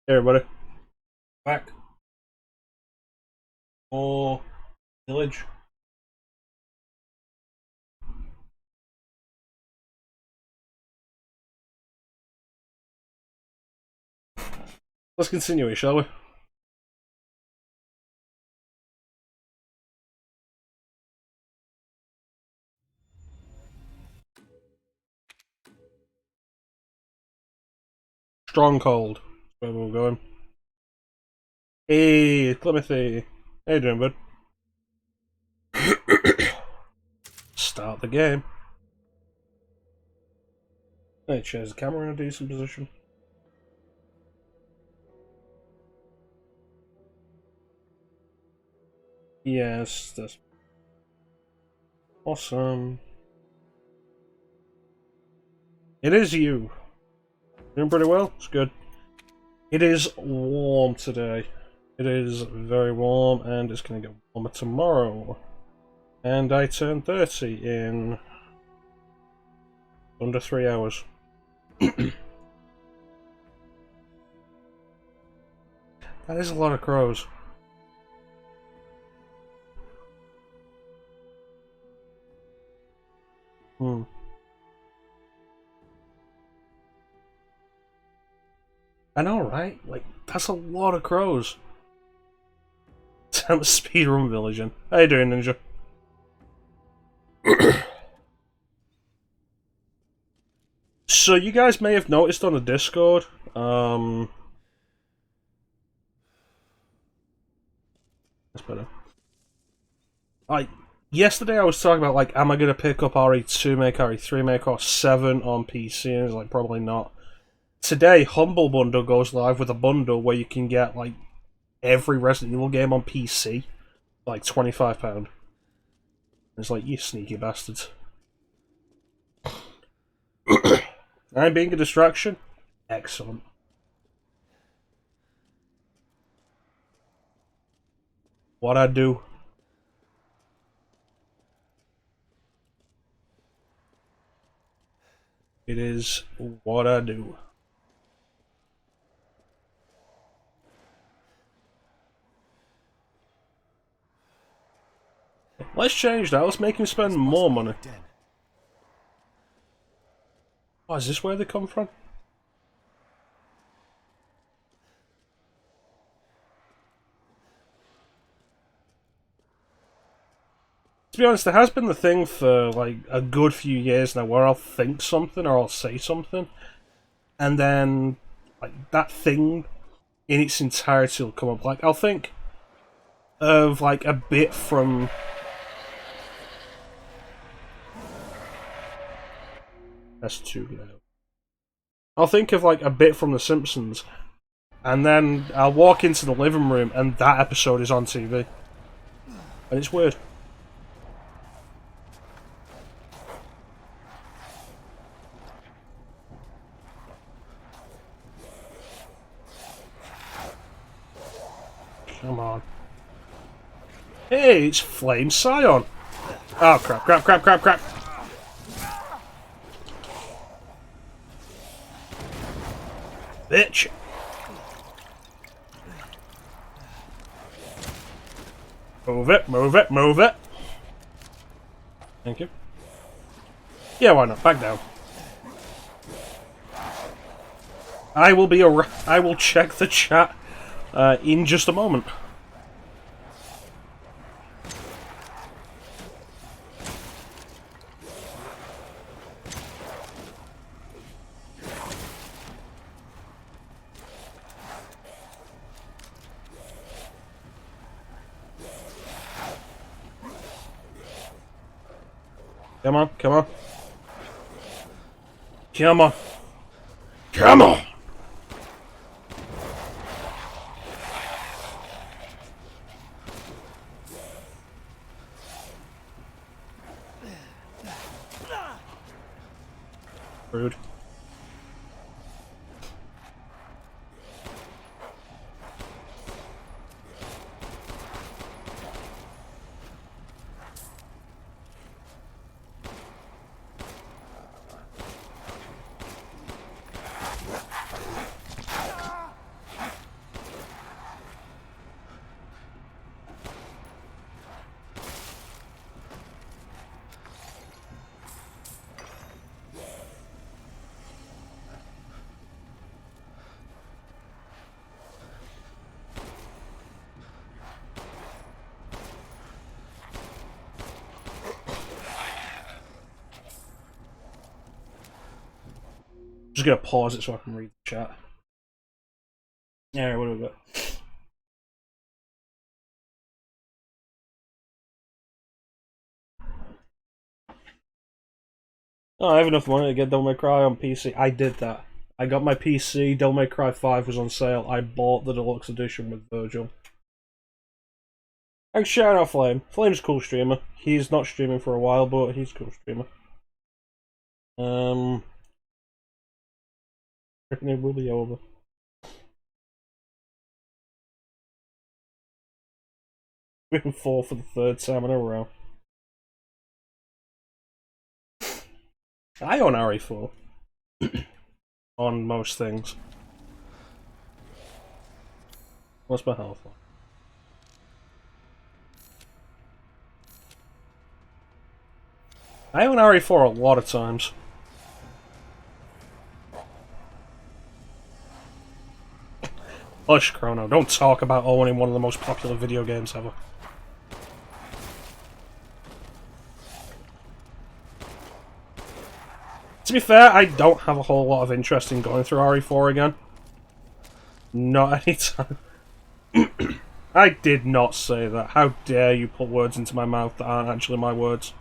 Hey everybody, back. More village. Let's continue it, shall we? Stronghold. That's where we're going. Hey, Clementhy. How you doing, bud? Start the game. Hey, shares the camera in a decent position. Yes, that's awesome. It is you. Doing pretty well. It's good. It is warm today. It is very warm, and it's going to get warmer tomorrow. And I turn 30 in under 3 hours. That is a lot of crows. Hmm. I know, right? Like, that's a lot of crows. I'm a speedrun villaging. How you doing, Ninja? So you guys may have noticed on the Discord, that's better. Like, yesterday I was talking about, like, am I going to pick up RE2 make, RE3 make, or 7 on PC, and it's like, probably not. Today, Humble Bundle goes live with a bundle where you can get, like, every Resident Evil game on PC, like, £25. It's like, you sneaky bastards. I'm being a distraction? Excellent. What I do. It is what I do. Let's change that. Let's make him spend more money. Oh, is this where they come from? To be honest, there has been the thing for like a good few years now where I'll think something or I'll say something, and then like that thing in its entirety will come up. Like I'll think of like a bit from. That's too loud. I'll think of like a bit from The Simpsons, and then I'll walk into the living room and that episode is on TV, and it's weird. Come on. Hey, it's Flame Scion. Oh crap, crap, crap, crap, crap. Bitch. Move it, move it, move it. Thank you. Yeah, why not? Back down. I will check the chat in just a moment. Come on, come on. Come on. Come on! Rude. Just gonna pause it so I can read the chat. Alright, what do we got? Oh, I have enough money to get Devil May Cry on PC. I did that. I got my PC, Devil May Cry 5 was on sale, I bought the deluxe edition with Virgil. And shout out Flame. Flame's a cool streamer. He's not streaming for a while, but he's a cool streamer. I reckon it will be over. Been 4 for the 3rd time in a row. I own RE4. On most things. What's my health on? I own RE4 a lot of times. Mecha-chrono, don't talk about owning one of the most popular video games ever. To be fair, I don't have a whole lot of interest in going through RE4 again. Not anytime. I did not say that. How dare you put words into my mouth that aren't actually my words.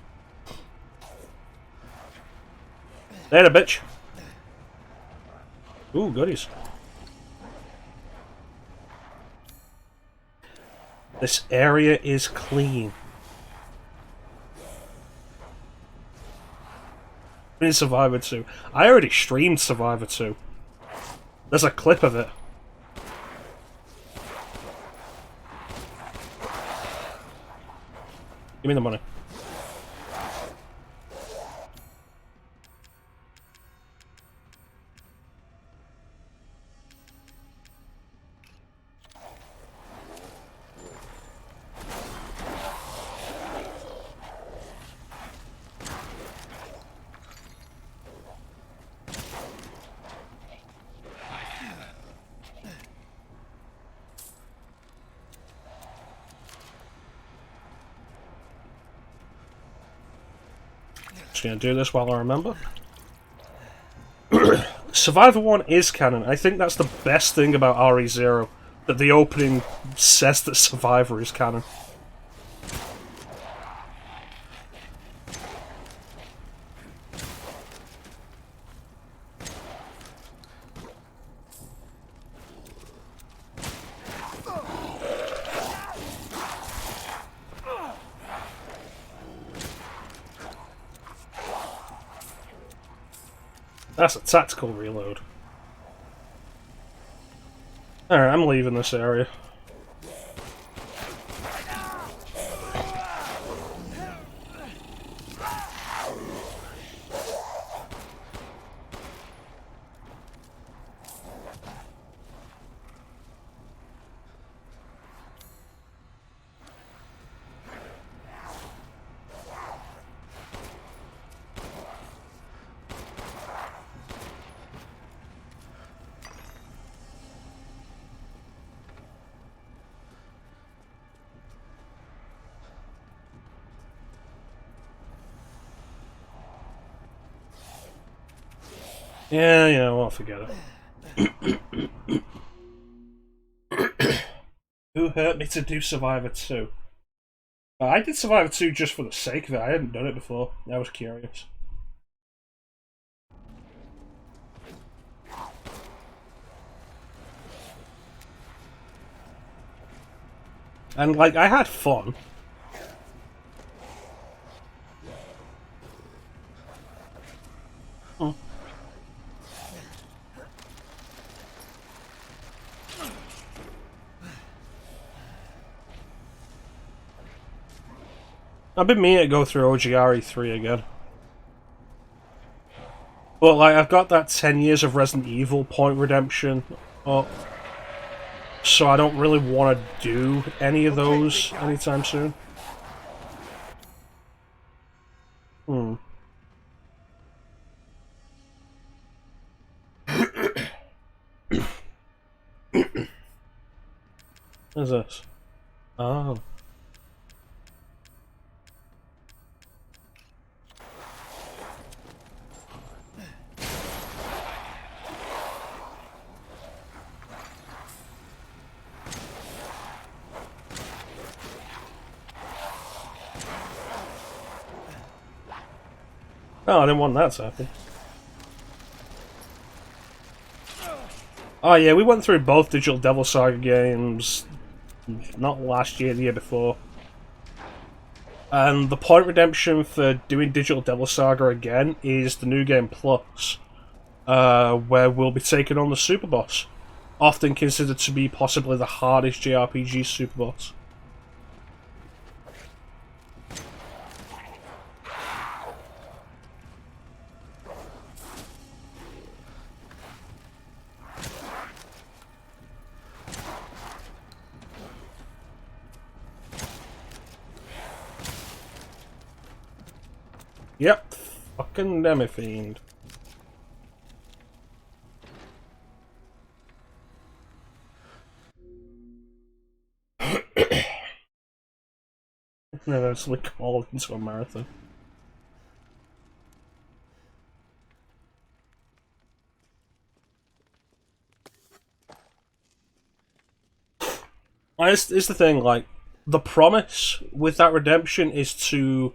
There, bitch. Ooh, goodies. This area is clean. In Survivor 2. I already streamed Survivor 2. There's a clip of it. Give me the money. Just gonna do this while I remember. Survivor 1 is canon. I think that's the best thing about RE0. That the opening says that Survivor is canon. That's a tactical reload. Alright, I'm leaving this area. Yeah, well, forget it. Who hurt me to do Survivor 2? I did Survivor 2 just for the sake of it. I hadn't done it before. I was curious. And, like, I had fun. Oh. I've been meaning to go through OGRE 3 again. But, like, I've got that 10 years of Resident Evil point redemption up. So I don't really want to do any of those anytime soon. What is this? Oh. Oh, I didn't want that to happen. Oh yeah, we went through both Digital Devil Saga games, not last year, the year before. And the point redemption for doing Digital Devil Saga again is the New Game Plus, where we'll be taking on the Super Boss, often considered to be possibly the hardest JRPG Super Boss. Yep, fucking Demi-Fiend. Never actually called into a marathon. It's the thing, like, the promise with that redemption is to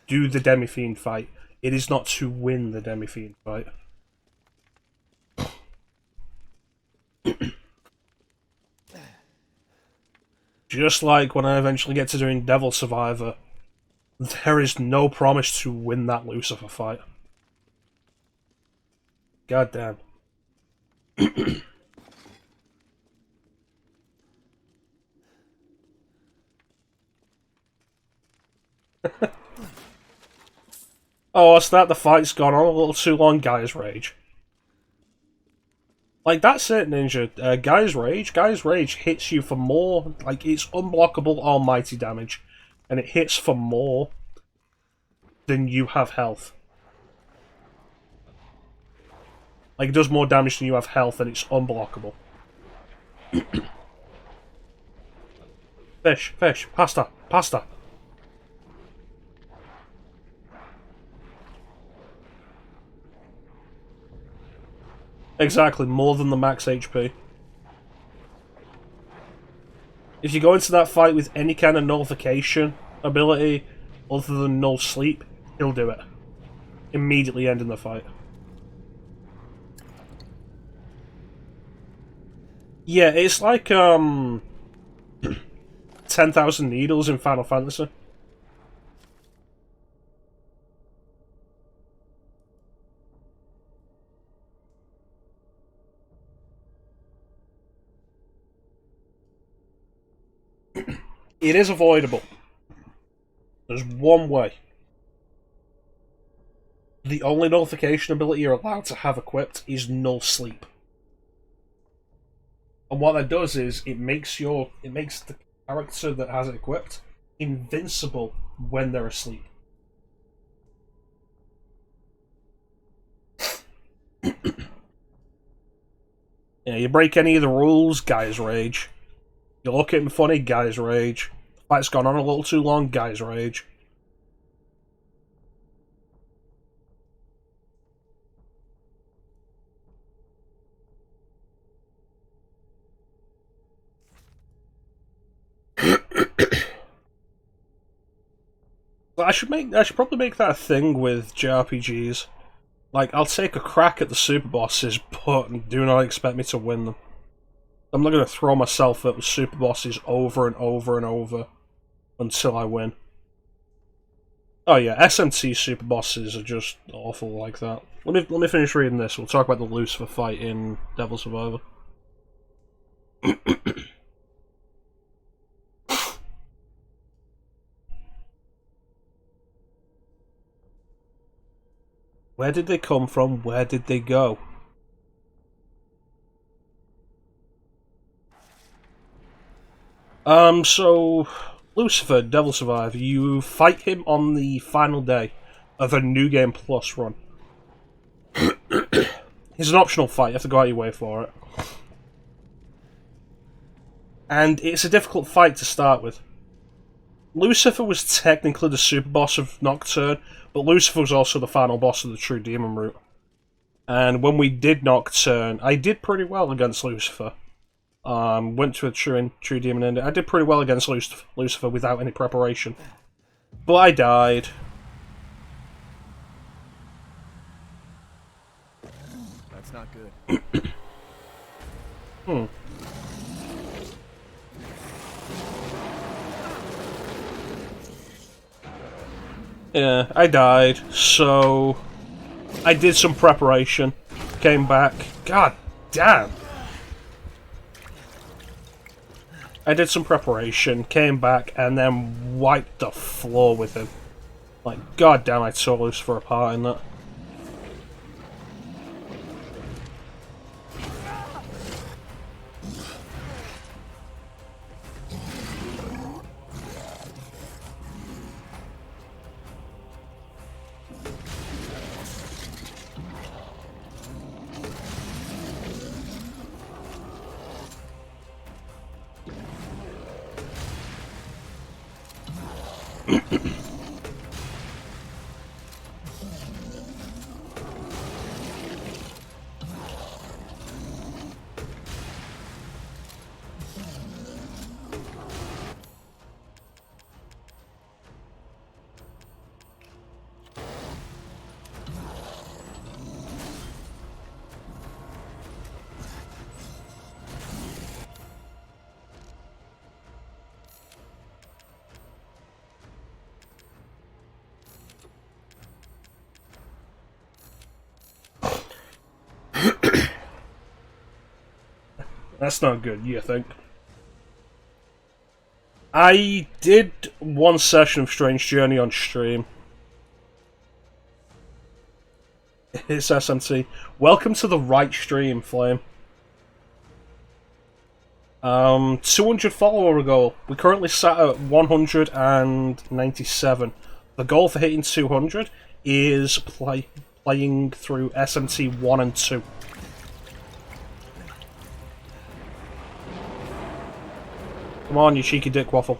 do the Demi-Fiend fight. It is not to win the Demi-Fiend fight. Just like when I eventually get to doing Devil Survivor, there is no promise to win that Lucifer fight. God damn. Oh, what's that? The fight's gone on a little too long, Guy's Rage. Like, that's it, Ninja. Guy's Rage hits you for more. Like, it's unblockable almighty damage. And it hits for more than you have health. Like, it does more damage than you have health, and it's unblockable. Fish, pasta. Exactly, more than the max HP. If you go into that fight with any kind of nullification ability other than null sleep, he'll do it. Immediately ending the fight. Yeah, it's like 10,000 Needles in Final Fantasy. It is avoidable. There's one way. The only nullification ability you're allowed to have equipped is null sleep. And what that does is it makes the character that has it equipped invincible when they're asleep. Yeah, you break any of the rules, Guy's Rage. You look at him funny, Guy's Rage. The fight's gone on a little too long, Guy's Rage. I should probably make that a thing with JRPGs. Like, I'll take a crack at the super bosses, but do not expect me to win them. I'm not going to throw myself at the super bosses over and over and over until I win. Oh yeah, SMT super bosses are just awful like that. Let me finish reading this. We'll talk about the Lucifer fight in Devil Survivor. Where did they come from? Where did they go? So Lucifer, Devil Survivor, you fight him on the final day of a New Game Plus run. It's an optional fight, you have to go out your way for it. And it's a difficult fight to start with. Lucifer was technically the super boss of Nocturne, but Lucifer was also the final boss of the True Demon route. And when we did Nocturne, I did pretty well against Lucifer. Went to a True Demon ending. I did pretty well against Lucifer without any preparation. But I died. Hmm. Yeah, I died, so I did some preparation, came back. God damn! I did some preparation, came back, and then wiped the floor with him. Like, god damn, I tore loose for a part in that. That's not good, you think? I did one session of Strange Journey on stream. It's SMT. Welcome to the right stream, Flame. 200 follower goal. We currently sat at 197. The goal for hitting 200 is playing through SMT 1 and 2. Come on, you cheeky dick waffle.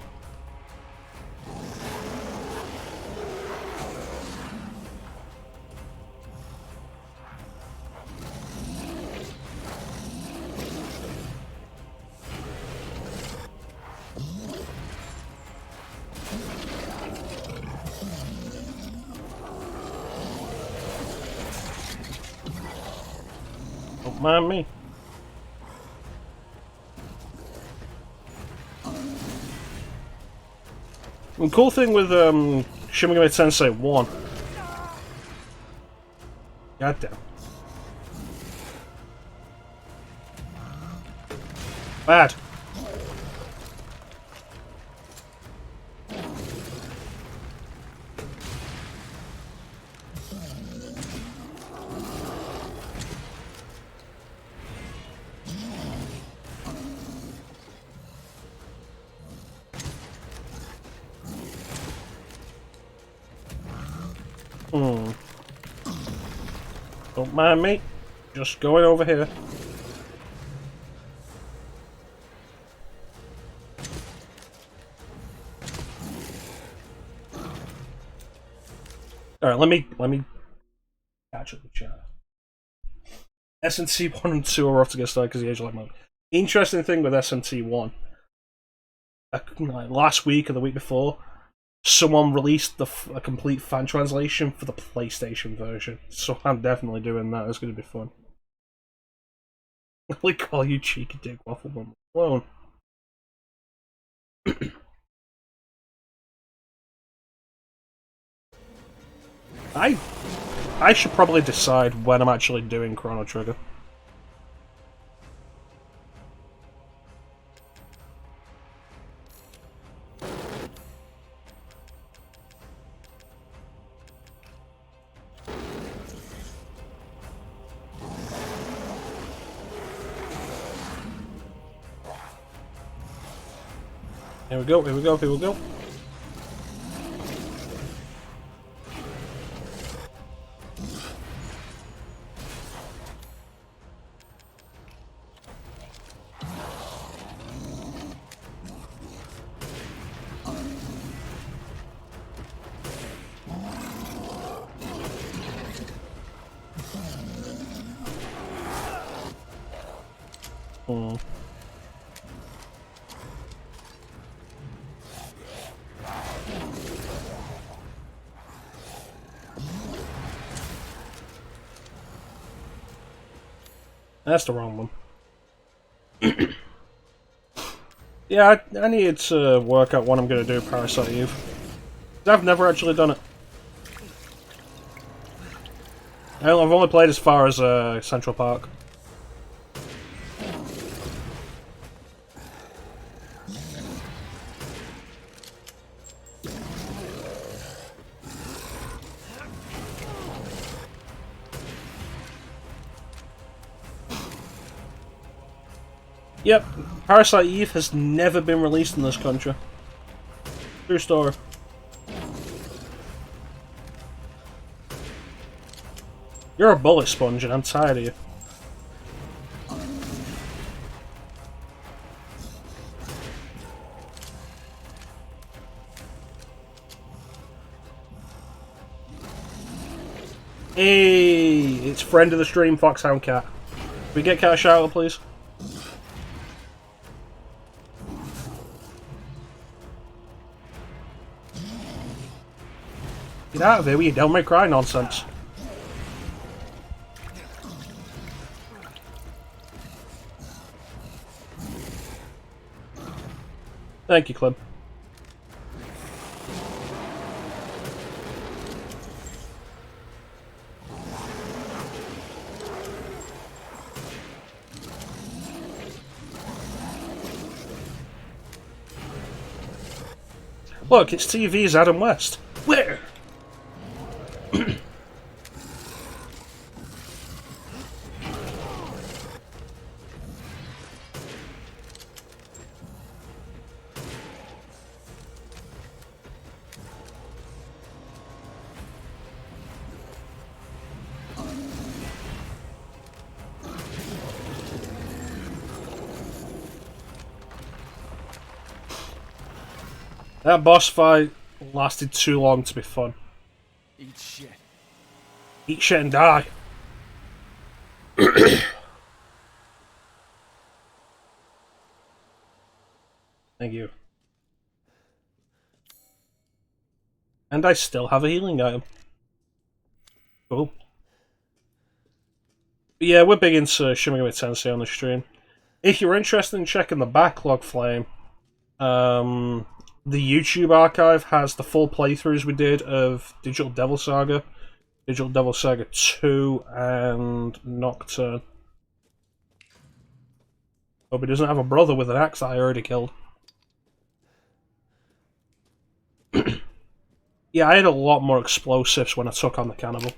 Don't mind me. The cool thing with Shin Megami Tensei 1. Goddamn. Bad. Don't mind me. Just going over here. Alright, let me catch up the chat. SMT 1 and 2 are off to get started because the age of light mode. Interesting thing with SMT 1. Like last week or the week before, someone released a complete fan translation for the PlayStation version. So I'm definitely doing that. It's going to be fun. We call you cheeky dick waffle bum alone. I should probably decide when I'm actually doing Chrono Trigger. Here we go, here we go, here we go. That's the wrong one. Yeah, I need to work out what I'm going to do Parasite Eve. I've never actually done it. I've only played as far as Central Park. Yep, Parasite Eve has never been released in this country. True story. You're a bullet sponge and I'm tired of you. Hey, it's friend of the stream, Foxhound Cat. Can we get Cat a shout out, please? Get out of here with your Devil May Cry nonsense. Thank you, Clem. Look, it's TV's Adam West. Where? That boss fight lasted too long to be fun. Eat shit. Eat shit and die. Thank you. And I still have a healing item. Cool. But yeah, we're big into Shin Megami Tensei on the stream. If you're interested in checking the backlog, Flame, the YouTube archive has the full playthroughs we did of Digital Devil Saga, Digital Devil Saga 2, and Nocturne. Hope he doesn't have a brother with an axe that I already killed. Yeah, I had a lot more explosives when I took on the cannibal.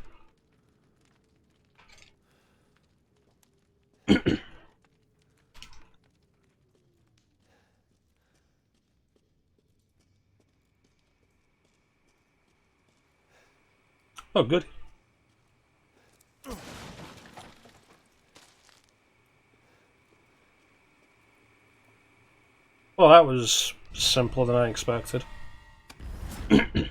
Oh, good. Well, that was simpler than I expected. Okay.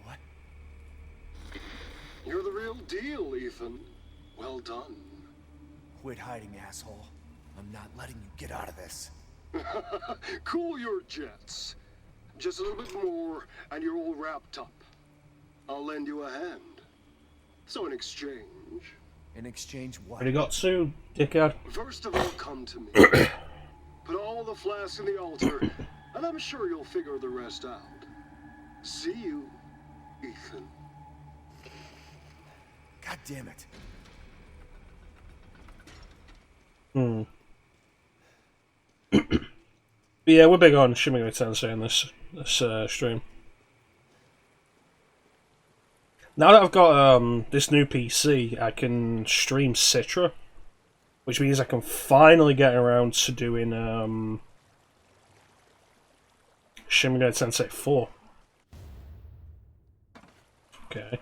What? You're the real deal, Ethan. Well done. Quit hiding, asshole. I'm not letting you get out of this. Cool your jets. Just a little bit more, and you're all wrapped up. I'll lend you a hand. So in exchange... In exchange what? Already got sued, dickhead. First of all, come to me. Put all the flasks in the altar, and I'm sure you'll figure the rest out. See you, Ethan. God damn it. But yeah, we're big on Shin Megami Tensei in this stream. Now that I've got this new PC, I can stream Citra, which means I can finally get around to doing Shin Megami Tensei 4. Okay.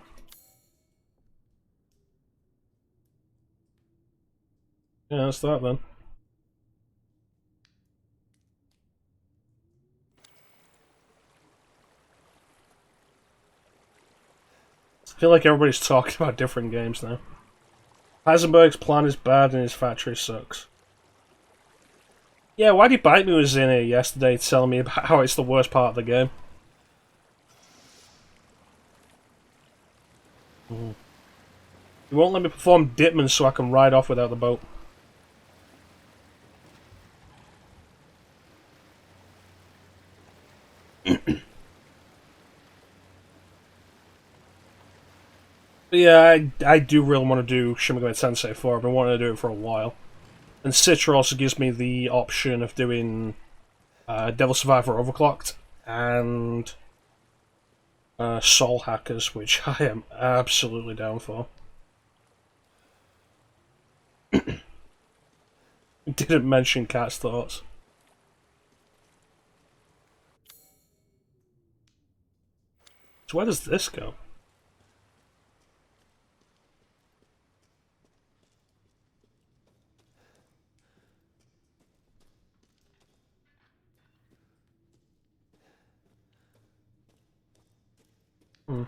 Yeah, that's that then. I feel like everybody's talking about different games now. Heisenberg's plan is bad and his factory sucks. Yeah, Why Did Bite Me was in here yesterday telling me about how it's the worst part of the game. He won't let me perform Ditman so I can ride off without the boat. But yeah, I do really want to do Shin Megami Tensei 4. I've been wanting to do it for a while. And Citra also gives me the option of doing Devil Survivor Overclocked and Soul Hackers, which I am absolutely down for. Didn't mention Cat's Thoughts. So where does this go? Hmm.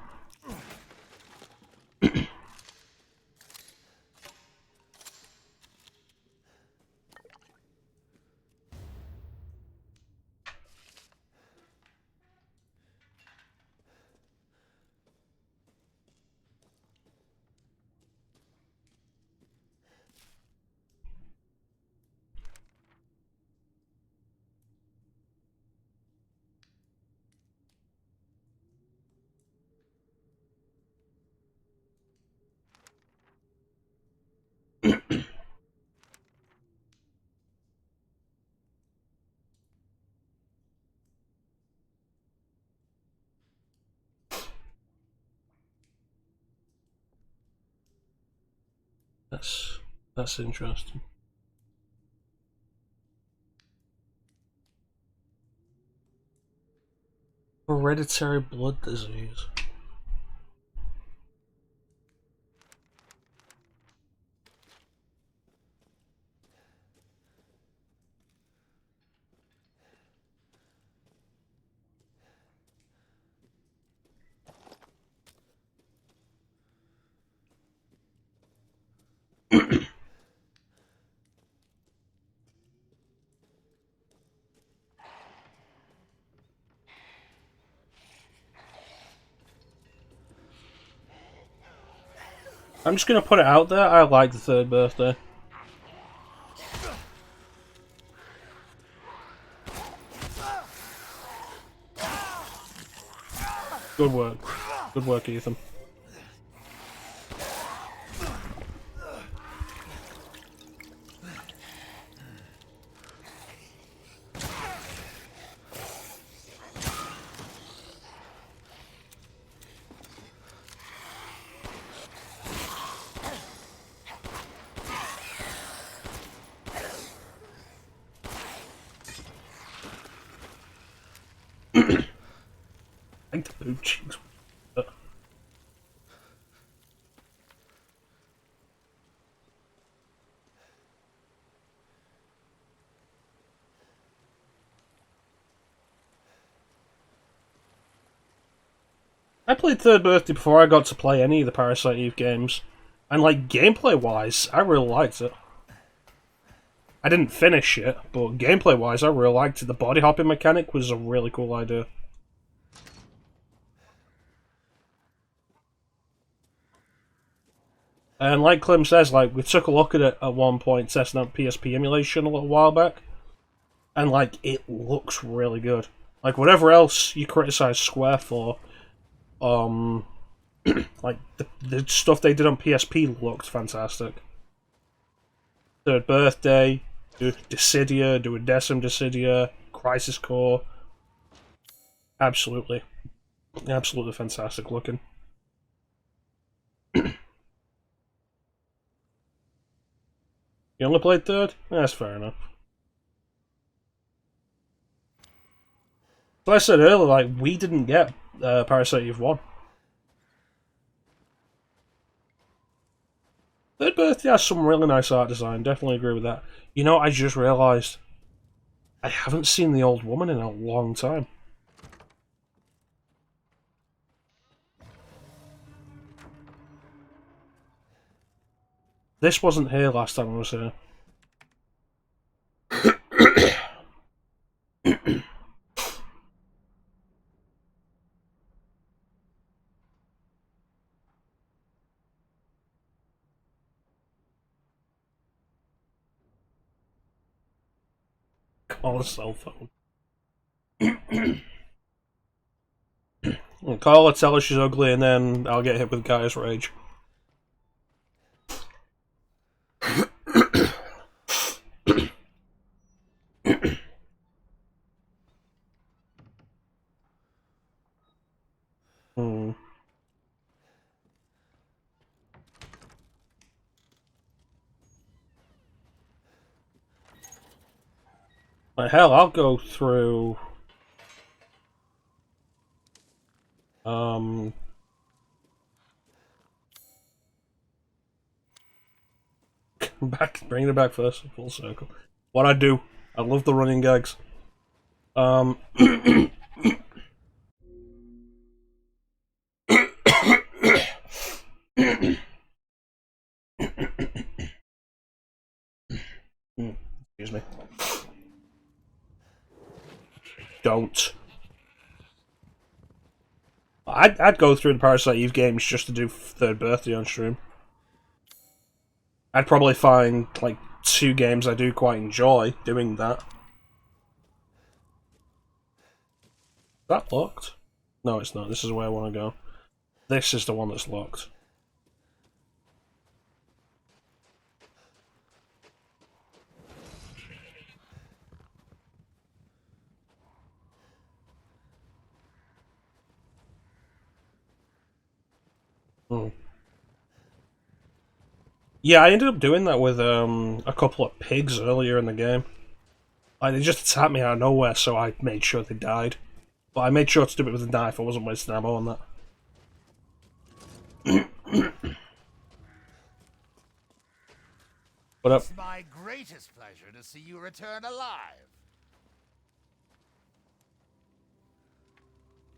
That's interesting. Hereditary blood disease. I'm just gonna put it out there, I like the third birthday. Good work. Good work, Ethan. I think the boob cheeks. I played Third Birthday before I got to play any of the Parasite Eve games, and like gameplay-wise, I really liked it. I didn't finish it, but gameplay-wise, I really liked it. The body hopping mechanic was a really cool idea. And like Clem says, like we took a look at it at one point, testing out PSP emulation a little while back, and like it looks really good. Like whatever else you criticize Square for, like the stuff they did on PSP looked fantastic. Third Birthday, Dissidia, Duodecim Dissidia, Crisis Core, absolutely fantastic looking. You only played third? That's fair enough. Like I said earlier, like we didn't get Parasite Eve 1. Third Birthday has some really nice art design, definitely agree with that. You know, I just realised I haven't seen the old woman in a long time. This wasn't here last time I was here. on a cell phone. I'll call her, tell her she's ugly, and then I'll get hit with Gaia's Rage. Like, hell, I'll go through... bringing it back first, full circle. What I do, I love the running gags. Excuse me. Don't. I'd go through the Parasite Eve games just to do third birthday on stream. I'd probably find like 2 games I do quite enjoy doing that. Is that locked? No, it's not. This is where I want to go. This is the one that's locked. Yeah, I ended up doing that with a couple of pigs earlier in the game. Like, they just attacked me out of nowhere, so I made sure they died. But I made sure to do it with a knife. I wasn't wasting ammo on that. What up? It's my greatest pleasure to see you return alive.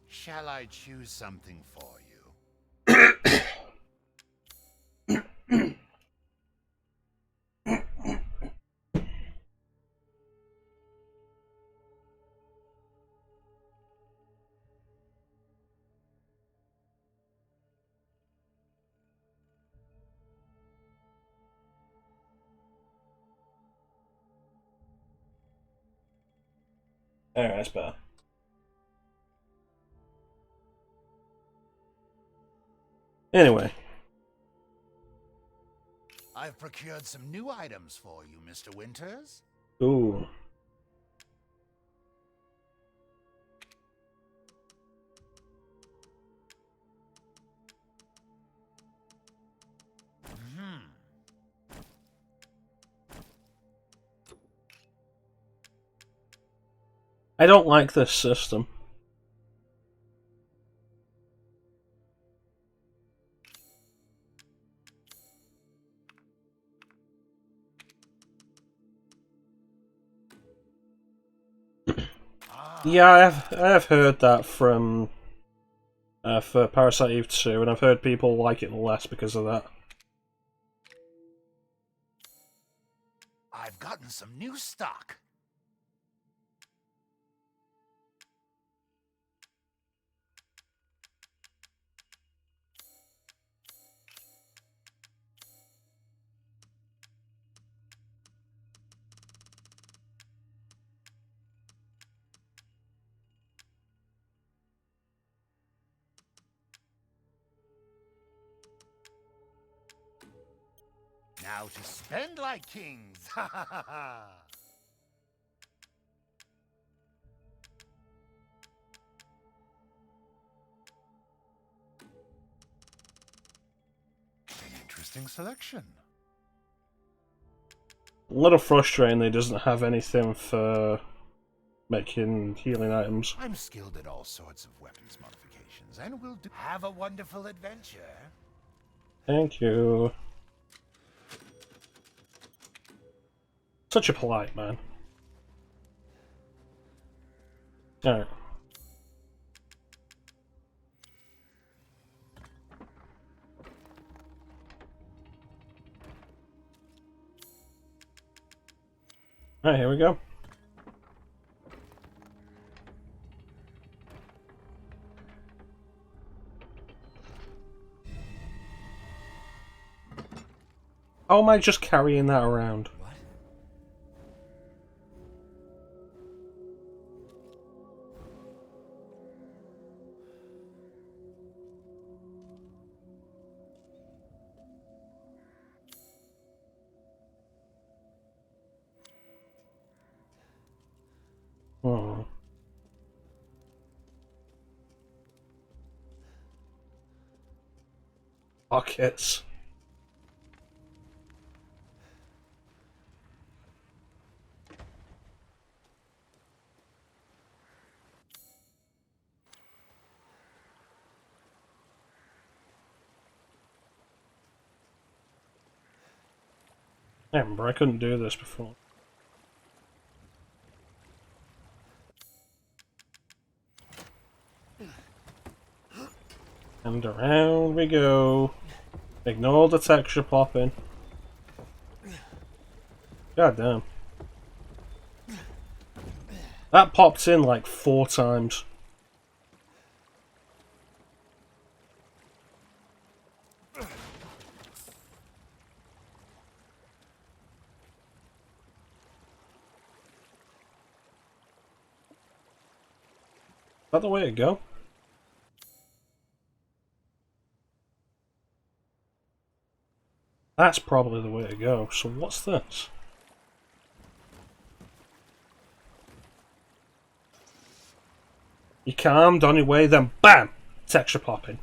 Shall I choose something for you? Alright, that's better. Anyway. I've procured some new items for you, Mr. Winters. Ooh. I don't like this system. Yeah, I have heard that from for Parasite Eve 2, and I've heard people like it less because of that. I've gotten some new stock. Now to spend like kings. Ha ha ha ha. An interesting selection. A little frustrating they doesn't have anything for making healing items. I'm skilled at all sorts of weapons modifications, and will have a wonderful adventure. Thank you. Such a polite man. Alright. Alright, here we go. How am I just carrying that around? What? Pockets. I remember, I couldn't do this before. And around we go. Ignore the texture popping. God damn. That popped in like 4 times. Is that the way to go? That's probably the way to go. So what's this? You calmed on your way, then BAM! Texture popping.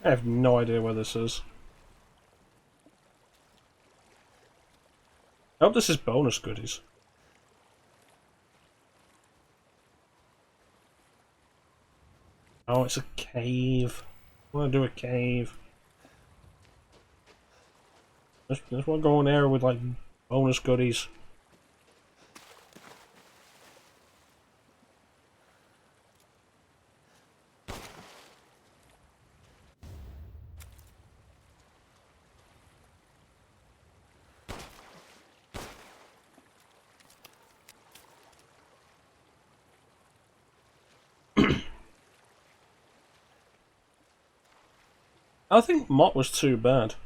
I have no idea where this is. I hope this is bonus goodies. Oh, it's a cave. I want to do a cave. Just want to go in there with like bonus goodies. I think Mott was too bad.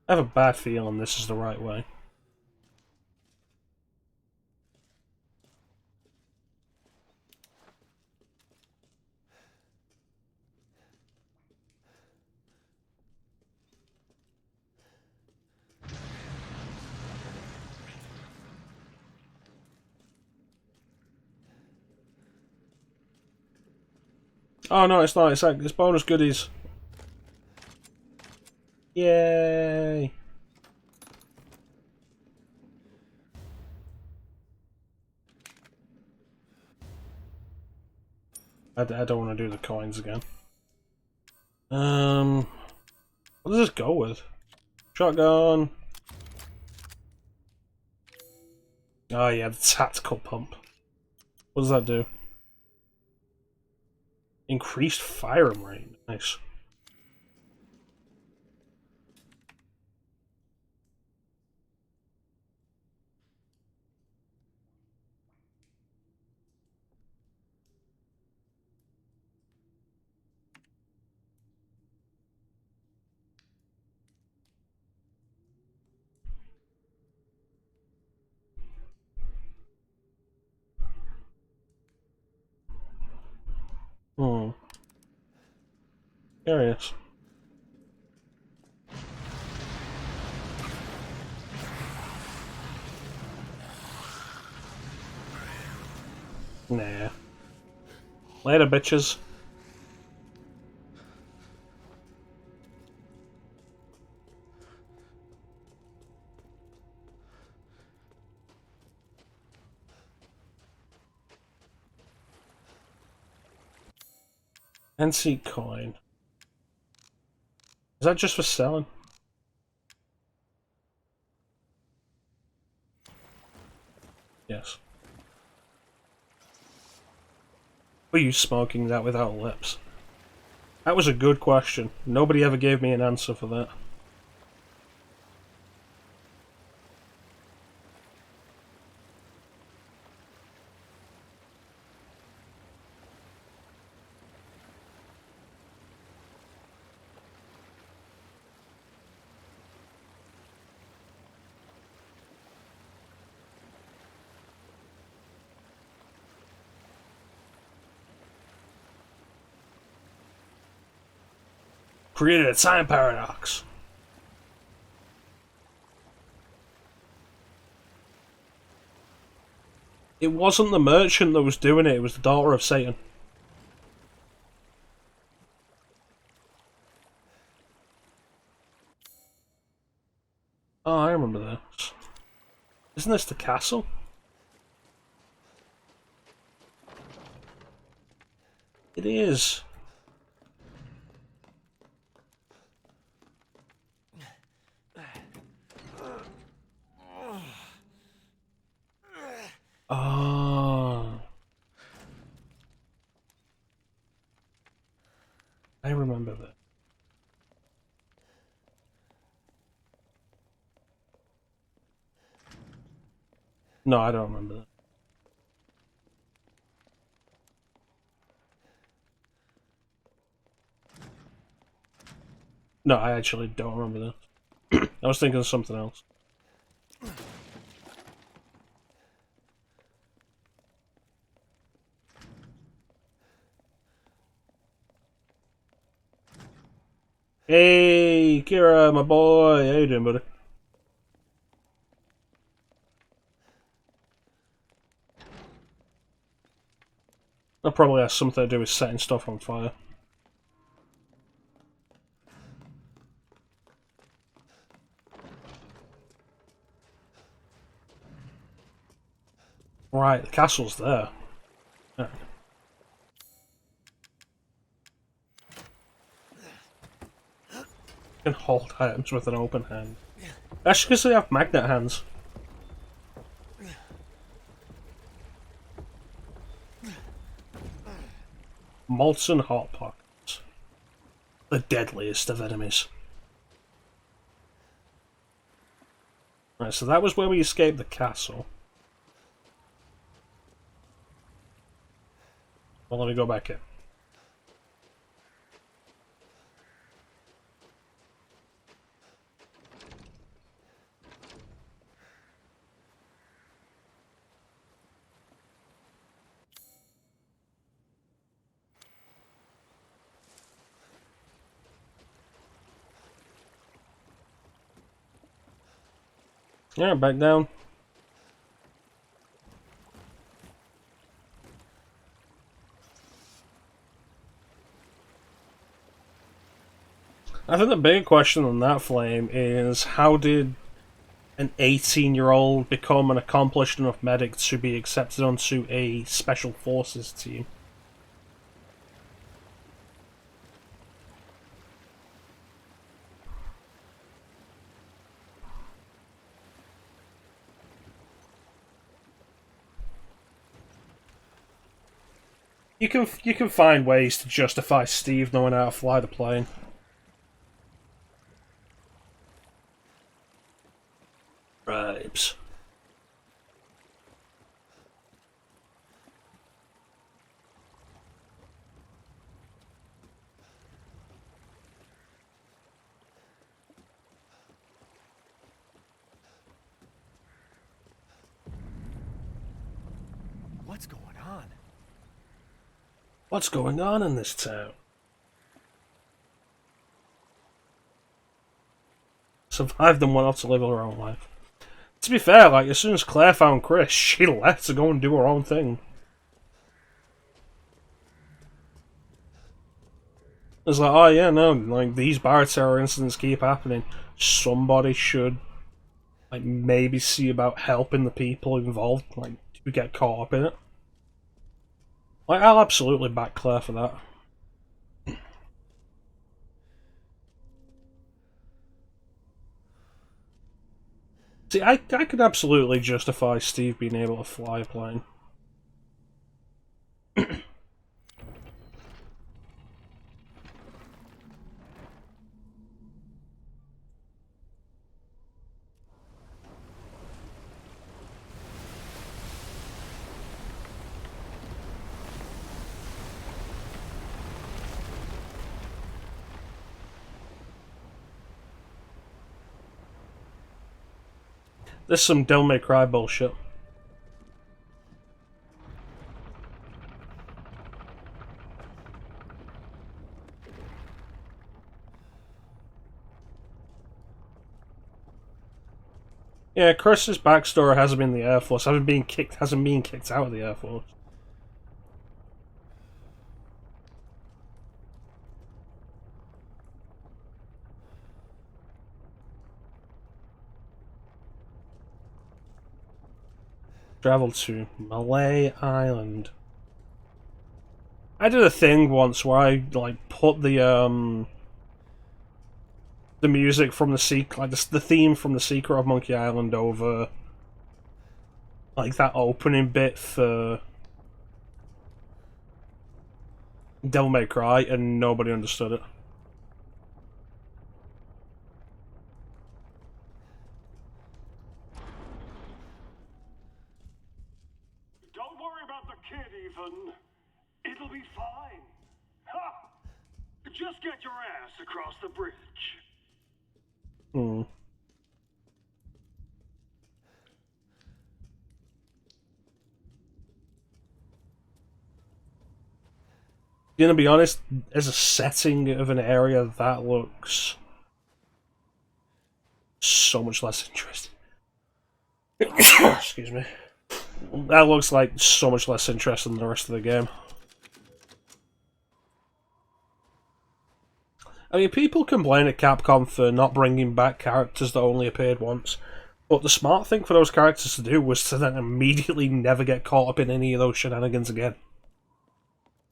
I have a bad feeling this is the right way. Oh no, it's not. It's bonus goodies. Yay! I don't want to do the coins again. What does this go with? Shotgun. Oh yeah, the tactical pump. What does that do? Increased firing rate. Nice. Hmm. Curious. Nah. Later, bitches. Antique coin. Is that just for selling? Yes. Were you smoking that without lips? That was a good question. Nobody ever gave me an answer for that. Created a time paradox. It wasn't the merchant that was doing it, it was the daughter of Satan. Oh, I remember this. Isn't this the castle? It is. Oh. I remember that. No, I don't remember that. No, I actually don't remember that. I was thinking of something else. Hey, Kira, my boy. How you doing, buddy? That probably has something to do with setting stuff on fire. Right, the castle's there. Yeah. You can hold items with an open hand. That's because they have magnet hands. Molten hot pockets. The deadliest of enemies. Right, so that was where we escaped the castle. Well, let me go back in. Yeah, back down. I think the big question on that flame is how did an 18-year-old become an accomplished enough medic to be accepted onto a special forces team? You can find ways to justify Steve knowing how to fly the plane. Bribes. What's going on? What's going on in this town? Survived and went off to live her own life. To be fair, like, as soon as Claire found Chris, she left to go and do her own thing. It's like, oh yeah, no, like, these bioterror incidents keep happening. Somebody should, like, maybe see about helping the people involved, like, who get caught up in it. Like, I'll absolutely back Claire for that. See, I could absolutely justify Steve being able to fly a plane. This is some Devil May Cry bullshit. Yeah, Chris's backstory hasn't been the Air Force. Hasn't been kicked out of the Air Force. Travel to Malay Island. I did a thing once where I like put the music from the theme from The Secret of Monkey Island over like that opening bit for Devil May Cry, and nobody understood it. Don't worry about the kid, Ethan. It'll be fine. Ha! Just get your ass across the bridge. Hmm. Gonna be honest, as a setting of an area, that looks so much less interesting. Excuse me. That looks like so much less interesting than the rest of the game. I mean, people complain at Capcom for not bringing back characters that only appeared once, but the smart thing for those characters to do was to then immediately never get caught up in any of those shenanigans again.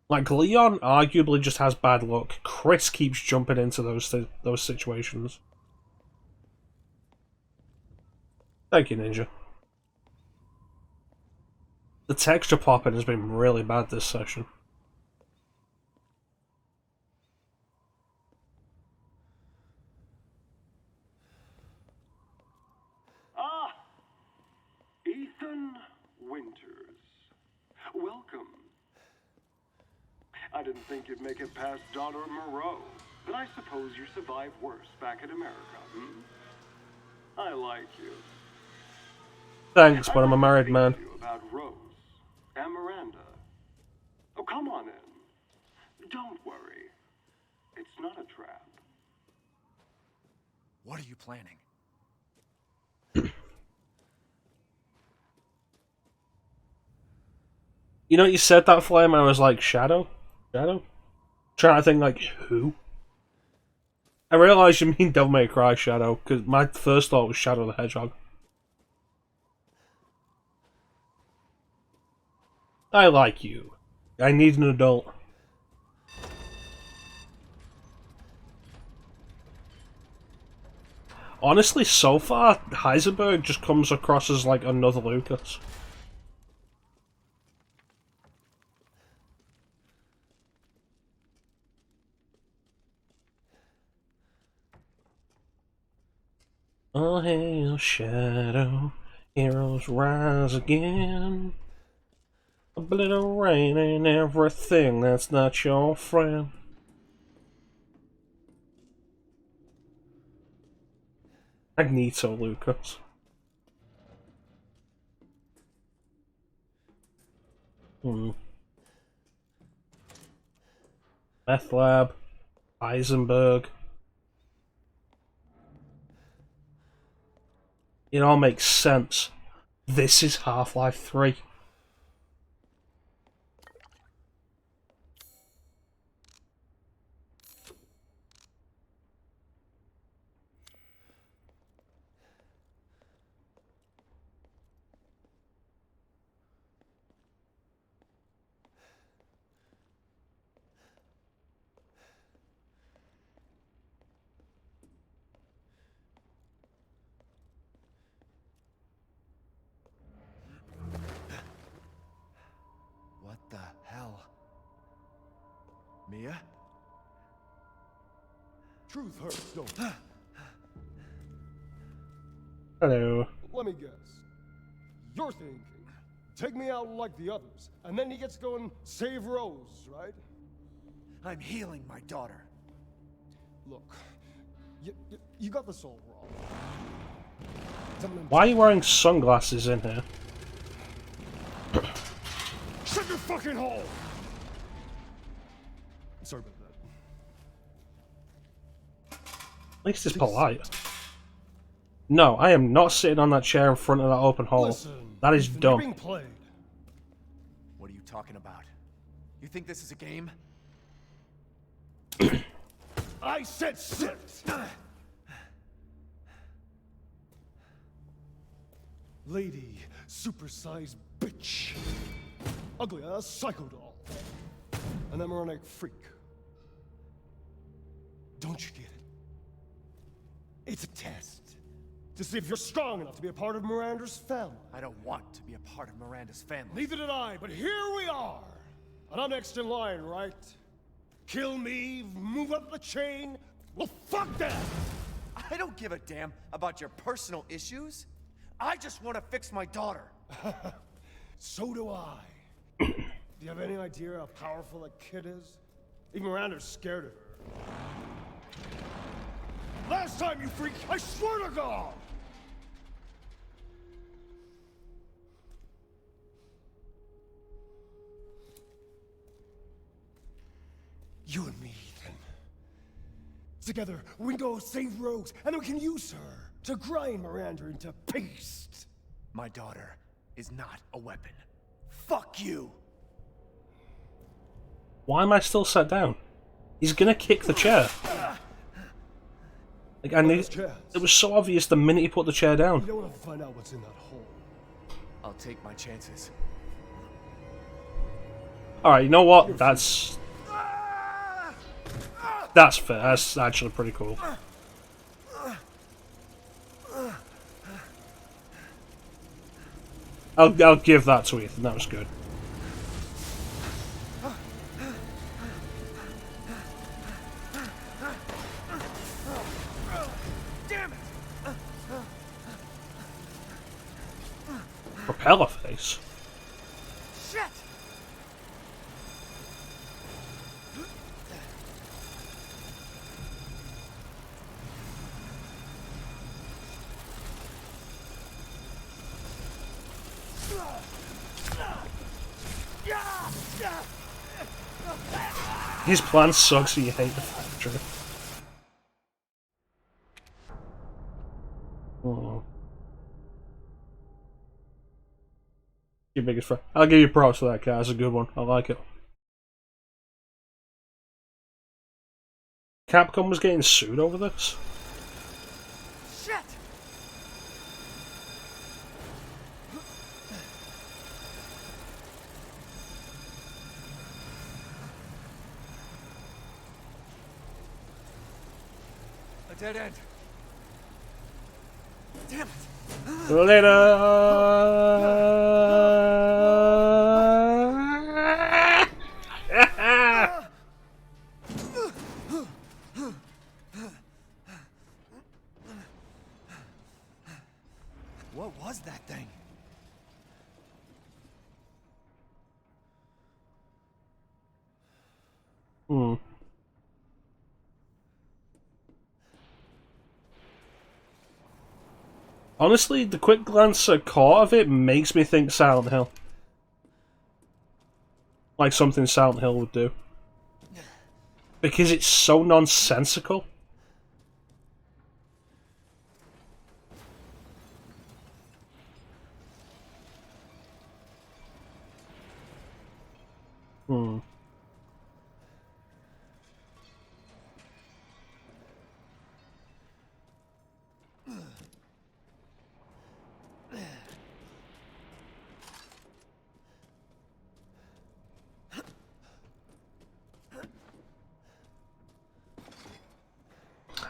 Like, Leon arguably just has bad luck. Chris keeps jumping into those situations. Thank you, Ninja. The texture popping has been really bad this session. Ah! Ethan Winters. Welcome. I didn't think you'd make it past Daughter of Moreau, but I suppose you survived worse back in America, hmm? I like you. Thanks, but I'm a married man. You about Rose and Miranda. Oh, come on in. Don't worry. It's not a trap. What are you planning? You know, you said that, Flame, I was like, Shadow? Shadow? Trying to think, like, who? I realised you mean Devil May Cry Shadow, because my first thought was Shadow the Hedgehog. I like you. I need an adult. Honestly, so far, Heisenberg just comes across as like another Lucas. Oh, hail Shadow, heroes rise again. Obliterating everything that's not your friend. Magneto Lucas. Meth Lab. Heisenberg. It all makes sense. This is Half-Life 3. What the hell? Mia? Truth hurts, don't it? Hello. Let me guess. You're thinking, take me out like the others, and then he gets to go and save Rose, right? I'm healing my daughter. Look, you got this all wrong. Why are you wearing sunglasses in here? Shut your fucking hole! Sorry about that. At least it's polite. No, I am not sitting on that chair in front of that open hole. Listen, That is Ethan, dumb. You're being played. What are you talking about? You think this is a game? I said sit! Lady, supersized bitch. Ugly ass psycho doll. An embryonic freak. Don't you get it? It's a test. To see if you're strong enough to be a part of Miranda's family. I don't want to be a part of Miranda's family. Neither did I, but here we are. And I'm next in line, right? Kill me, move up the chain. Well, fuck that! I don't give a damn about your personal issues. I just want to fix my daughter. So do I. Do you have any idea how powerful that kid is? Even Miranda's scared of her. Last time, you freak, I swear to God! You and me, Ethan. Together, we can go save Rose, and then we can use her to grind Miranda into paste. My daughter is not a weapon. Fuck you! Why am I still sat down? He's gonna kick the chair. Like, I knew it was so obvious the minute he put the chair You down. don't want to find out what's in that hole. I'll take my chances. Alright, you know what? That's fair. That's actually pretty cool. I'll give that to Ethan. That was good. Damn it! Propeller face. Shit! His plan sucks, so you hate the factory. Oh. Your biggest friend. I'll give you props for that, car. It's a good one. I like it. Capcom was getting sued over this. Shit! A dead end. Damn it! Later. What was that thing? Honestly, the quick glance I caught of it makes me think Silent Hill. Like something Silent Hill would do. Because it's so nonsensical.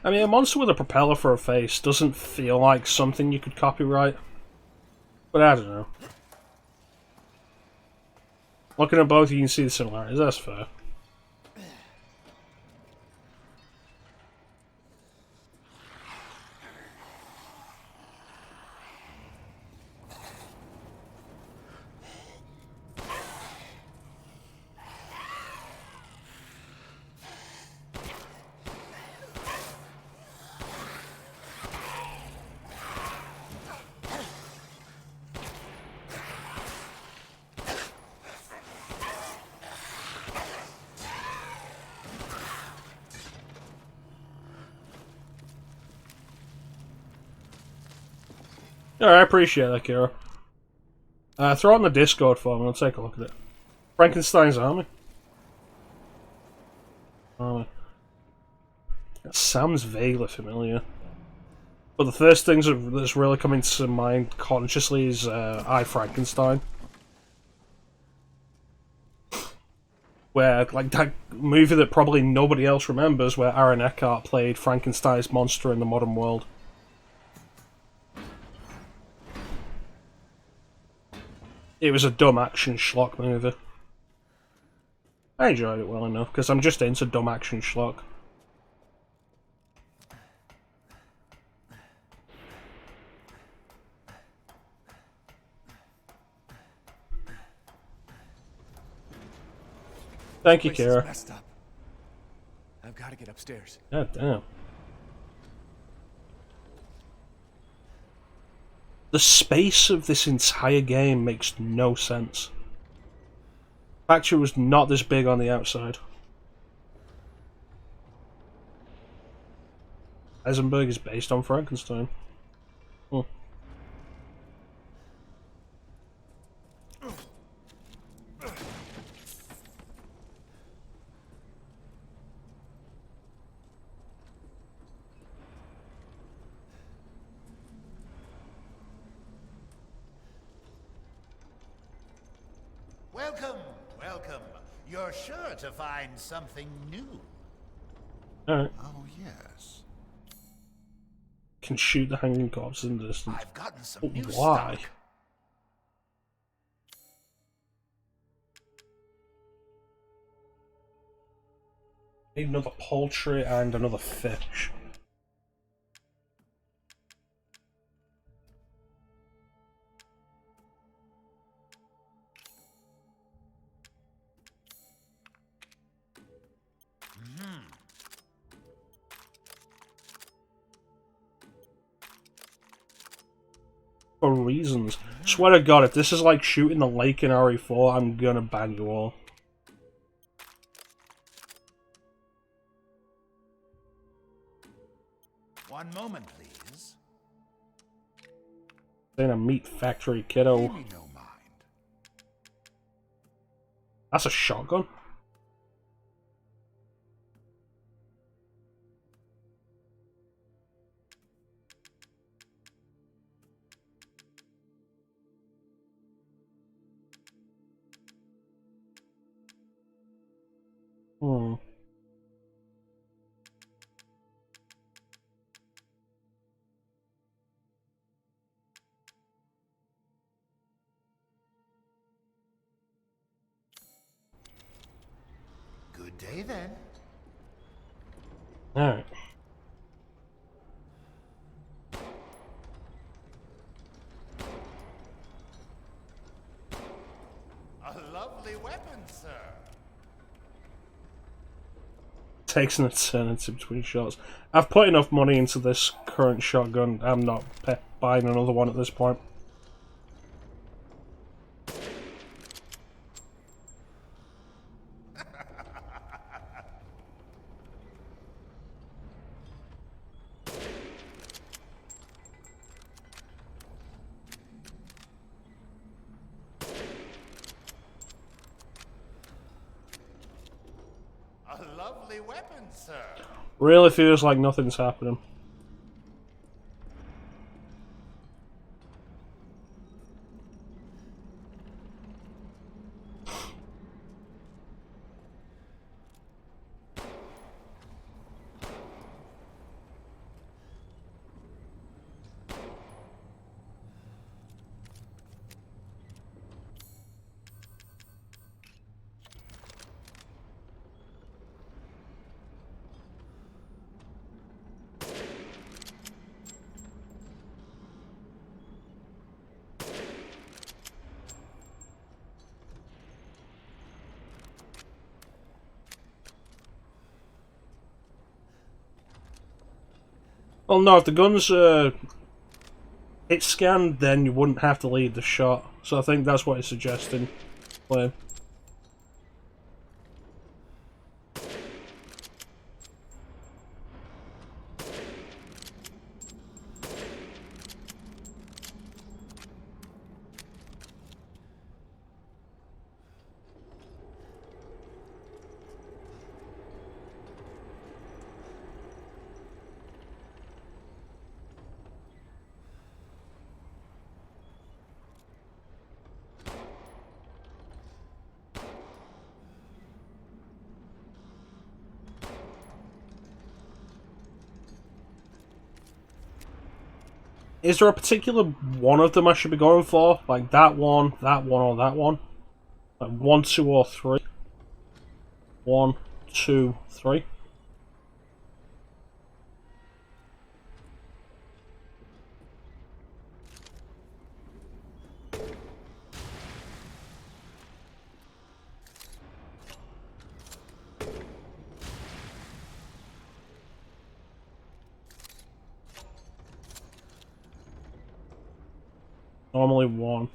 I mean, a monster with a propeller for a face doesn't feel like something you could copyright. But I don't know. Looking at both, you can see the similarities. That's fair. Yeah, I appreciate that, Kira. Throw it in the Discord for me, I'll take a look at it. Frankenstein's Army. Army. That sounds vaguely familiar. But the first thing that's really coming to mind consciously is I, Frankenstein. Where, like, that movie that probably nobody else remembers, where Aaron Eckhart played Frankenstein's monster in the modern world. It was a dumb action schlock movie. I enjoyed it well enough, because I'm just into dumb action schlock. Thank you, Place is Kira. messed up. I've got to get upstairs. God damn. The space of this entire game makes no sense. Factory was not this big on the outside. Eisenberg is based on Frankenstein. Hmm. Welcome, welcome. You're sure to find something new. Alright. Oh, yes. Can shoot the hanging corpse in the distance. I've gotten some But new why? stock. Need another poultry and another fish. For reasons. Swear to God, if this is like shooting the lake in RE4, I'm gonna ban you all. One moment, please. In a meat factory, Pay kiddo. me no mind. That's a shotgun? Hmm. Good day, then. Alright. A lovely weapon, sir. Takes an eternity between shots. I've put enough money into this current shotgun, I'm not buying another one at this point. A lovely weapon, sir. Really feels like nothing's happening. Well, no, if the gun's it's scanned, then you wouldn't have to lead the shot. So I think that's what he's suggesting. Play. Is there a particular one of them I should be going for? Like that one, or that one? Like 1, 2, or 3? 1, 2, 3. Normally 1.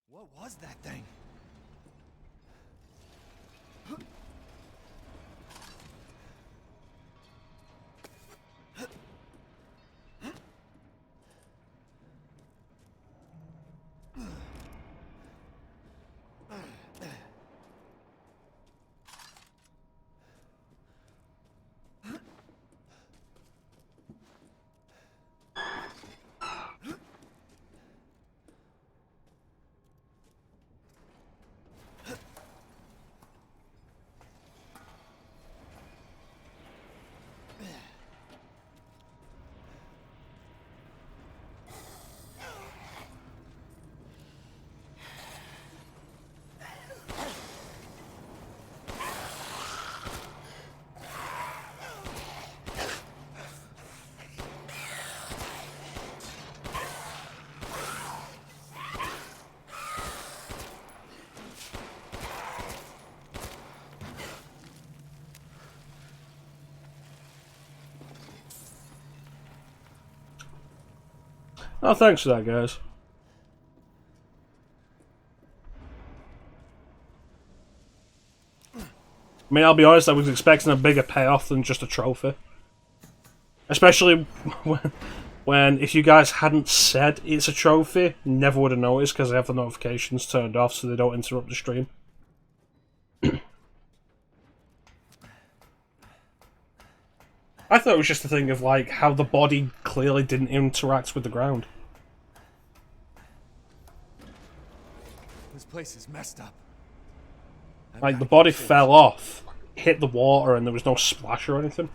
What was that thing? Oh, thanks for that, guys. I mean, I'll be honest, I was expecting a bigger payoff than just a trophy. Especially when if you guys hadn't said it's a trophy, never would have noticed because I have the notifications turned off so they don't interrupt the stream. I thought it was just a thing of like how the body clearly didn't interact with the ground. This place is messed up. Like the body fell off, hit the water, and there was no splash or anything.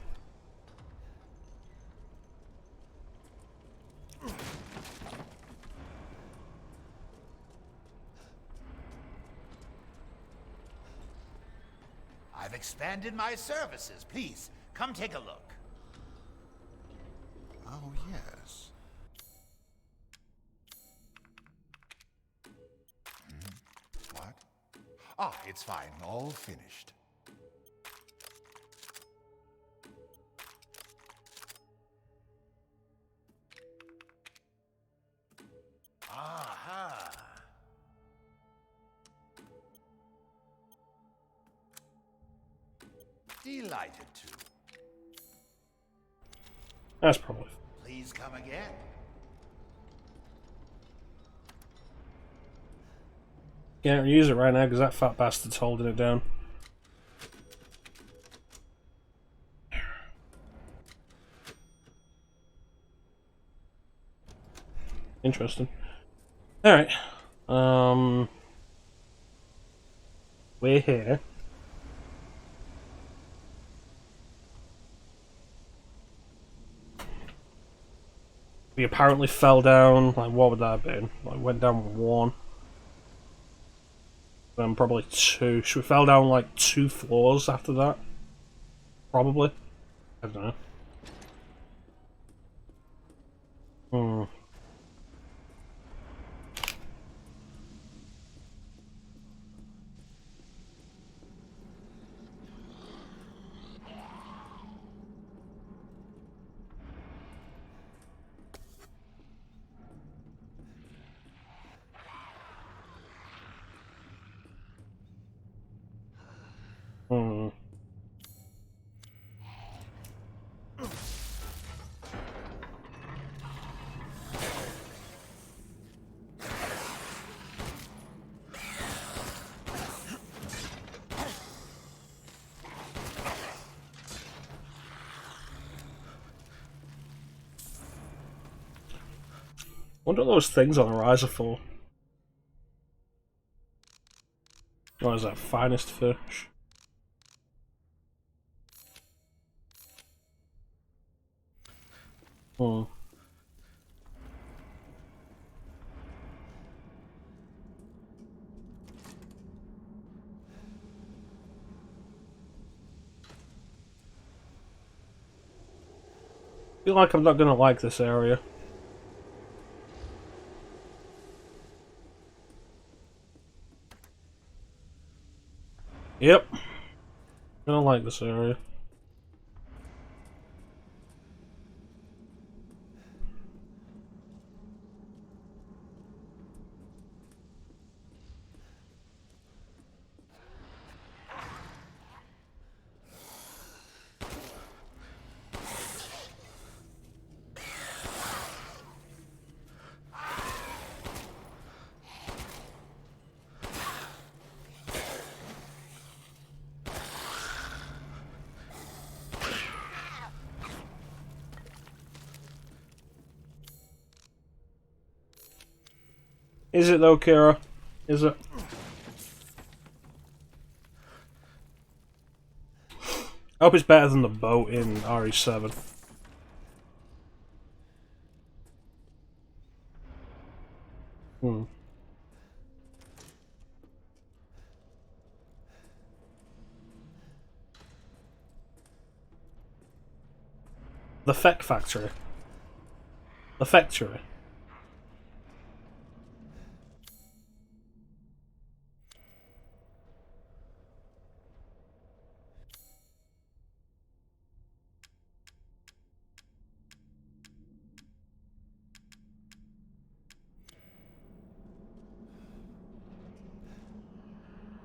I've expanded my services. Please, come take a look. Oh, yes. What? Ah, it's fine. All finished. Aha! Delighted to. That's probably. Please come again. Can't use it right now because that fat bastard's holding it down. Interesting. Alright. We're here. We apparently fell down, like, what would that have been? Like, went down 1. Then probably 2. So we fell down, like, 2 floors after that? Probably. I don't know. Hmm. Hmm. Wonder what those things on the rise are for. What is that? Finest fish. Hmm. I feel like I'm not gonna like this area. Yep. Gonna like this area. Is it though, Kira? Is it? I hope it's better than the boat in RE7. Hmm. The Feck Factory. The Factory.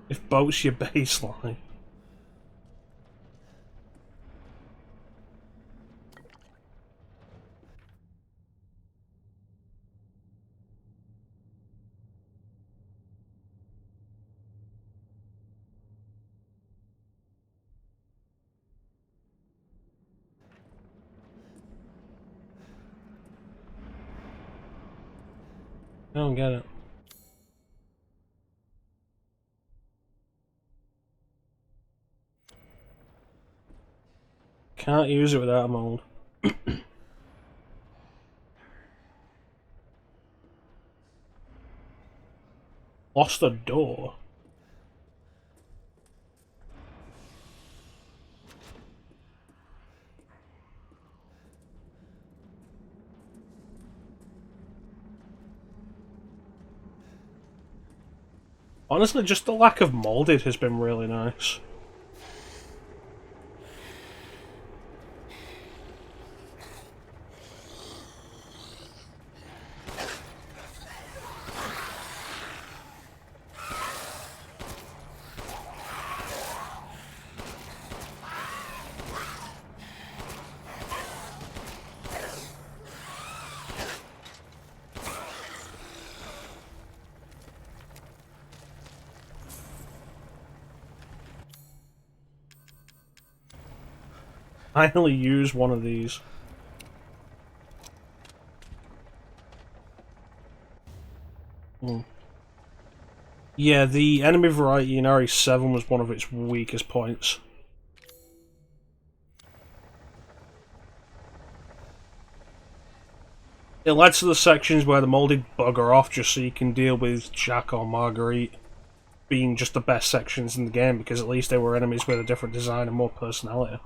If boat's your baseline. I don't get it. Can't use it without a mold. Lost a door. Honestly, just the lack of molded has been really nice. I only use one of these. Hmm. Yeah, the enemy variety in RE7 was one of its weakest points. It led to the sections where the molded bugger off just so you can deal with Jack or Marguerite being just the best sections in the game, because at least they were enemies with a different design and more personality.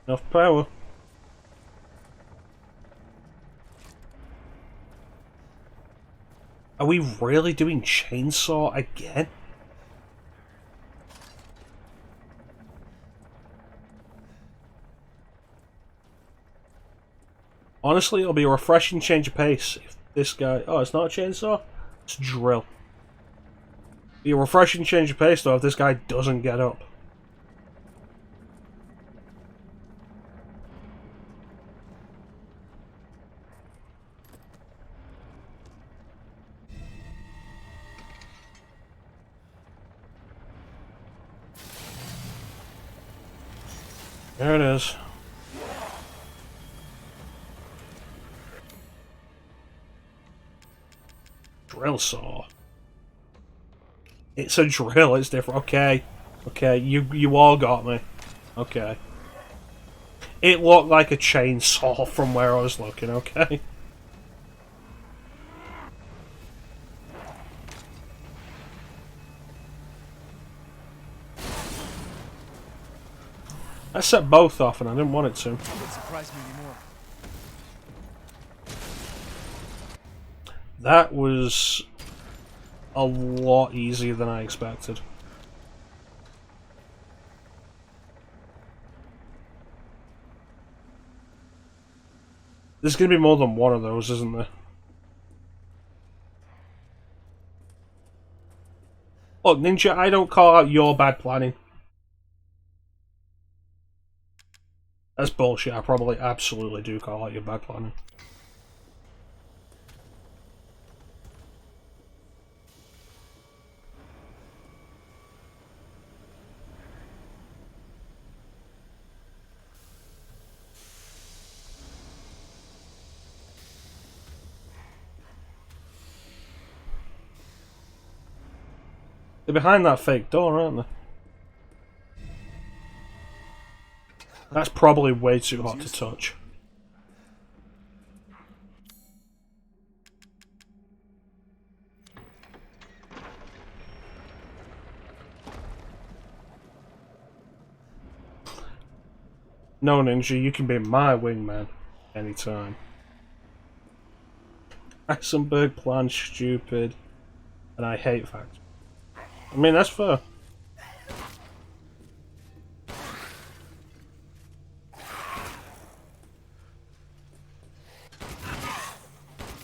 Enough power. Are we really doing chainsaw again? Honestly, it'll be a refreshing change of pace if this guy... Oh, it's not a chainsaw? It's a drill. Be a refreshing change of pace though if this guy doesn't get up. There it is. Drill saw. It's a drill, it's different. Okay. Okay, you all got me. Okay. It looked like a chainsaw from where I was looking, okay? I set both off and I didn't want it to. It wouldn't surprise me anymore. That was a lot easier than I expected. There's gonna be more than one of those, isn't there? Look, Ninja, I don't call out your bad planning. That's bullshit. I probably absolutely do call out your bad planning. They're behind that fake door, aren't they? That's probably way too hot to touch. No, Ninja, you can be my wingman anytime. Eisenberg plan's stupid, and I hate facts. I mean, that's fair.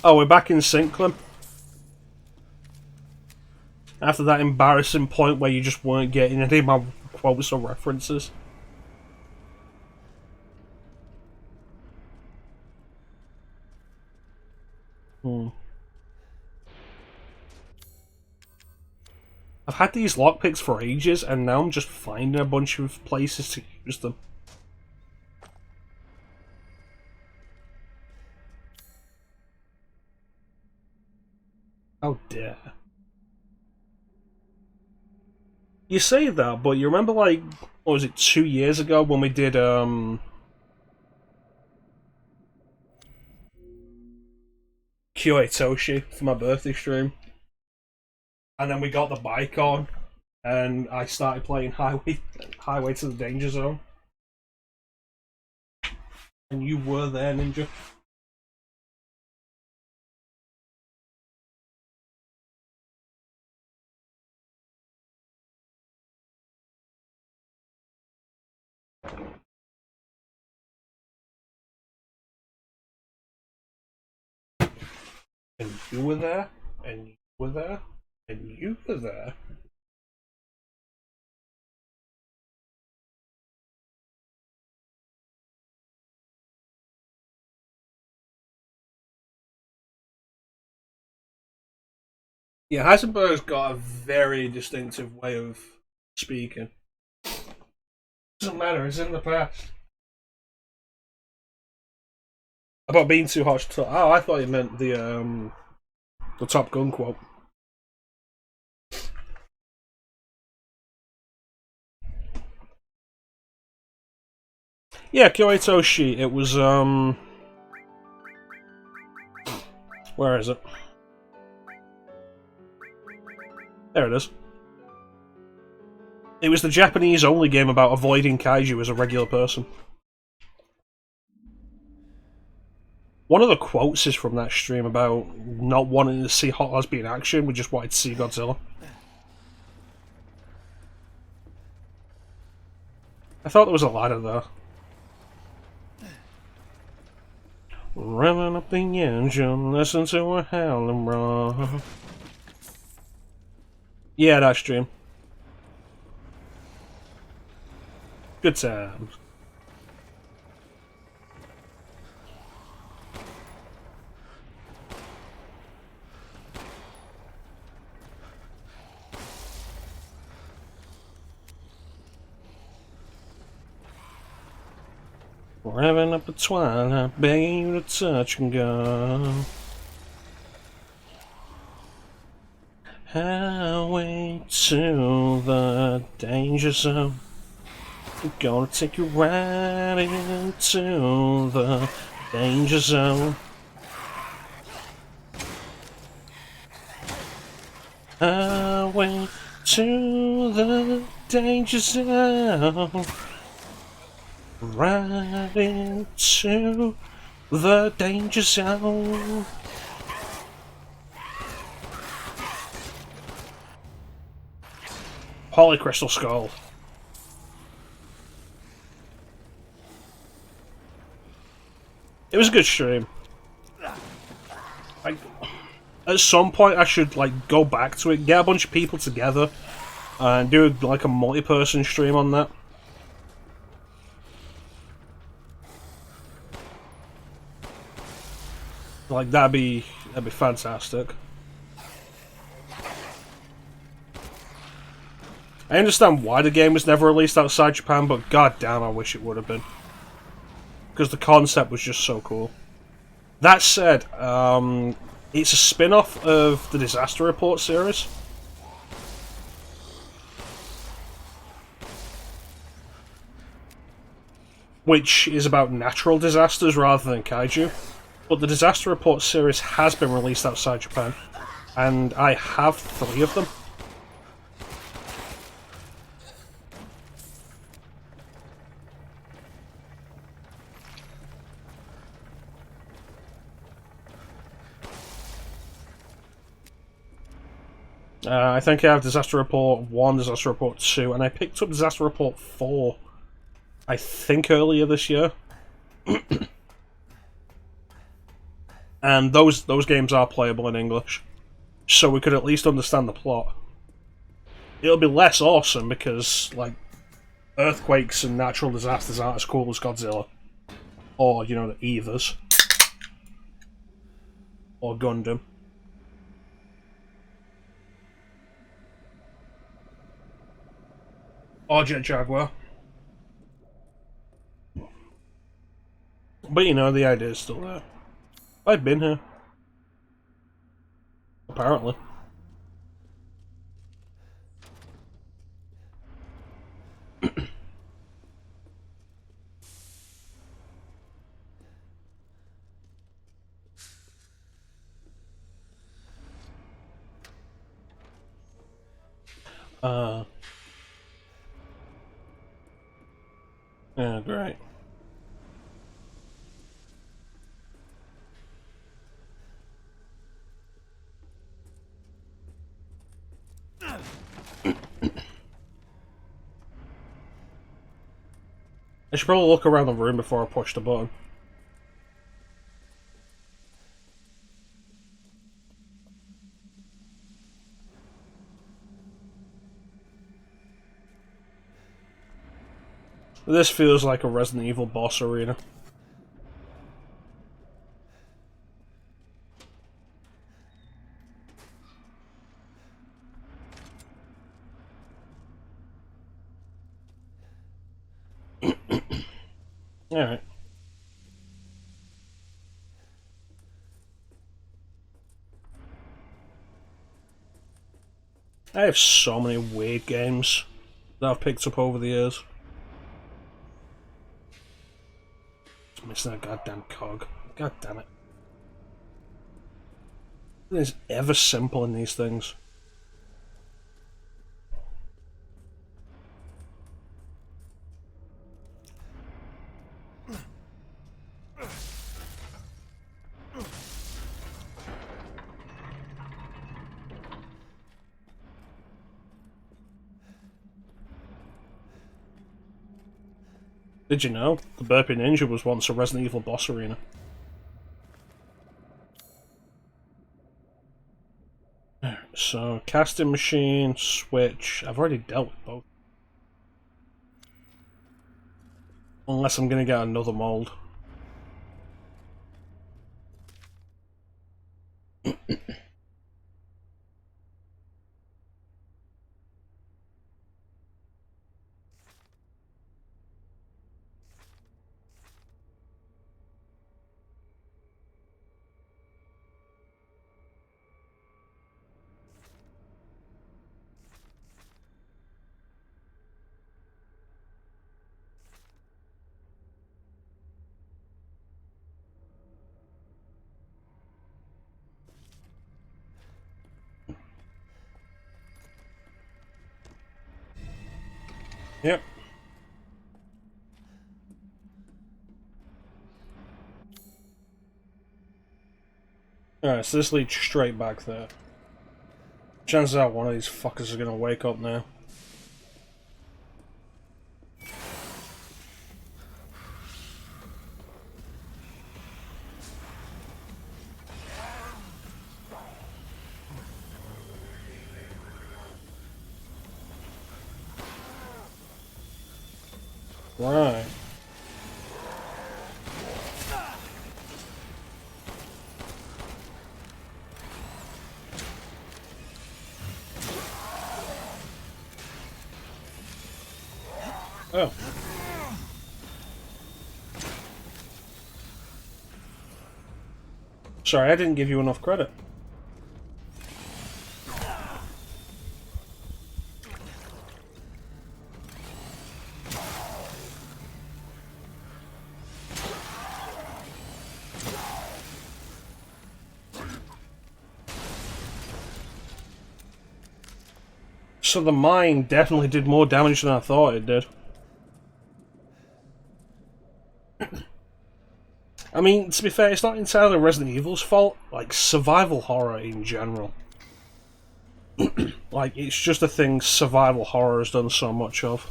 Oh, we're back in sync, Clem. After that embarrassing point where you just weren't getting any of my quotes or references. I've had these lockpicks for ages, and now I'm just finding a bunch of places to use them. Oh dear. You say that, but you remember, like, what was it, 2 years ago when we did, Kyoei Toshi for my birthday stream? And then we got the bike on, and I started playing Highway to the Danger Zone. And you were there, Ninja. And you were there, and you were there, and you were there. Yeah, Heisenberg's got a very distinctive way of speaking. Doesn't matter, it's in the past. About being too hot to... Oh, I thought you meant the Top Gun quote. Yeah, Kyoei Toshi, it was, where is it? There it is. It was the Japanese-only game about avoiding kaiju as a regular person. One of the quotes is from that stream about not wanting to see hot lesbian action, we just wanted to see Godzilla. I thought there was a ladder there. Revving up the engine, listen to a howling roar. Yeah, that stream. Good times. We're having up a twilight, begging you to touch and go. Highway to the danger zone. We're gonna take you right into the danger zone. Highway to the danger zone. Right into the danger zone. Polycrystal Skull. It was a good stream. At some point I should like go back to it, get a bunch of people together and do like a multi-person stream on that. Like that'd be fantastic. I understand why the game was never released outside Japan, but goddamn, I wish it would have been. Because the concept was just so cool. That said, it's a spin-off of the Disaster Report series. Which is about natural disasters rather than kaiju. But the Disaster Report series has been released outside Japan. And I have 3 of them. I think I have Disaster Report 1, Disaster Report 2, and I picked up Disaster Report 4, I think earlier this year. And those games are playable in English, so we could at least understand the plot. It'll be less awesome because, like, earthquakes and natural disasters aren't as cool as Godzilla. Or, you know, the Evers. Or Gundam. Or Jet Jaguar. But you know, the idea is still there. I've been here. Apparently. Yeah, great. I should probably look around the room before I push the button. This feels like a Resident Evil boss arena. Alright. I have so many weird games that I've picked up over the years. Just missing that goddamn cog. God damn it. It is ever simple in these things. Did you know? The Burpee Ninja was once a Resident Evil boss arena. so casting machine, switch. I've already dealt with both. Unless I'm gonna get another mold. Yep. Alright, so this leads straight back there. Chances are one of these fuckers are gonna wake up now. Right. Oh. Sorry, I didn't give you enough credit. So the mine definitely did more damage than I thought it did. I mean, to be fair, it's not entirely Resident Evil's fault. Like, survival horror in general. Like, it's just a thing survival horror has done so much of.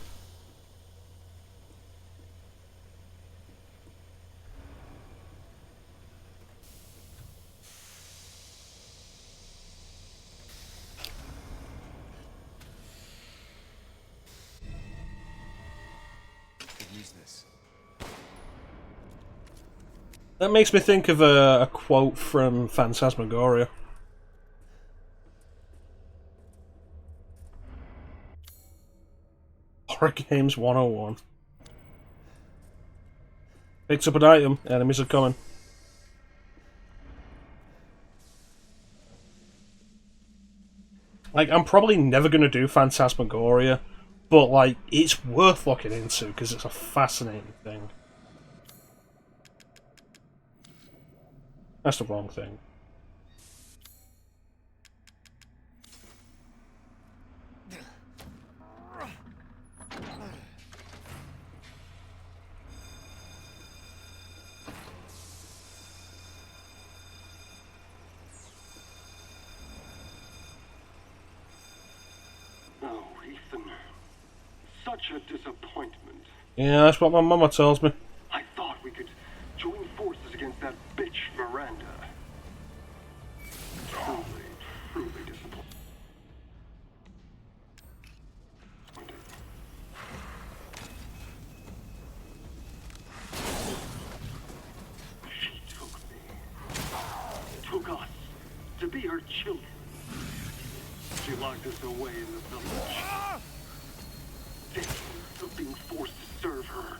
Use this. That makes me think of a quote from Phantasmagoria. Horror Games 101. Picks up an item, enemies are coming. Like, I'm probably never going to do Phantasmagoria, but, like, it's worth looking into because it's a fascinating thing. That's the wrong thing. Oh, Ethan. Such a disappointment. Yeah, that's what my mama tells me. I thought we could join forces against that bitch Miranda. Truly, truly disappointed. She took me. Took us to be her children. She locked us away in the village. Thinking of being forced to serve her.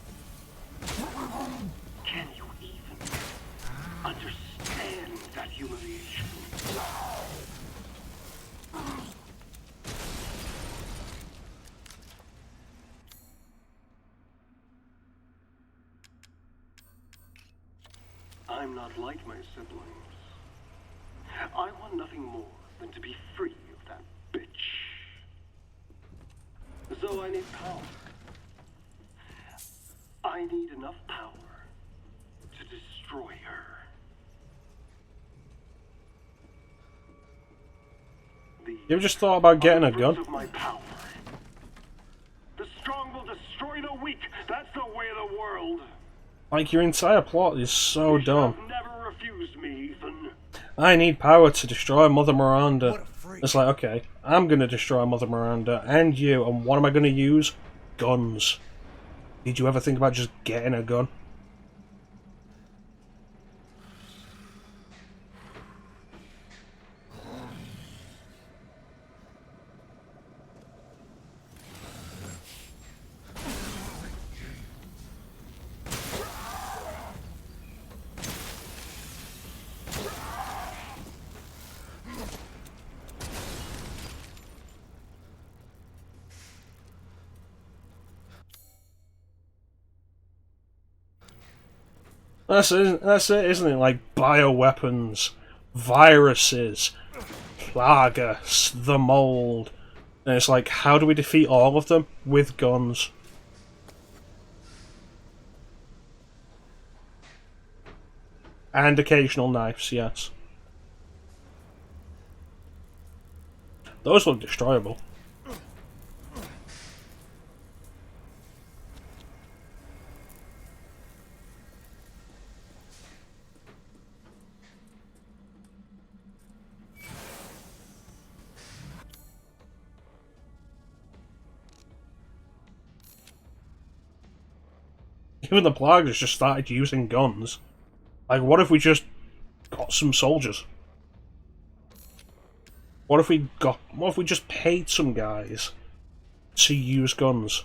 Can you even understand that humiliation? I'm not like my siblings. I want nothing more than to be free of that bitch. So I need power. I need enough power to destroy her. You ever just thought about getting a gun? Of my power. The strong will destroy the weak. That's the way of the world. Like, your entire plot is so dumb. You should have never refused me, Ethan. I need power to destroy Mother Miranda. What a freak. It's like, okay, I'm going to destroy Mother Miranda and you, and what am I going to use? Guns. Did you ever think about just getting a gun? That's it, isn't it? Like bioweapons, viruses, Plagas, the mold. And it's like, how do we defeat all of them? With guns. And occasional knives, yes. Those look destroyable. Even the Plagas just started using guns. Like, what if we just got some soldiers? What if we just paid some guys to use guns?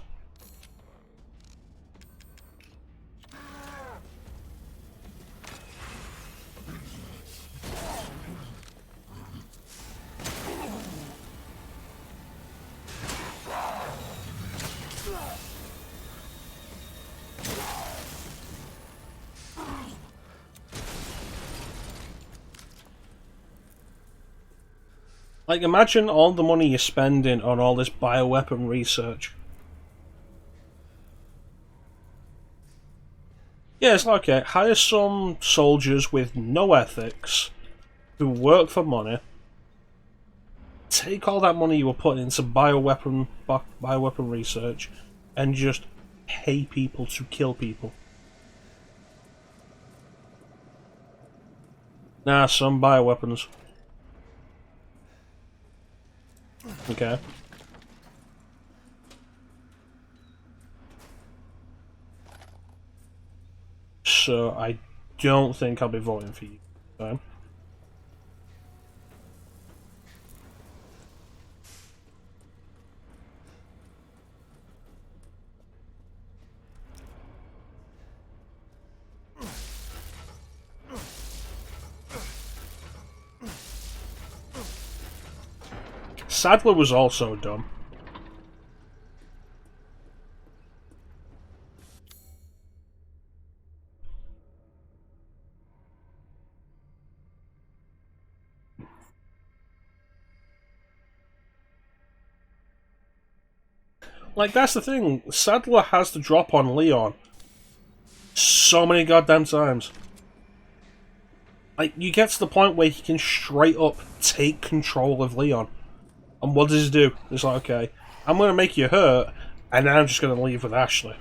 Like, imagine all the money you're spending on all this bioweapon research. Yeah, it's like, okay, hire some soldiers with no ethics, who work for money, take all that money you were putting into bioweapon research, and just pay people to kill people. Nah, some bioweapons. Okay. So I don't think I'll be voting for you. Okay? Sadler was also dumb. Like, that's the thing. Sadler has the drop on Leon so many goddamn times. Like, you get to the point where he can straight up take control of Leon. And what does he do? He's like, okay, I'm going to make you hurt, and then I'm just going to leave with Ashley.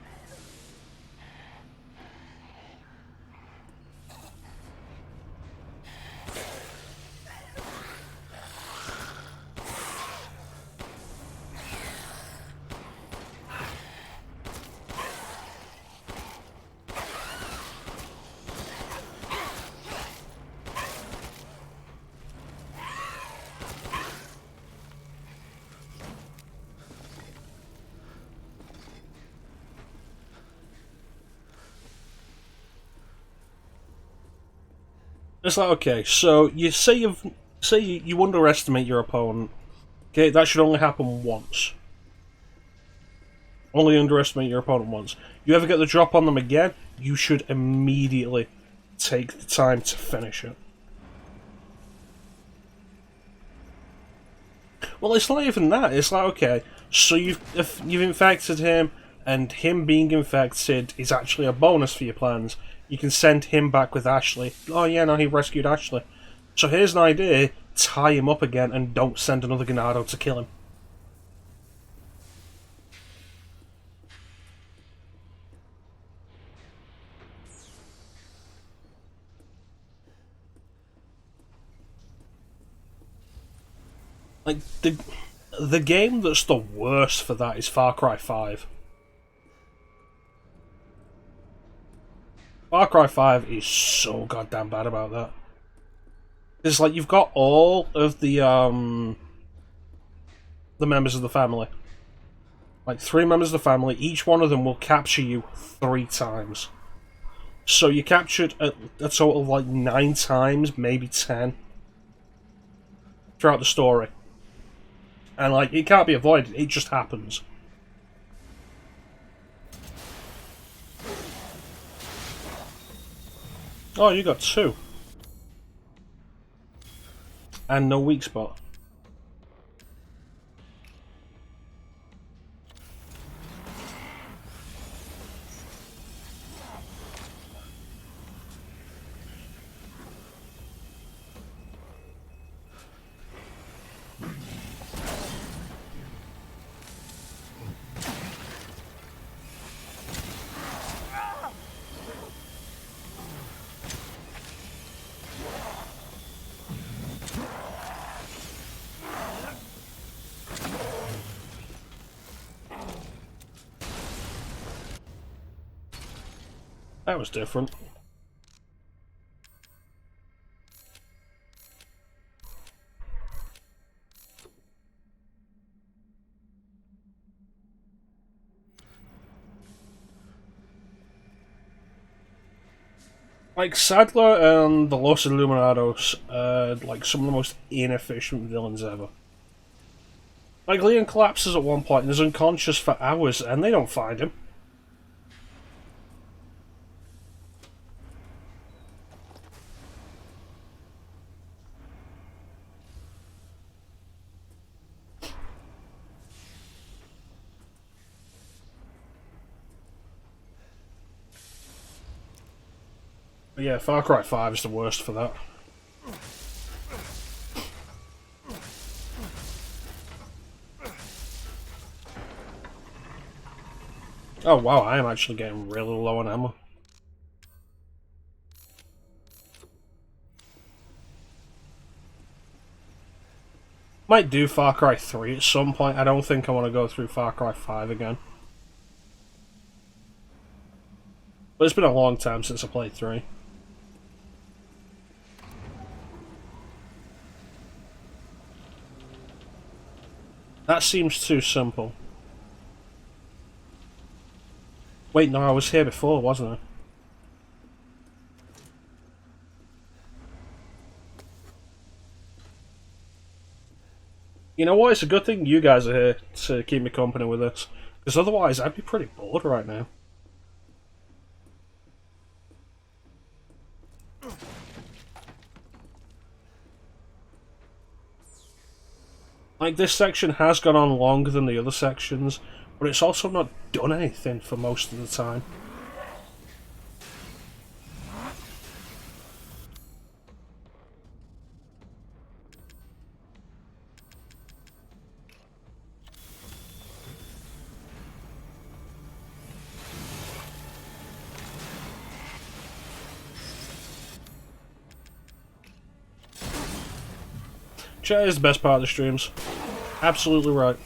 It's like, okay, so you say you underestimate your opponent. Okay, that should only happen once. Only underestimate your opponent once. You ever get the drop on them again, you should immediately take the time to finish it. Well, it's not even that. It's like, okay, so you've infected him, and him being infected is actually a bonus for your plans. You can send him back with Ashley. Oh yeah, no, he rescued Ashley. So here's an idea, tie him up again and don't send another Ganado to kill him. Like, the game that's the worst for that is Far Cry 5. Far Cry 5 is so goddamn bad about that. It's like you've got all of the members of the family. Like 3 members of the family, each one of them will capture you 3 times. So you captured a total of like 9 times, maybe 10, throughout the story. And like, it can't be avoided, it just happens. Oh, you got 2. And no weak spot. That was different. Like, Sadler and the Los Illuminados are like some of the most inefficient villains ever. Like, Leon collapses at one point and is unconscious for hours, and they don't find him. But yeah, Far Cry 5 is the worst for that. Oh wow, I am actually getting really low on ammo. Might do Far Cry 3 at some point. I don't think I want to go through Far Cry 5 again. But it's been a long time since I played 3. That seems too simple. Wait, no, I was here before, wasn't I? You know what? It's a good thing you guys are here to keep me company with this. Because otherwise, I'd be pretty bored right now. Like, this section has gone on longer than the other sections, but it's also not done anything for most of the time. Chat is the best part of the streams. Absolutely right.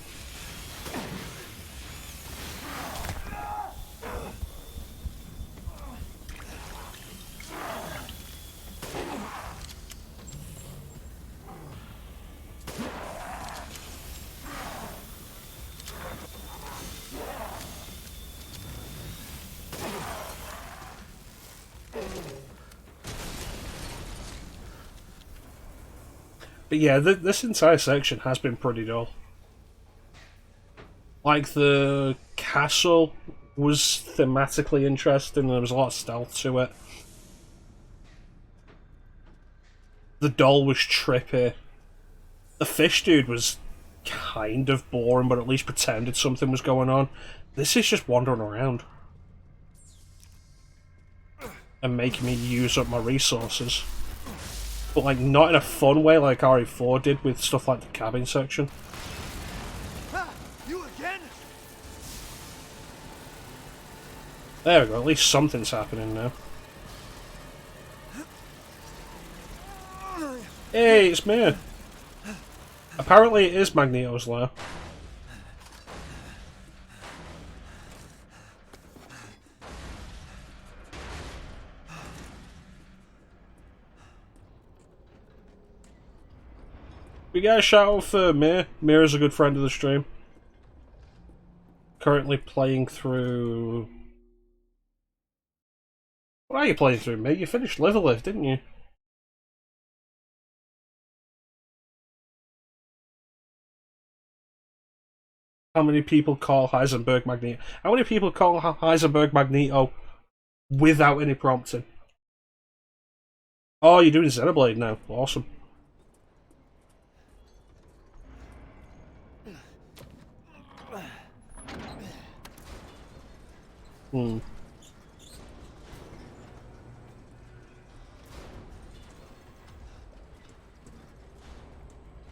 But yeah, this entire section has been pretty dull. Like, the castle was thematically interesting, and there was a lot of stealth to it. The doll was trippy. The fish dude was kind of boring, but at least pretended something was going on. This is just wandering around. And making me use up my resources. But, like, not in a fun way like RE4 did with stuff like the cabin section. You again? There we go, at least something's happening now. Hey, it's me! Apparently it is Magneto's lair. We got a shout out for Mir. Mir is a good friend of the stream. Currently playing through... What are you playing through, mate? You finished Live a Live, didn't you? How many people call Heisenberg Magneto? How many people call Heisenberg Magneto without any prompting? Oh, you're doing Xenoblade now. Awesome.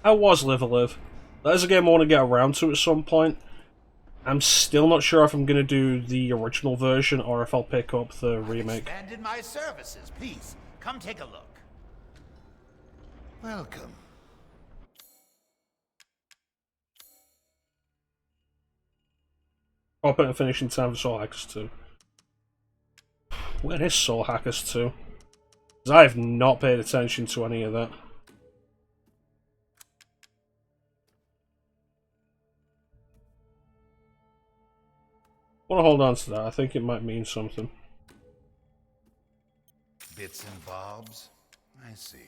I was Live a Live. That is a game I want to get around to at some point. I'm still not sure if I'm going to do the original version or if I'll pick up the remake. Expanded my services. Please, come take a look. Welcome. I'll put a finishing time for Soul Hackers 2. Where is Soul Hackers 2? Because I have not paid attention to any of that. I want to hold on to that. I think it might mean something. Bits and bobs. I see.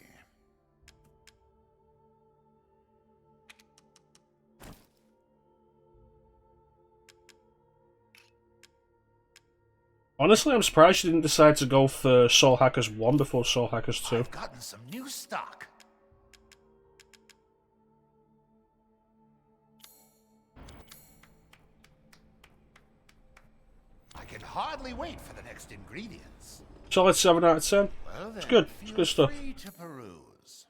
Honestly, I'm surprised you didn't decide to go for Soul Hackers 1 before Soul Hackers 2. I've gotten some new stock. I can hardly wait for the next ingredients. Solid 7 out of 10. Well, then, It's good. It's good stuff. free to peruse.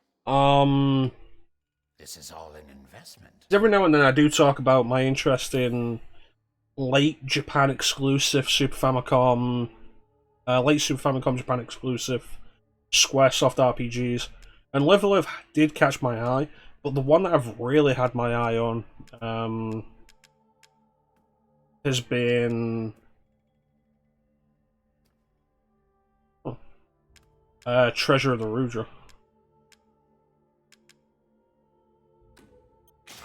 This is all an investment. Every now and then I do talk about my interest in late Japan exclusive Super Famicom, late Super Famicom Japan exclusive Squaresoft RPGs, and Live a Live did catch my eye, but the one that I've really had my eye on has been Treasure of the Rudra.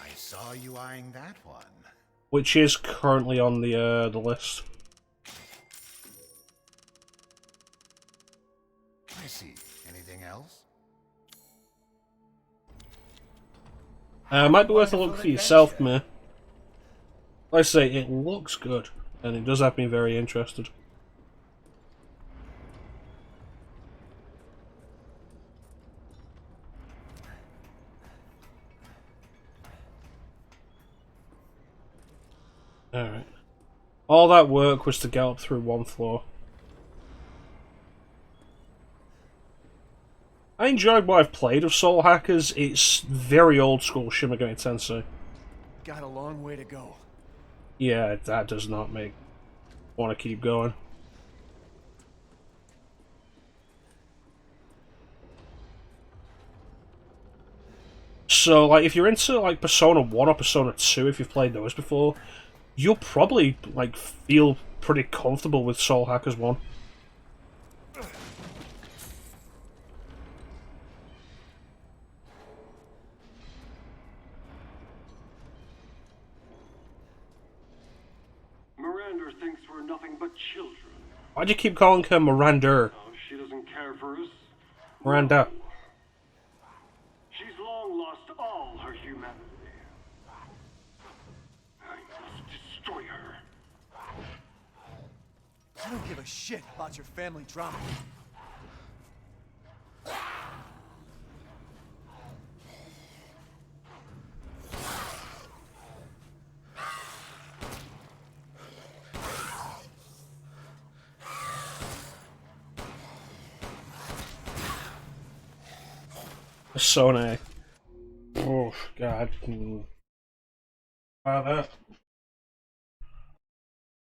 I saw you eyeing that one. Which is currently on the list. I see. Anything else? Might be worth a look for yourself, mate. Like I say, it looks good, and it does have me very interested. Alright. All that work was to get up through one floor. I enjoyed what I've played of Soul Hackers. It's very old school Shin Megami Tensei. Got a long way to go. Yeah, that does not make want to keep going. So, like, if you're into, like, Persona 1 or Persona 2, if you've played those before, you'll probably, like, feel pretty comfortable with Soul Hackers 1. Miranda thinks we're nothing but children. Why'd you keep calling her Miranda? Oh, she doesn't care for us. Miranda. She's long lost all her humanity. I must destroy her. I don't give a shit about your family drama. Persona. Oh, God.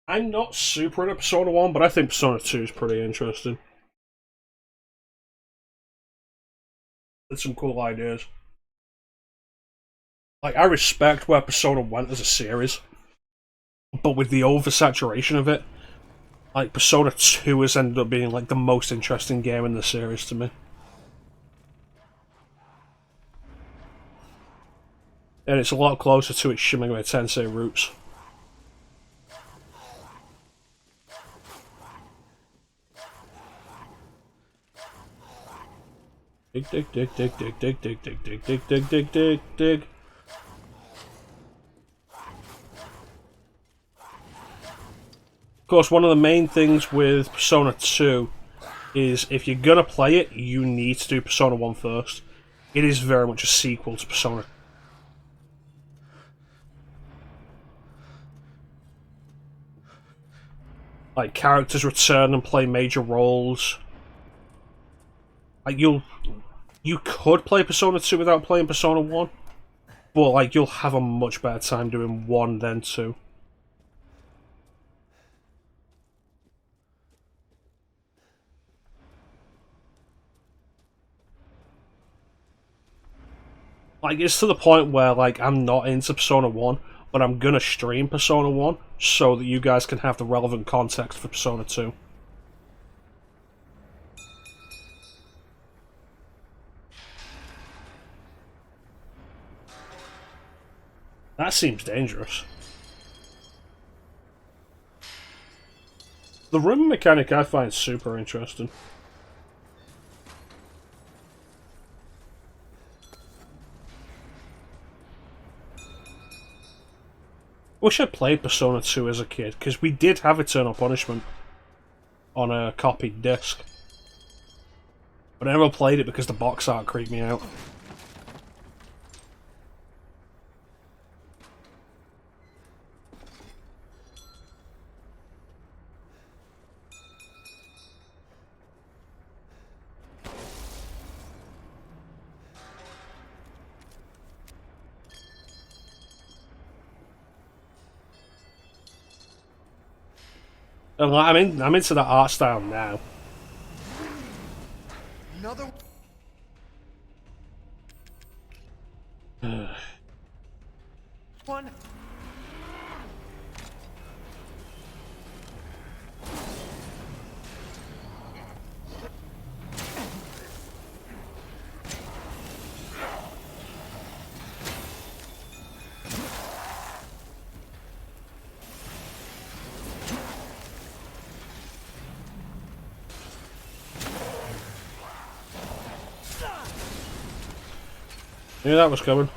I'm not super into Persona 1, but I think Persona 2 is pretty interesting. There's some cool ideas. Like, I respect where Persona went as a series, but with the oversaturation of it, like, Persona 2 has ended up being, like, the most interesting game in the series to me. And it's a lot closer to its Shin Megami Tensei roots. Dig, dig, dig, dig, dig, dig, dig, dig, dig, dig, dig, dig, dig, dig. Of course, one of the main things with Persona 2 is if you're gonna play it, you need to do Persona 1 first. It is very much a sequel to Persona. Like, characters return and play major roles. Like, you could play Persona 2 without playing Persona 1, but, like, you'll have a much better time doing 1 than 2. Like, it's to the point where, like, I'm not into Persona 1, but I'm gonna stream Persona 1 so that you guys can have the relevant context for Persona 2. That seems dangerous. The room mechanic I find super interesting. Wish I played Persona 2 as a kid, because we did have Eternal Punishment on a copied disc. But I never played it because the box art creeped me out. And like, I'm into that art style now. Another one. Knew that was coming.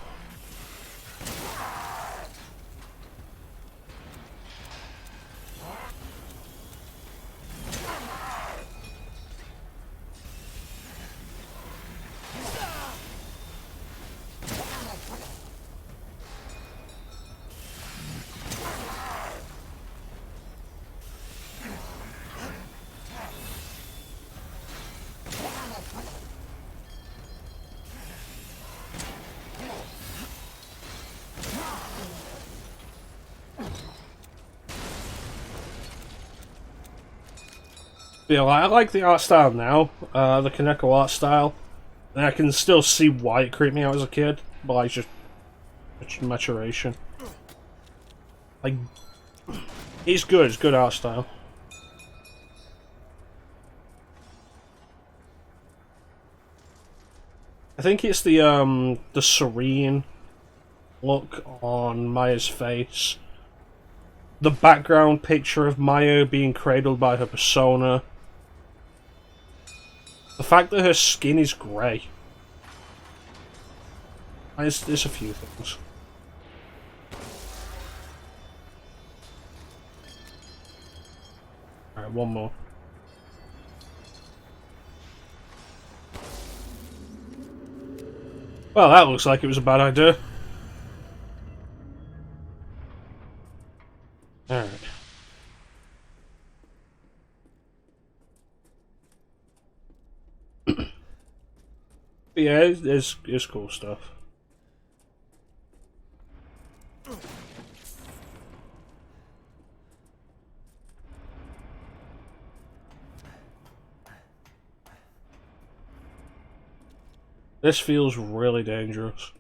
Yeah, I like the art style now, the Kaneko art style. And I can still see why it creeped me out as a kid, but like just maturation. Like, it's good art style. I think it's the serene look on Maya's face. The background picture of Maya being cradled by her persona. The fact that her skin is grey. There's a few things. Alright, one more. Well, that looks like it was a bad idea. Alright. Yeah, it's cool stuff. This feels really dangerous.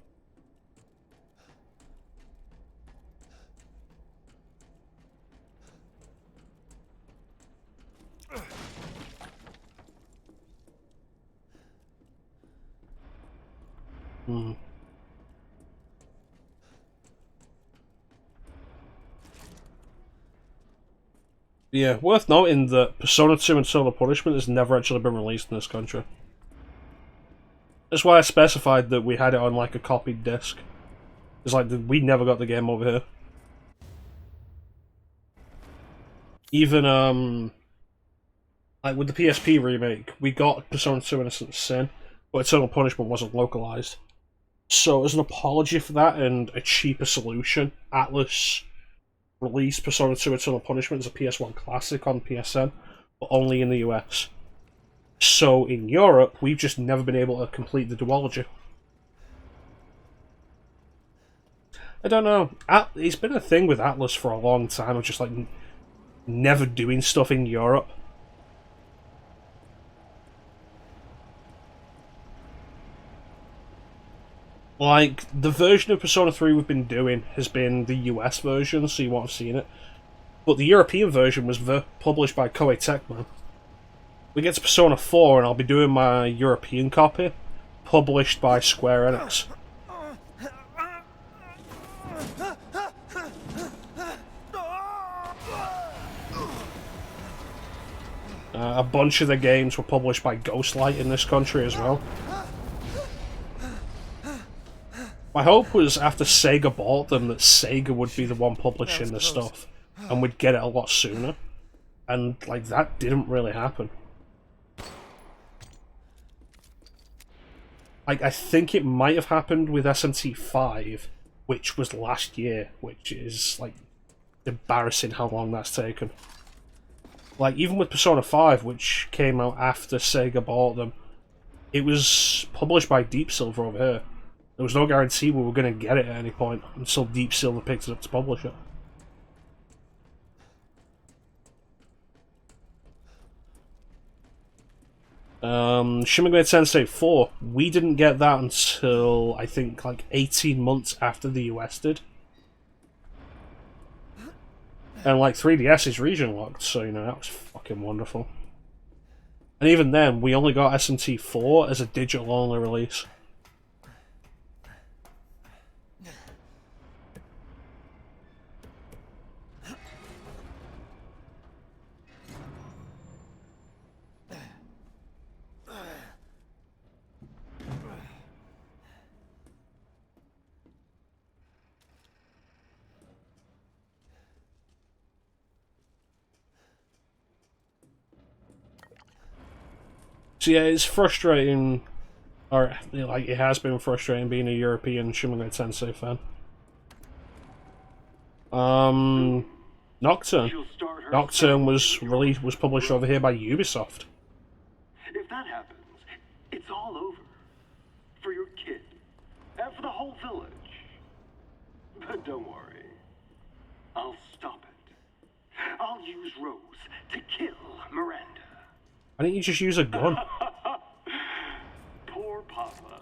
Hmm. Yeah, worth noting that Persona 2 and Eternal Punishment has never actually been released in this country. That's why I specified that we had it on like a copied disc. It's like we never got the game over here. Even like with the PSP remake, we got Persona 2 Innocent Sin, but Eternal Punishment wasn't localized. So as an apology for that and a cheaper solution, Atlas released Persona 2 Eternal Punishment as a PS1 classic on PSN, but only in the US. So in Europe, we've just never been able to complete the duology. I don't know. It's been a thing with Atlas for a long time of just like never doing stuff in Europe. Like, the version of Persona 3 we've been doing has been the US version, so you won't have seen it. But the European version was published by Koei Tecmo. We get to Persona 4 and I'll be doing my European copy, published by Square Enix. A bunch of the games were published by Ghostlight in this country as well. My hope was after Sega bought them that Sega would be the one publishing the stuff and we'd get it a lot sooner. And like that didn't really happen. Like I think it might have happened with SMT5, which was last year, which is like embarrassing how long that's taken. Like even with Persona 5, which came out after Sega bought them, it was published by Deep Silver over here. There was no guarantee we were going to get it at any point until Deep Silver picked it up to publish it. Shin Megami Tensei 4, we didn't get that until, I think, like 18 months after the US did. And like 3DS is region locked, so you know, that was fucking wonderful. And even then, we only got SMT4 as a digital only release. So yeah, it's frustrating, or like it has been frustrating being a European Shin Megami Tensei fan. Nocturne. Nocturne was published over here by Ubisoft. If that happens, it's all over. For your kid. And for the whole village. But don't worry. I'll stop it. I'll use Rose to kill Miranda. Why didn't you just use a gun? Poor Papa.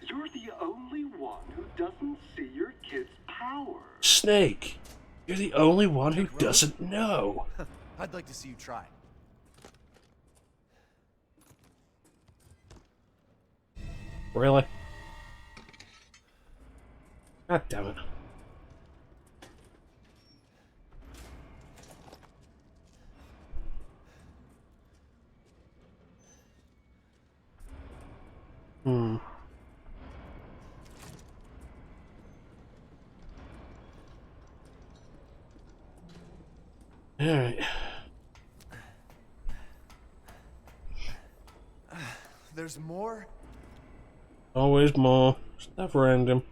You're the only one who doesn't see your kid's power. Snake, you're the only one who doesn't know. I'd like to see you try. Really? God damn it. Alright. There's more? Always more. It's never ending.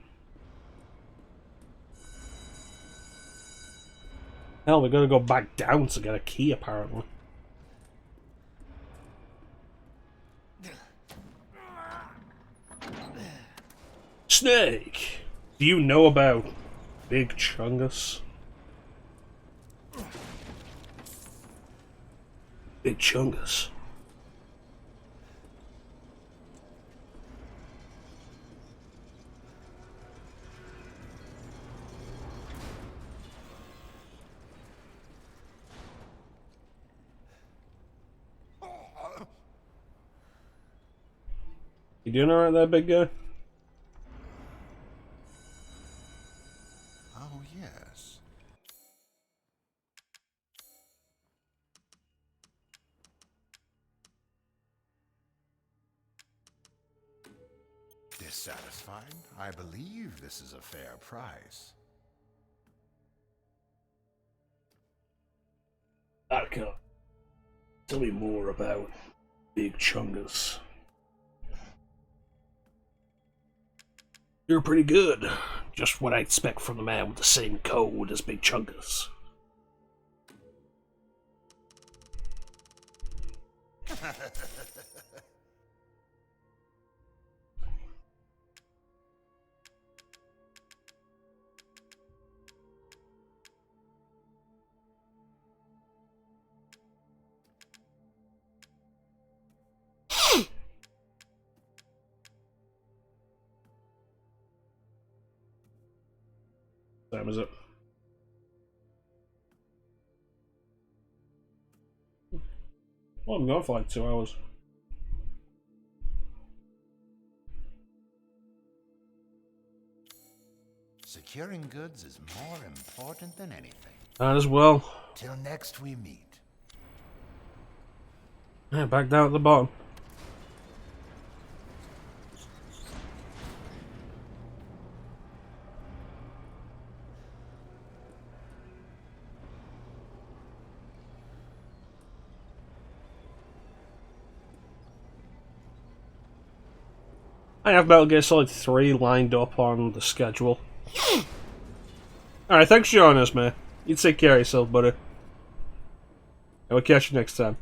Hell, we gotta go back down to get a key, apparently. Snake! Do you know about Big Chungus? Big Chungus. You doing alright there, big guy? satisfied? I believe this is a fair price. Attica, tell me more about Big Chungus. You're pretty good. Just what I expect from a man with the same code as Big Chungus. Time is it? Well, I'm gone for like 2 hours. Securing goods is more important than anything. Might as well. Till next we meet. Yeah, back down at the bottom. I have Metal Gear Solid 3 lined up on the schedule. Alright, thanks for joining us, man. You take care of yourself, buddy. And we'll catch you next time.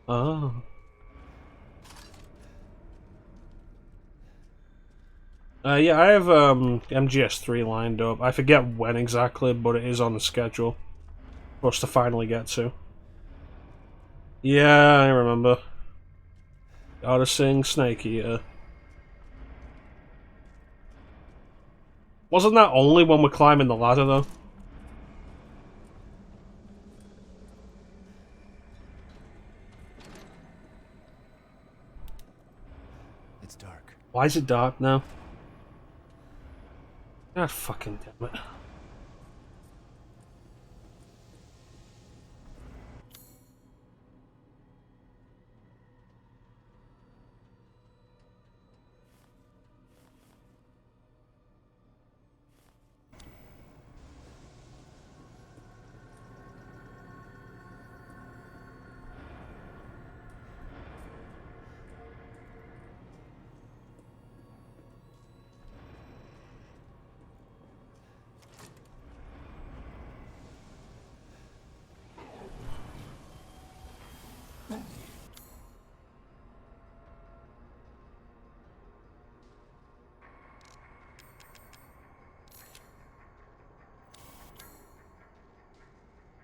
Oh. Yeah, I have MGS3 lined up. I forget when exactly, but it is on the schedule for us to finally get to. Yeah, I remember. Gotta sing Snake Eater. Wasn't that only when we're climbing the ladder, though? It's dark. Why is it dark now? God fucking damn it.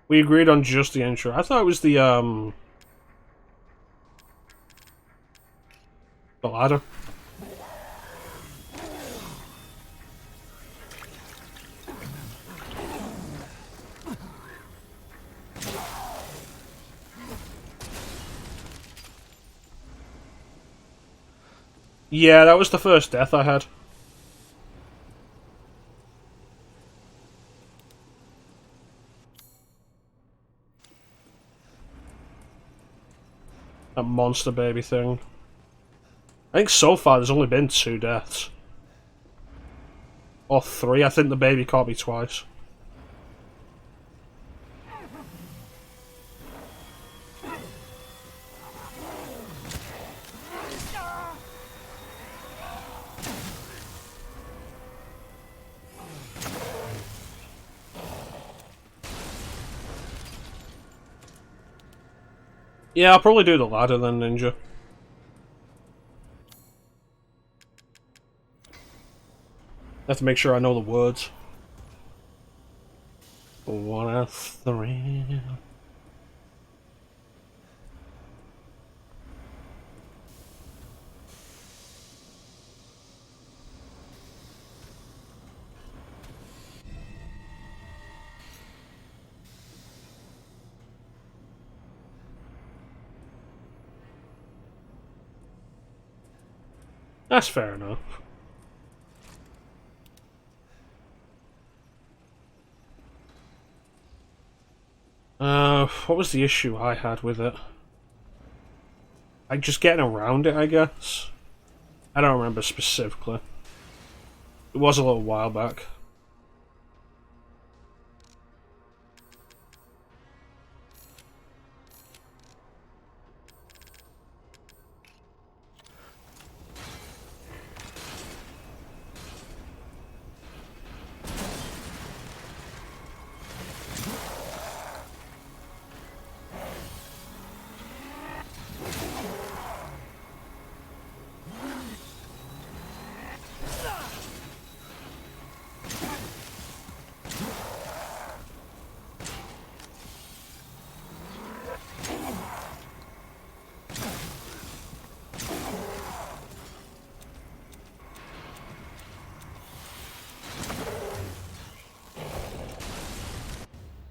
We agreed on just the intro. I thought it was the ladder. Yeah, that was the first death I had. That monster baby thing. I think so far there's only been 2 deaths. Or 3, I think the baby caught me twice. Yeah, I'll probably do the ladder then, Ninja. I have to make sure I know the words. 1 out of 3. That's fair enough. what was the issue I had with it? Like, just getting around it, I guess? I don't remember specifically. It was a little while back.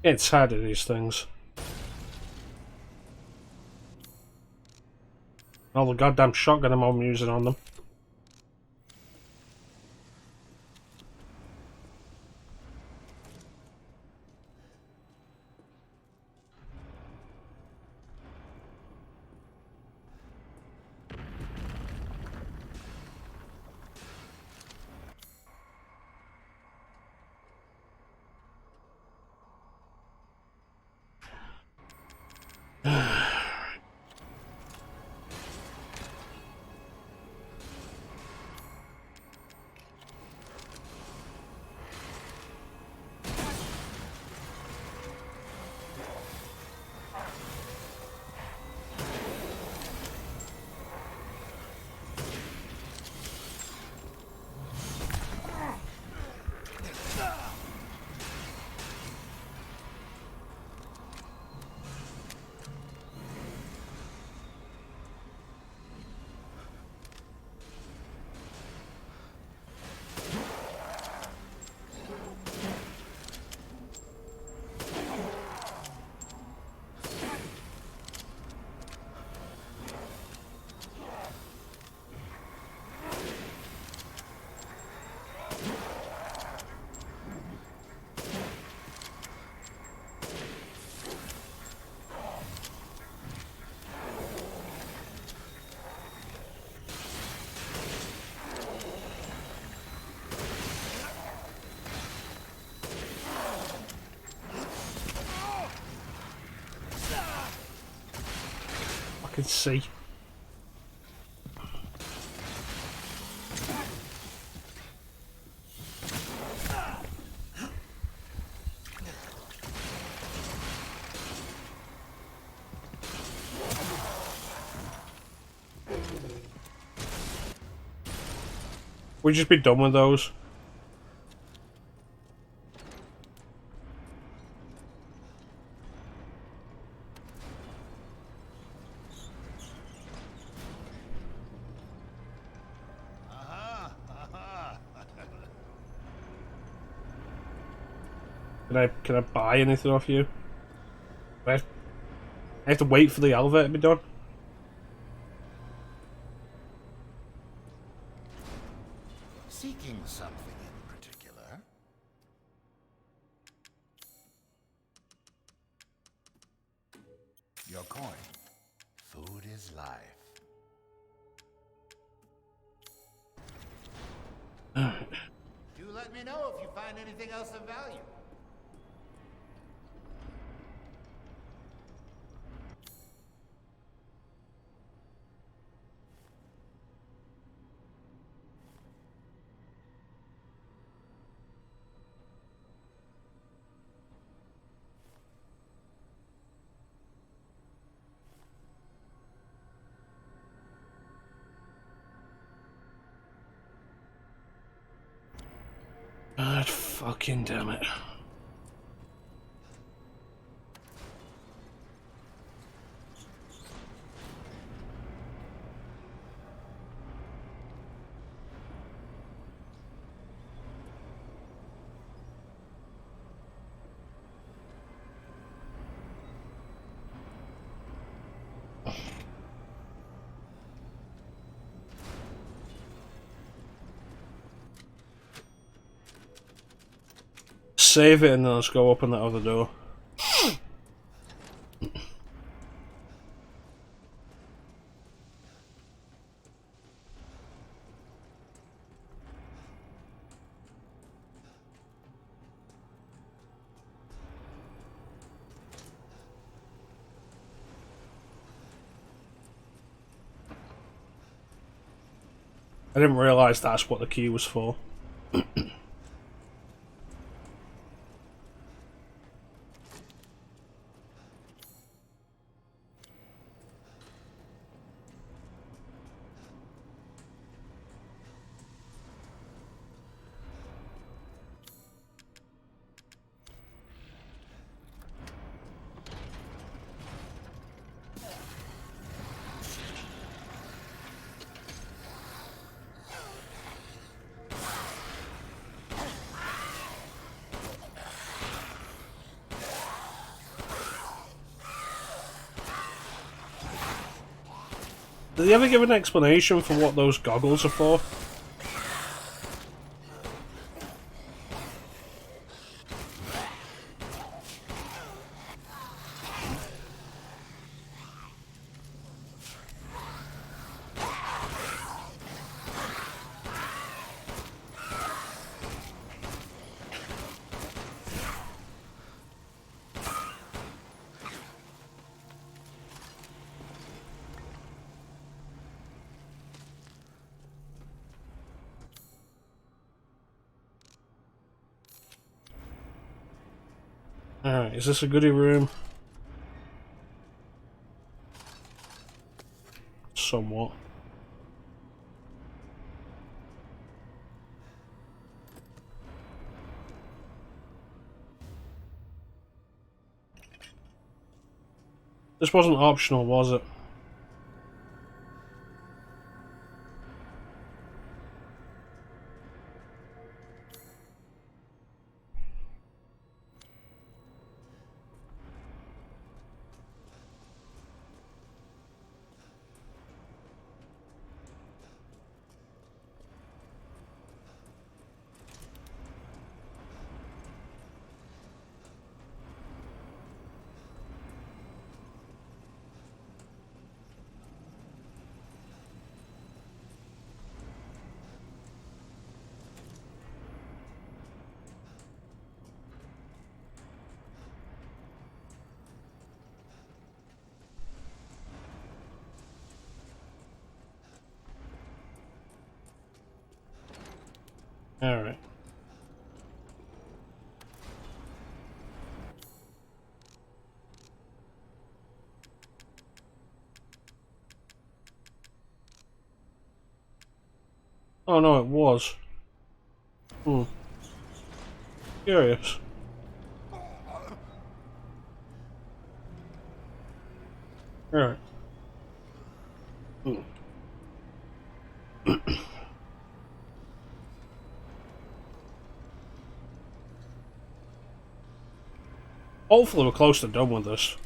It's hard of these things. All the goddamn shotgun ammo I'm using on them. I can see. We just be done with those. Can I buy anything off you? I have to wait for the elevator to be done. Seeking something in particular? Your coin. Food is life. Do let me know if you find anything else of value. God fucking damn it. Save it and then let's go open that other door. I didn't realise that's what the key was for. Did he ever give an explanation for what those goggles are for? Alright, is this a goodie room? Somewhat. This wasn't optional, was it? Alright. Oh no, it was. Curious. Right. Hopefully we're close to done with this.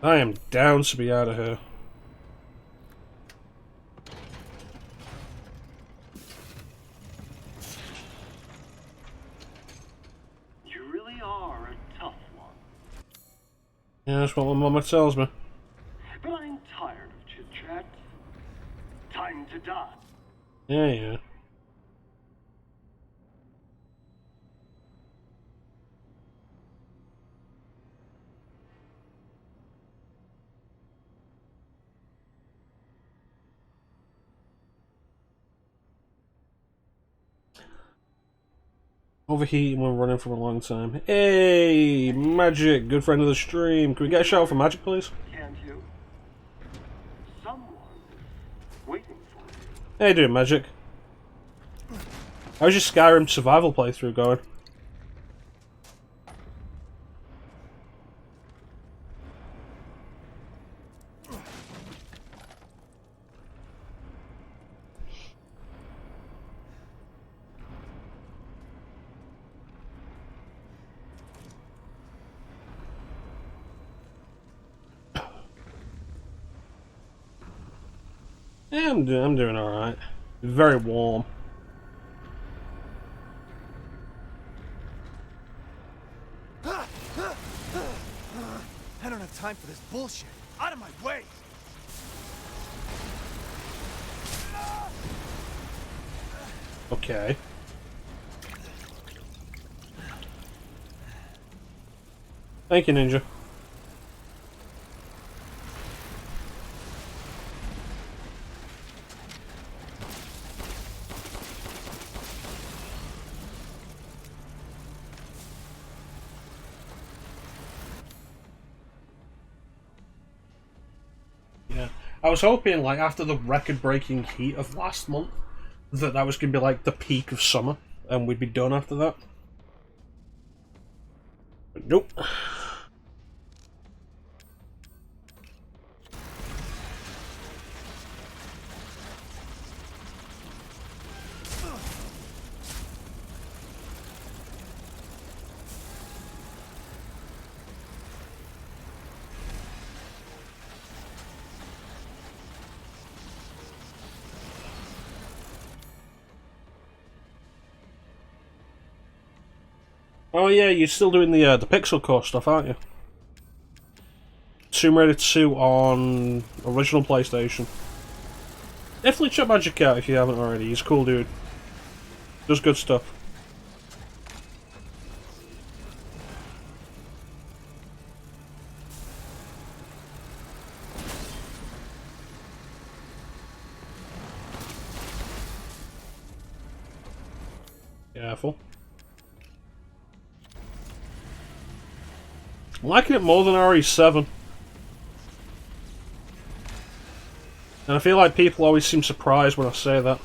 I am down to be out of here. You really are a tough one. Yeah, that's what my mama tells me. But I'm tired of chit-chat. Time to die. Yeah. Overheating when running for a long time. Hey, Magic, good friend of the stream. Can we get a shout out for Magic, please? Can't you? Someone is waiting for you. How you doing, Magic? How's your Skyrim survival playthrough going? Yeah, I'm doing alright. Very warm. I don't have time for this bullshit. Out of my way! Okay. Thank you, Ninja. Yeah. I was hoping, like, after the record-breaking heat of last month, that was going to be, like, the peak of summer, and we'd be done after that. But nope. Oh yeah, you're still doing the Pixel Core stuff, aren't you? Tomb Raider 2 on original PlayStation. Definitely check Magic out if you haven't already. He's a cool dude. Does good stuff. Careful. I'm liking it more than RE7. And I feel like people always seem surprised when I say that.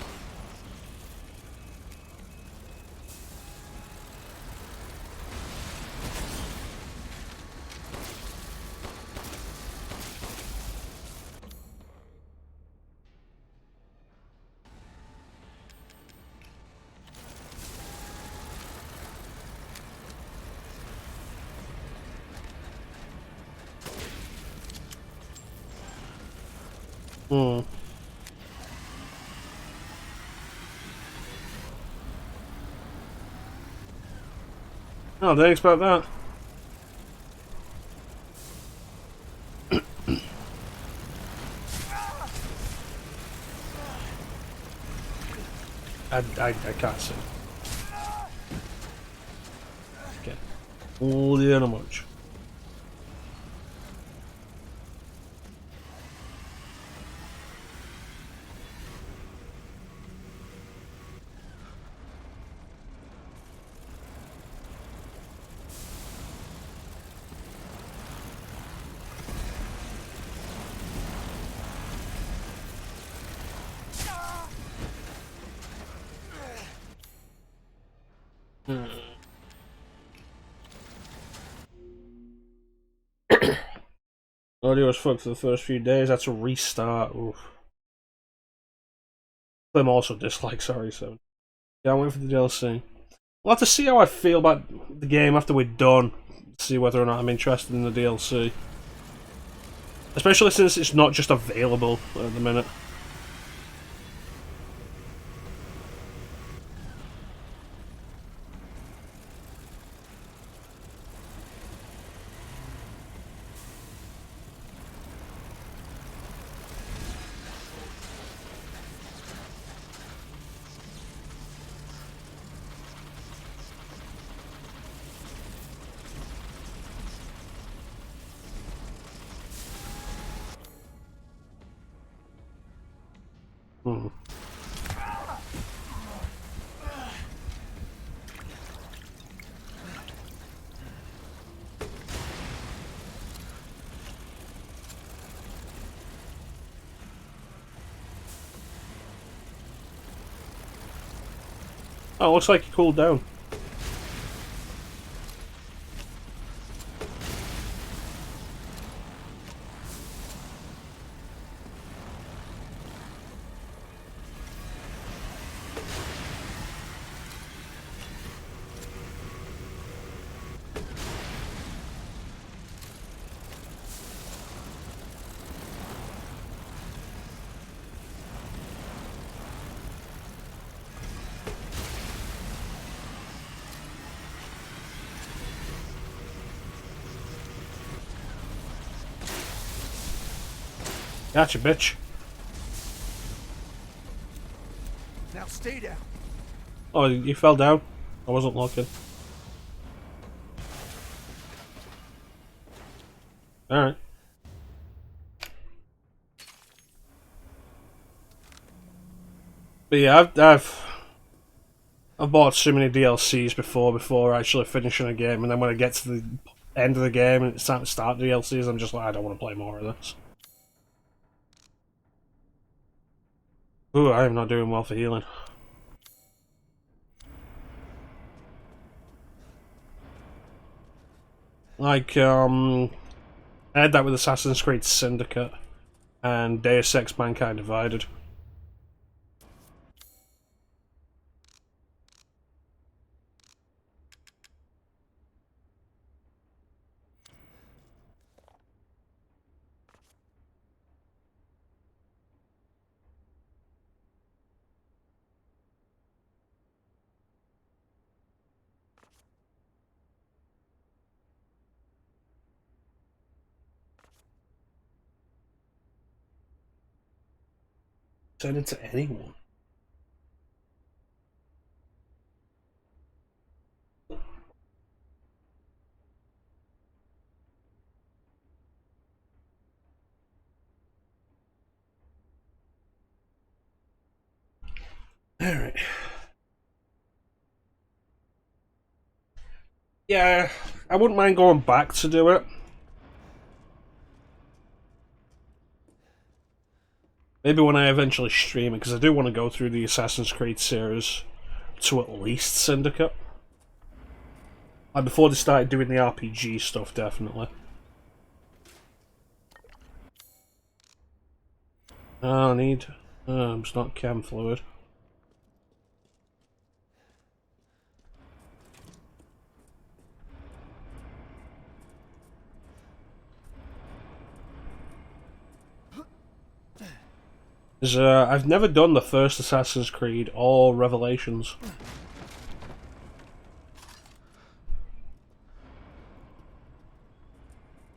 Hmm. Oh, didn't expect that. I can't see. Okay. Little much. Audio was fucked for the first few days. That's a restart. Oof. Them also dislikes RE7. Yeah, I'm waiting for the DLC. We'll have to see how I feel about the game after we're done. See whether or not I'm interested in the DLC. Especially since it's not just available at the minute. Hmm. Oh, looks like you cooled down. Gotcha, bitch. Now stay down. Oh, you fell down? I wasn't looking. Alright. But yeah, I've bought so many DLCs before actually finishing a game, and then when I get to the end of the game and it's time to start DLCs, I'm just like, I don't want to play more of this. Ooh, I am not doing well for healing. Like, I had that with Assassin's Creed Syndicate and Deus Ex Mankind Divided. Turn into anyone. Alright. Yeah, I wouldn't mind going back to do it. Maybe when I eventually stream it, because I do want to go through the Assassin's Creed series to at least Syndicate. Like before they started doing the RPG stuff, definitely. Oh, I need... it's not chem fluid. I've never done the first Assassin's Creed or Revelations.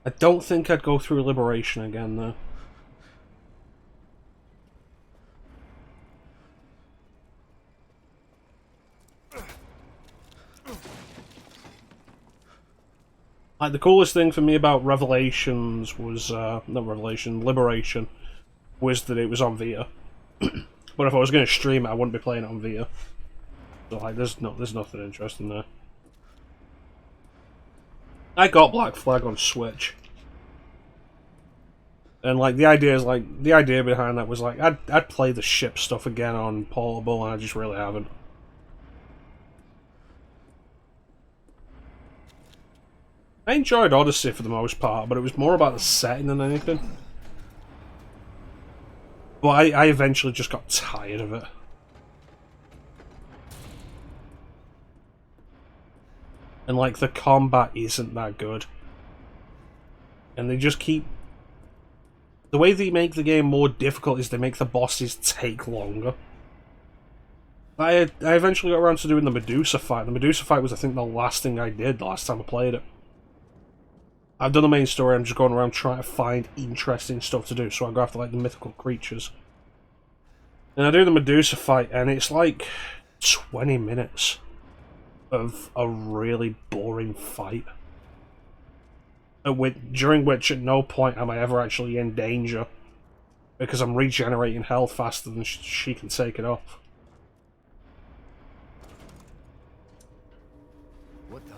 I don't think I'd go through Liberation again, though. Like, the coolest thing for me about Revelations was, not Revelation, Liberation, was that it was on Vita. But if I was going to stream it, I wouldn't be playing it on Vita. So, like, there's nothing interesting there. I got Black Flag on Switch. And, like, the idea behind that was, like, I'd play the ship stuff again on Portable, and I just really haven't. I enjoyed Odyssey for the most part, but it was more about the setting than anything. But I eventually just got tired of it. And, like, the combat isn't that good. And they just keep... The way they make the game more difficult is they make the bosses take longer. I eventually got around to doing the Medusa fight. The Medusa fight was, I think, the last thing I did the last time I played it. I've done the main story, I'm just going around trying to find interesting stuff to do, so I go after, like, the mythical creatures. And I do the Medusa fight, and it's like 20 minutes of a really boring fight. During which, at no point am I ever actually in danger, because I'm regenerating health faster than she can take it off. What the?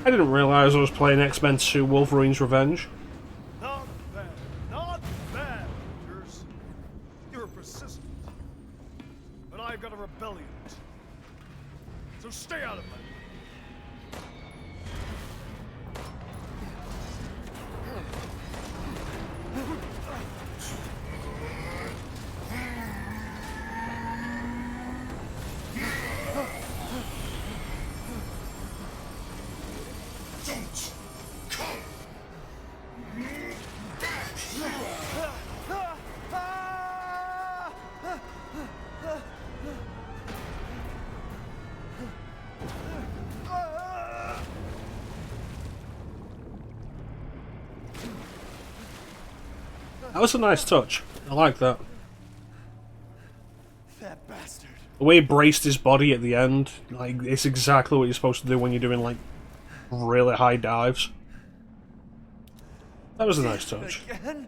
I didn't realise I was playing X-Men 2 Wolverine's Revenge. Not bad. Not bad, Rangers. You're persistent. But I've got a rebellion. So stay out of my way. That was a nice touch. I like that. That bastard. The way he braced his body at the end, like, it's exactly what you're supposed to do when you're doing, like, really high dives. That was a nice touch. Again?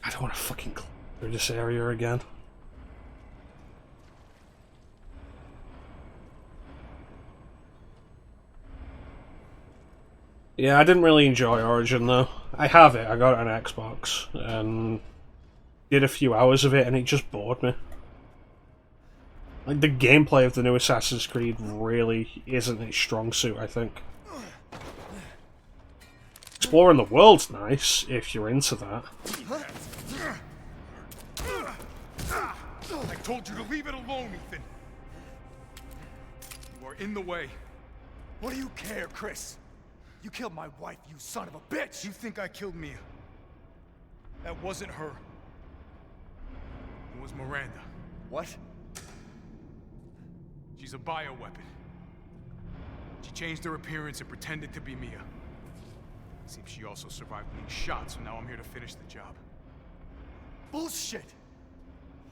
I don't want to fucking clear through this area again. Yeah, I didn't really enjoy Origin though. I have it, I got it on Xbox, and did a few hours of it, and it just bored me. Like, the gameplay of the new Assassin's Creed really isn't its strong suit, I think. Exploring the world's nice, if you're into that. I told you to leave it alone, Ethan. You are in the way. What do you care, Chris? You killed my wife, you son of a bitch! You think I killed Mia? That wasn't her. It was Miranda. What? She's a bioweapon. She changed her appearance and pretended to be Mia. Seems she also survived being shot, so now I'm here to finish the job. Bullshit!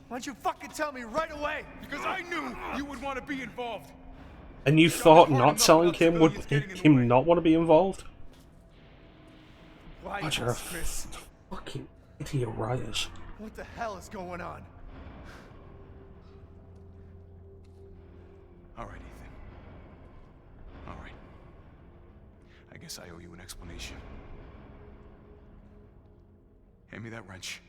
Why'd you fucking tell me right away? Because I knew you would want to be involved. And you thought not telling him would make him not want to be involved? Why, God, you're a Chris? fucking idiot, writers. What the hell is going on? All right, Ethan. All right. I guess I owe you an explanation. Hand me that wrench.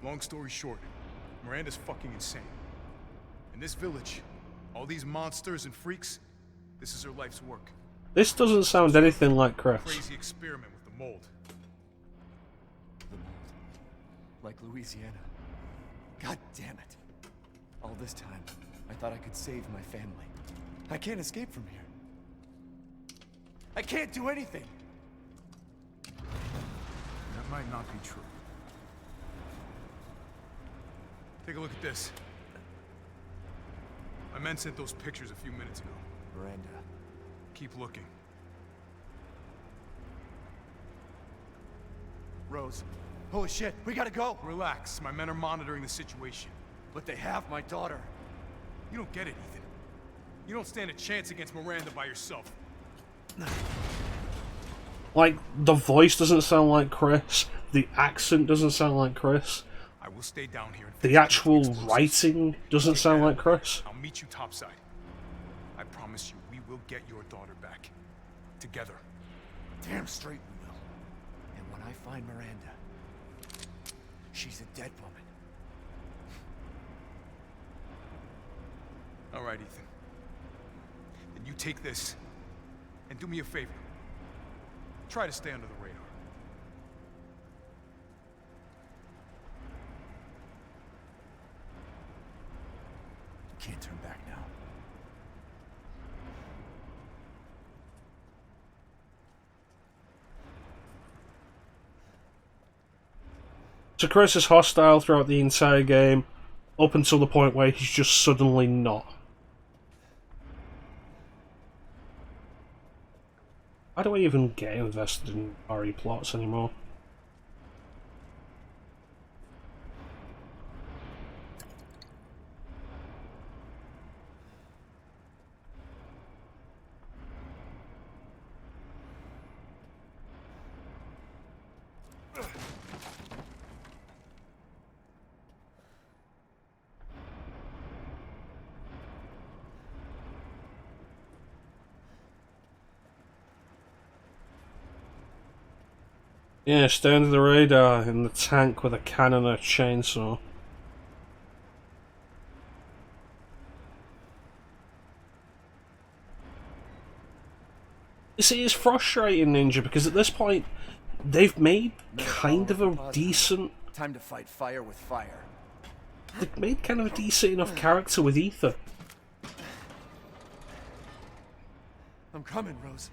Long story short, Miranda's fucking insane. In this village, all these monsters and freaks, this is her life's work. This doesn't sound anything like Chris. Crazy experiment with the mold. The mold. Like Louisiana. God damn it. All this time, I thought I could save my family. I can't escape from here. I can't do anything. That might not be true. Take a look at this. My men sent those pictures a few minutes ago. Miranda. Keep looking. Rose. Holy shit, we gotta go! Relax, my men are monitoring the situation. But they have my daughter. You don't get it, Ethan. You don't stand a chance against Miranda by yourself. Like, the voice doesn't sound like Chris, the accent doesn't sound like Chris, I will stay down here and the actual writing doesn't sound like Chris. I'll meet you topside. I promise you, we will get your daughter back. Together. Damn straight we will. And when I find Miranda, she's a dead woman. All right, Ethan. Then you take this, and do me a favor. Try to stay under the radar. Can't turn back now. So Chris is hostile throughout the entire game, up until the point where he's just suddenly not. Why do I even get invested in RE plots anymore? Yeah, stay under the radar in the tank with a cannon and a chainsaw. You see, it's frustrating, Ninja, because at this point, they've made kind of a decent... Time to fight fire with fire. They've made kind of a decent enough character with Ether. I'm coming, Rose.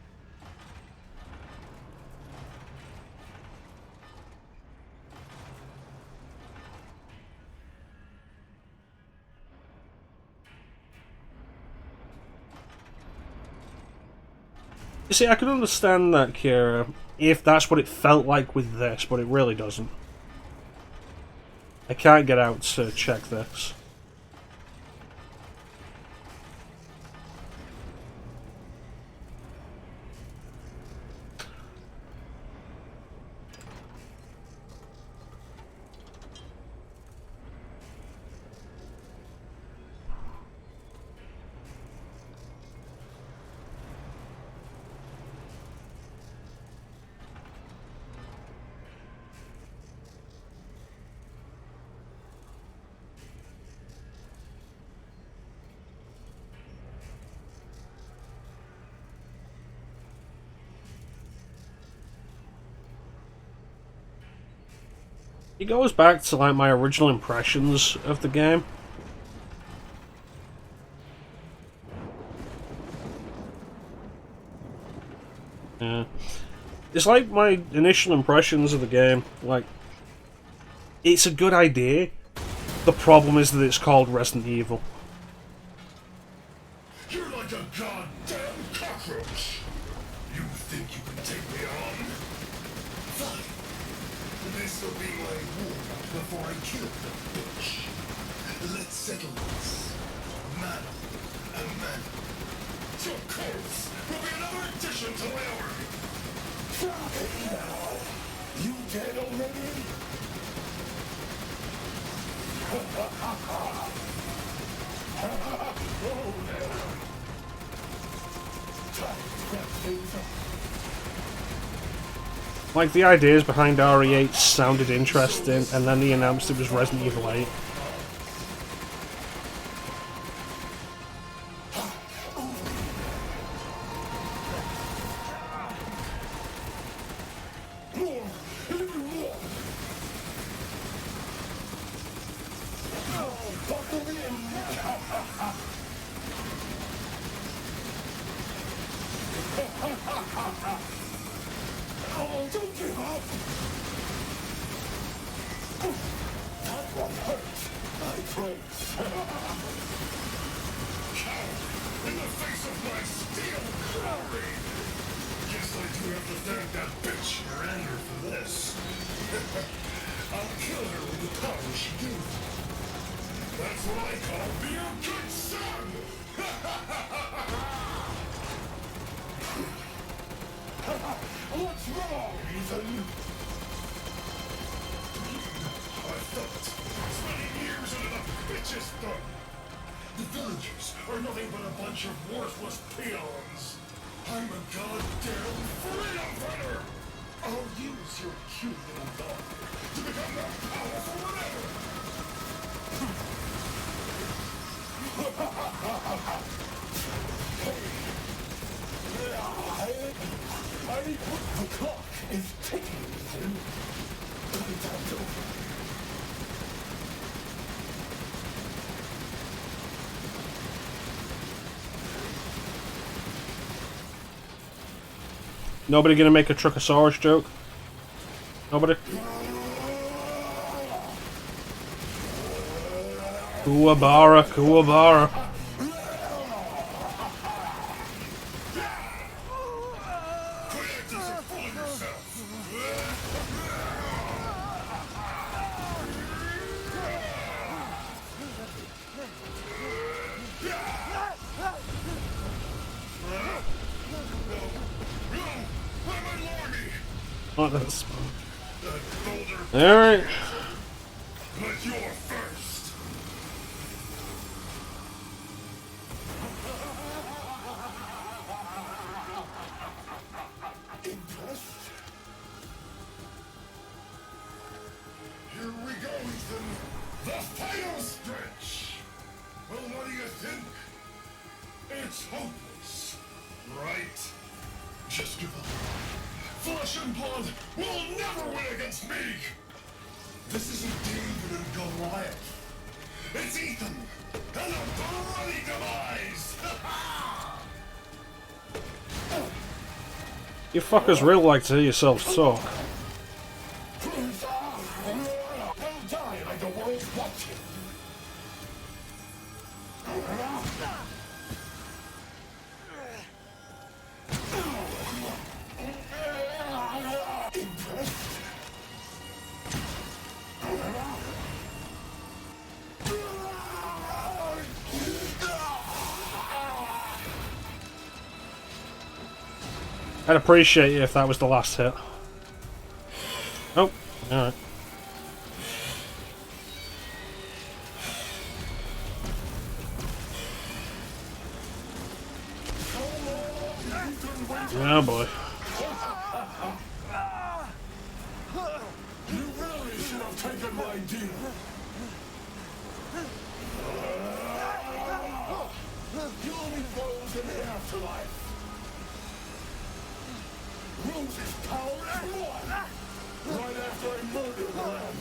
You see, I can understand that, Kira, if that's what it felt like with this, but it really doesn't. I can't get out to check this. It goes back to like my original impressions of the game. Yeah. It's like my initial impressions of the game. Like, it's a good idea. The problem is that it's called Resident Evil. You're like a goddamn cockroach. You think you can take me on? Fine. This'll be my warm-up before I kill the bitch. Let's settle this. Man and man. Your corpse will be another addition to my army. You dead already? Like, the ideas behind RE8 sounded interesting, and then they announced it was Resident Evil 8. Don't give up! That one hurt. I praise. Coward! In the face of my steel glory! Guess I do have to thank that bitch Miranda for this. I'll kill her with the power she gave me. That's what I call being a good son! What's wrong, Ethan? I felt it. 20 years into the bitch's thumb. The villagers are nothing but a bunch of worthless peons. I'm a goddamn freedom fighter! I'll use your cute little dog to become more powerful than ever! The clock is ticking, Ethan. Time's over. Nobody gonna make a Truckosaurus joke? Nobody? Kuwabara, Kuwabara. Oh, that's fun. Alright. But you're first. Impressed? Here we go, Ethan. The final stretch. Well, what do you think? It's hopeless, right? Just give up. Flesh and blood will never win against me! This isn't David and Goliath. It's Ethan and a bloody demise! You fuckers really like to hear yourselves talk. He'll die like the world's watching. I'd appreciate it if that was the last hit. Oh, alright. Oh boy. You really should have taken my deal. You only foes in the afterlife. Rose's power is one. Right after I murdered them.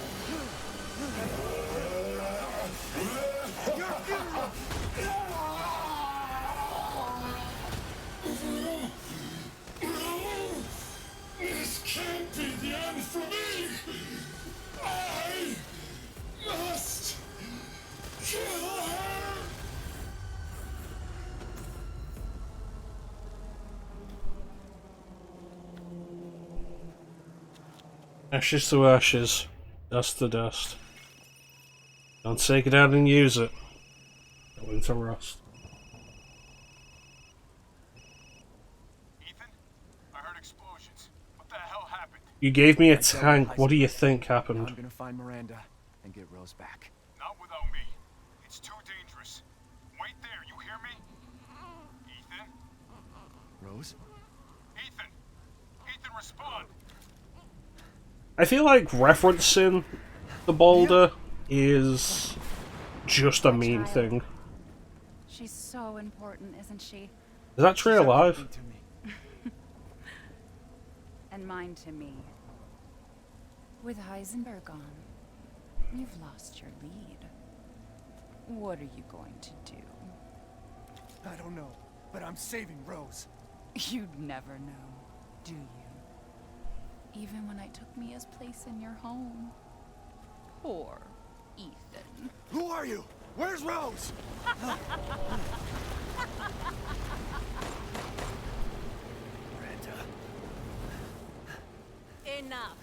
This can't be the end for me! I must kill her! Ashes to ashes, dust to dust. Don't take it out and use it. Go into rust. Ethan, I heard explosions. What the hell happened? You gave me a I dealt with tank. high What do you school. think Now happened? I'm gonna find Miranda and get Rose back. Not without me. It's too dangerous. Wait there, you hear me? Ethan? Rose? Ethan! Ethan, respond! I feel like referencing the boulder is just a mean thing. She's so important, isn't she? Is that tree alive? Everything to me. And mine to me. With Heisenberg gone, you've lost your lead. What are you going to do? I don't know, but I'm saving Rose. You'd never know, do you? Even when I took Mia's place in your home. Poor Ethan. Who are you? Where's Rose? Miranda. Enough.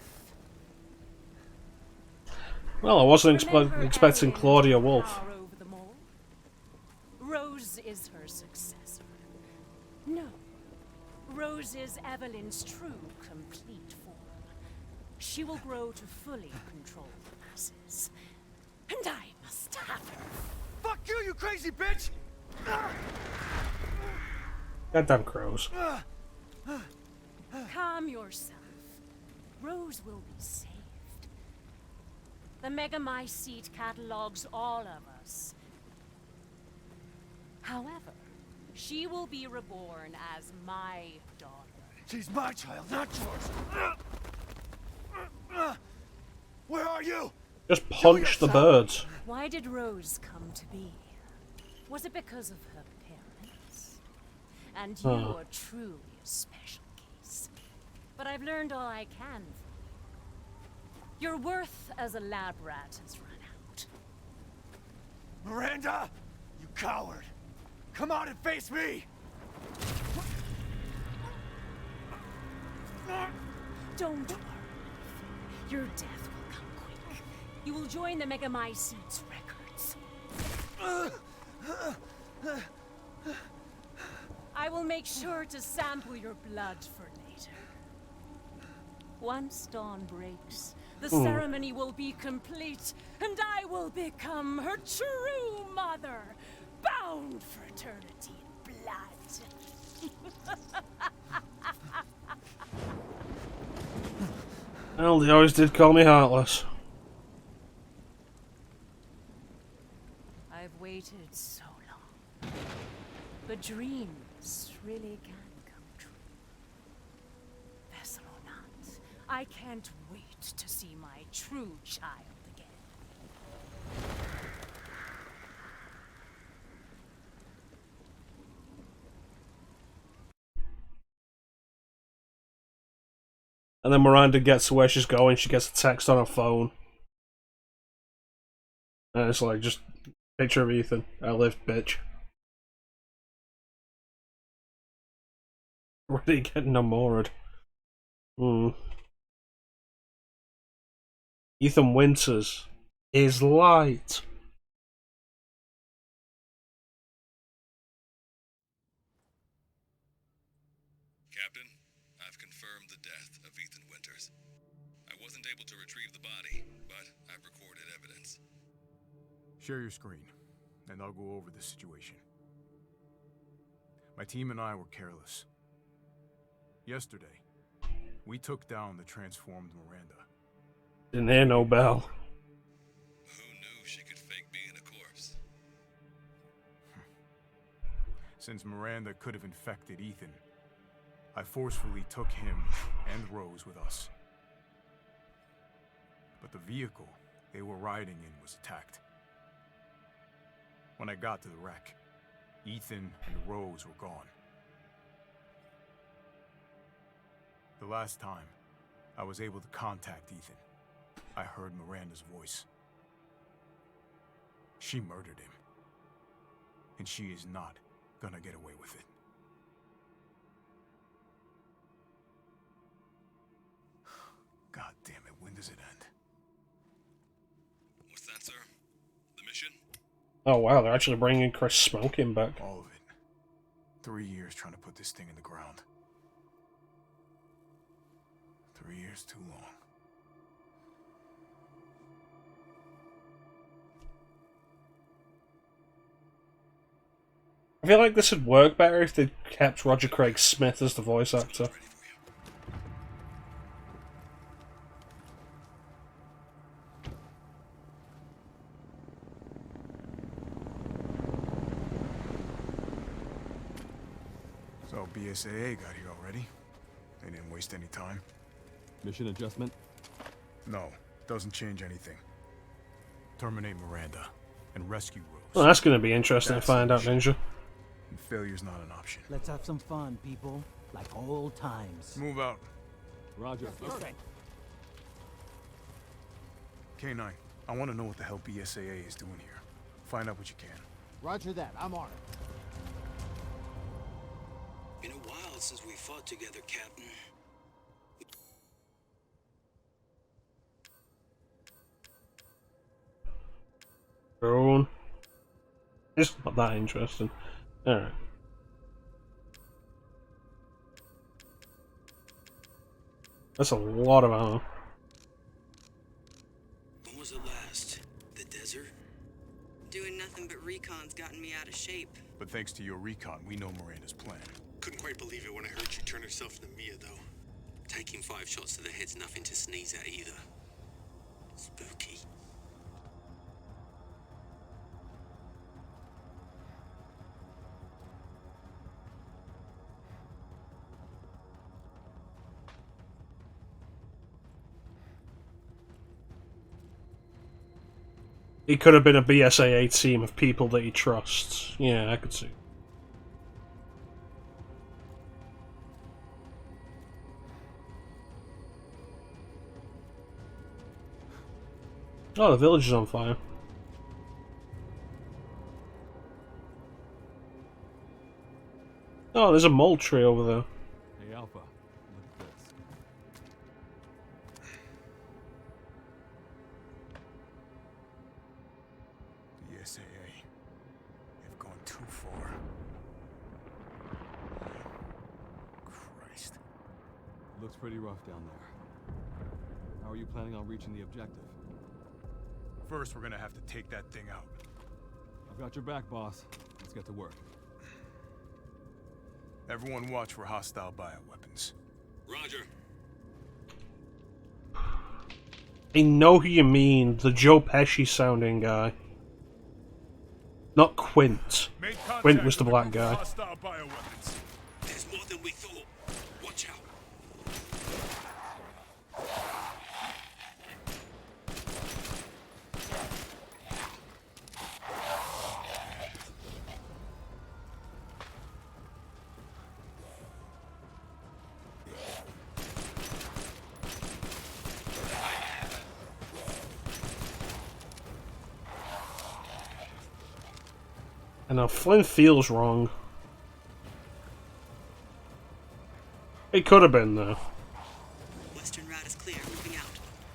Well, I wasn't Remember expecting Evelyn's Claudia Wolf. power over them all? Rose is her successor. No. Rose is Evelyn's true, complete form. She will grow to fully control the masses. And I must have her. Fuck you, you crazy bitch! Goddamn crows. Calm yourself. Rose will be saved. The Megamycete catalogs all of us. However, she will be reborn as my daughter. She's my child, not yours. Where are you? Just punch the birds. Why did Rose come to be? Was it because of her parents? And you are truly a special case. But I've learned all I can. Your worth as a lab rat has run out. Miranda! You coward! Come out and face me! Don't worry. Your death will come quick. You will join the Megamycete's records. I will make sure to sample your blood for later. Once dawn breaks, the ceremony will be complete, and I will become her true mother, bound for eternity in blood. Well, they always did call me heartless. I've waited so long. But dreams really can come true. Vessel or not, I can't wait to see my true child again. And then Miranda gets to where she's going, she gets a text on her phone. And it's like, just picture of Ethan. I lived, bitch. Already getting enamored. Ethan Winters is light. Captain, but I've recorded evidence. Share your screen, and I'll go over the situation. My team and I were careless. Yesterday, we took down the transformed Miranda. Didn't hear no bell. Who knew she could fake being a corpse? Since Miranda could have infected Ethan, I forcefully took him and Rose with us. But the vehicle they were riding in was attacked. When I got to the wreck, Ethan and Rose were gone. The last time I was able to contact Ethan, I heard Miranda's voice. She murdered him. And she is not gonna get away with it. God damn it, when does it end? What's that, sir? The mission? Oh wow, they're actually bringing Chris Smoking back. All of it. 3 years trying to put this thing in the ground. 3 years too long. I feel like this would work better if they kept Roger Craig Smith as the voice actor. Ready for you. So BSAA got here already? They didn't waste any time? Mission adjustment? No, doesn't change anything. Terminate Miranda and rescue Rose. Well, that's going to be interesting to find out, Ninja. And failure's not an option. Let's have some fun, people. Like old times. Move out. Roger. K9, I want to know what the hell BSAA is doing here. Find out what you can. Roger that. I'm on it. Been a while since we fought together, Captain. Shaun. It's not that interesting. Alright. That's a lot of ammo. When was it last? The desert? Doing nothing but recon's gotten me out of shape. But thanks to your recon, we know Miranda's plan. Couldn't quite believe it when I heard she turned herself into Mia, though. Taking 5 shots to the head's nothing to sneeze at either. Spooky. He could have been a BSAA team of people that he trusts. Yeah, I could see. Oh, the village is on fire. Oh, there's a mole tree over there. Hey, Alpha. Look at this. BSAA. They've gone too far. Christ. Looks pretty rough down there. How are you planning on reaching the objective? First, we're gonna have to take that thing out. I've got your back, boss. Let's get to work. Everyone watch for hostile bioweapons. Roger. I know who you mean, the Joe Pesci sounding guy. Not Quint. Quint was the black guy. Hostile bioweapons. There's more than we thought. Watch out. I know, Flynn feels wrong. It could have been, though. Western route is clear. Moving out.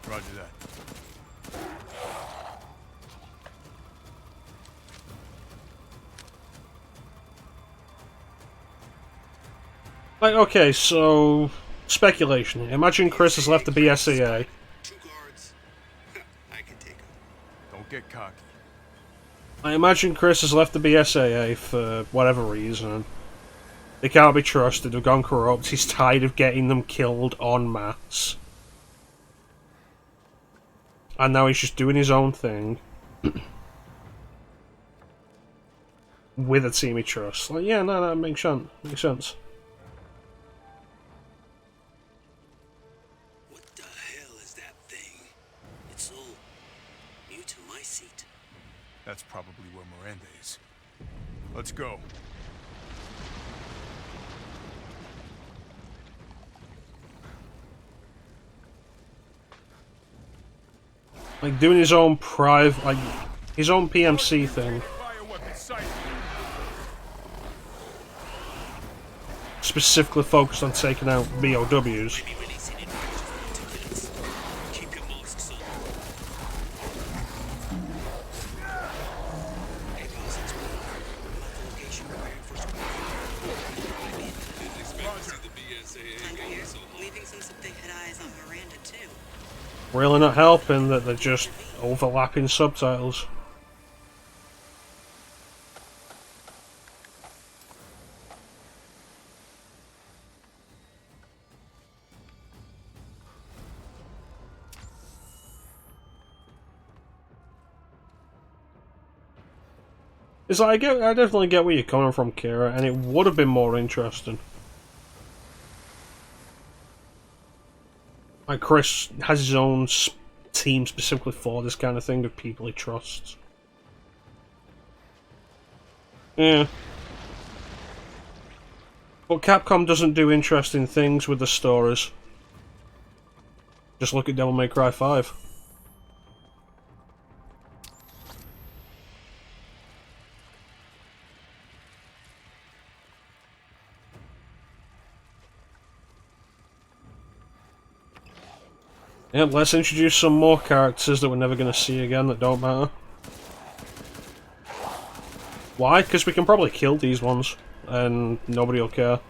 Roger that. Like, okay, so... Speculation. Imagine Chris has left the BSAA. 2 guards. Don't get cocky. I imagine Chris has left the BSAA for whatever reason. They can't be trusted, they've gone corrupt, he's tired of getting them killed en masse. And now he's just doing his own thing. With a team he trusts. Like, yeah, no, that makes sense. Makes sense. What the hell is that thing? It's all new to my seat. That's probably where Miranda is. Let's go. Like, doing his own private, like, his own PMC thing. Specifically focused on taking out BOWs. Really not helping that they're just overlapping subtitles. It's like, I definitely get where you're coming from, Kira, and it would have been more interesting. Like, Chris has his own team specifically for this kind of thing of people he trusts. Yeah. But Capcom doesn't do interesting things with the stories. Just look at Devil May Cry 5. Yep, let's introduce some more characters that we're never going to see again that don't matter. Why? Because we can probably kill these ones, and nobody will care.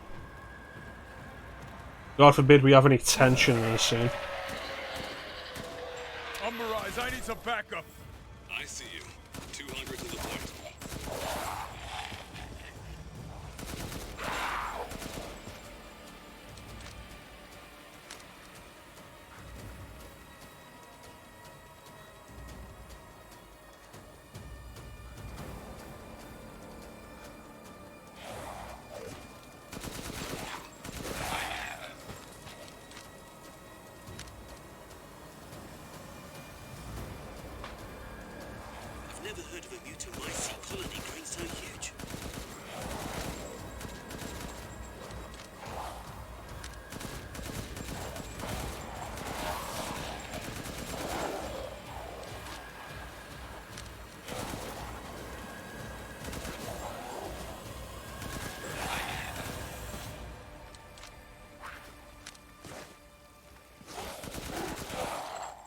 God forbid we have any tension in this scene. Umberise, I need some backup. I see you. 200 to the point. Never heard of a mutant mycete colony growing so huge.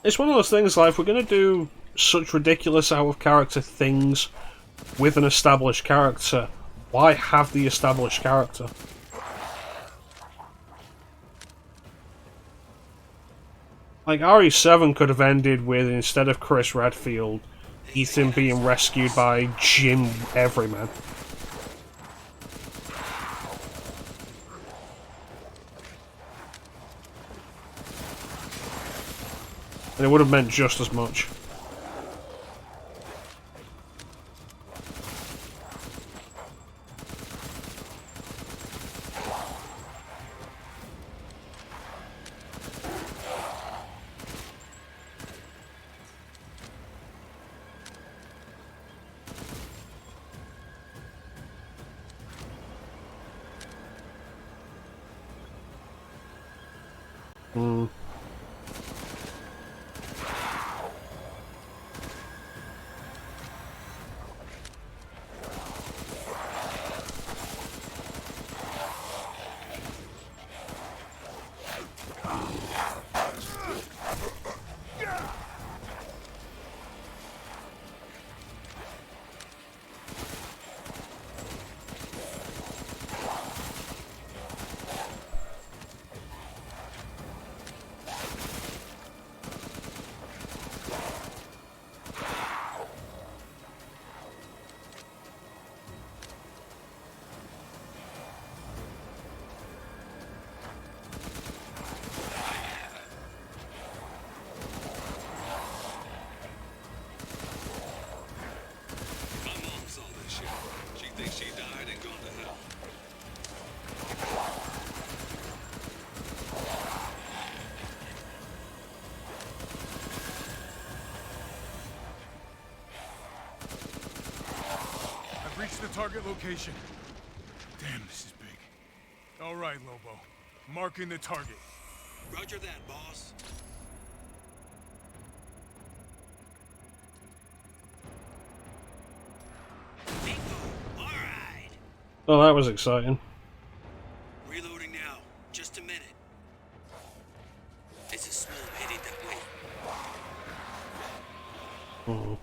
It's one of those things, like, if we're going to do such ridiculous out-of-character things with an established character, why have the established character? Like, RE7 could have ended with, instead of Chris Redfield, Ethan being rescued by Jim Everyman. And it would have meant just as much. the target location. Damn, this is big. All right, Lobo. Marking the target. Roger that, boss. Bingo! All right. Oh, that was exciting. Reloading now. Just a minute. It's a small headed that way. Oh.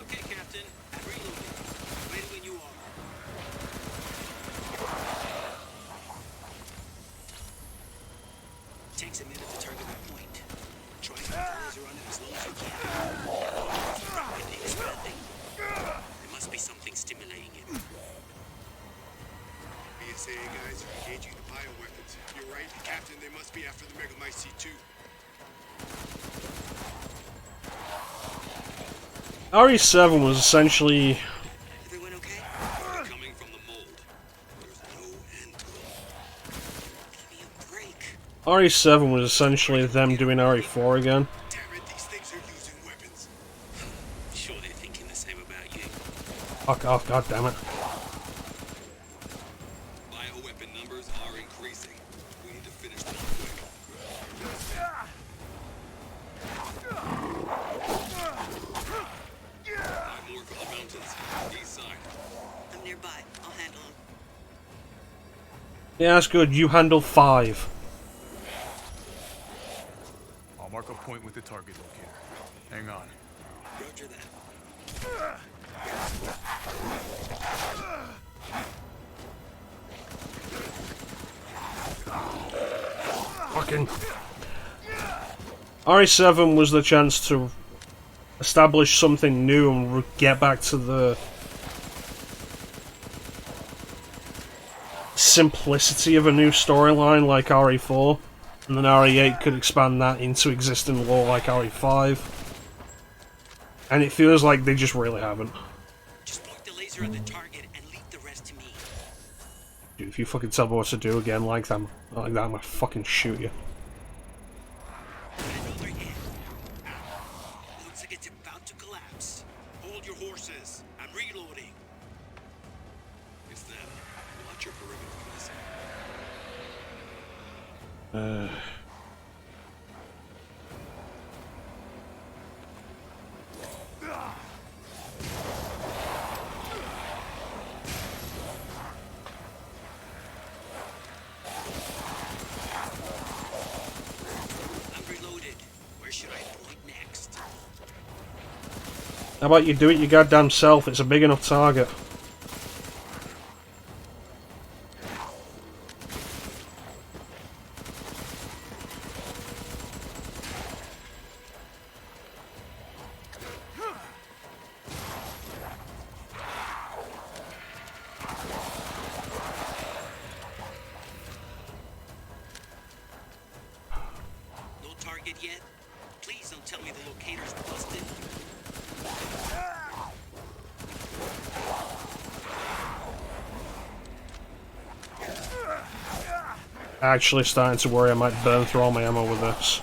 Okay, Captain. I'm reloading. Ready when you are. Takes a minute to target the point. Try and keep the laser on it as long as you can. Rapidly expanding. There must be something stimulating it. BSA guys are engaging the bioweapons. You're right, Captain. They must be after the Megamycete too. RE7 was essentially Everyone okay? Coming from the mold. There's no end to it. Give me a break. RE7 was essentially them doing RE4 again. Damn it, these things are using weapons. Sure they're thinking the same about you. Fuck off, god damn it. Bioweapon numbers are increasing. We need to finish them quick. More from the mountains. East side. I'm nearby. I'll handle him. Yeah, that's good. You handle 5. I'll mark a point with the target locator. Hang on. Roger that. Fucking. RE7 was the chance to establish something new and get back to the simplicity of a new storyline like RE4, and then RE8 could expand that into existing lore like RE5. And it feels like they just really haven't. Just point the laser at the target and leave the rest to me. Dude, if you fucking tell me what to do again like that, I'm gonna fucking shoot you. Another hit. Looks like it's about to collapse. Hold your horses. I'm reloading. It's them. Watch your perimeter for this. I'm reloaded. Where should I point next? How about you do it your goddamn self? It's a big enough target. No target yet? Please don't tell me the locator's busted. Actually starting to worry I might burn through all my ammo with this.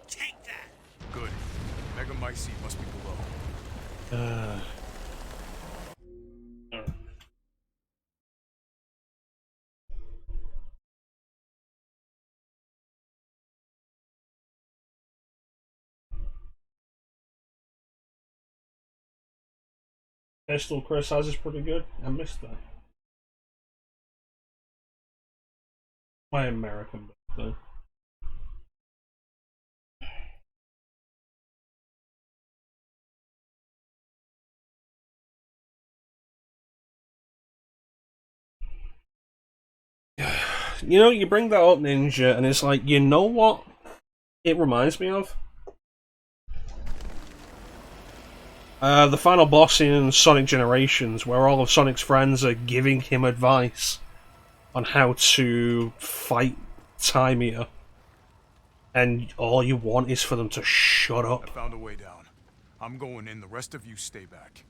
Take that! Good. Megamycete must be below. Alright. Pistol Chris has is pretty good. I missed that. My American though. Yeah. You know, you bring that up, Ninja, and it's like, you know what it reminds me of? The final boss in Sonic Generations, where all of Sonic's friends are giving him advice on how to fight Timea, and all you want is for them to shut up. I found a way down. I'm going in, the rest of you stay back.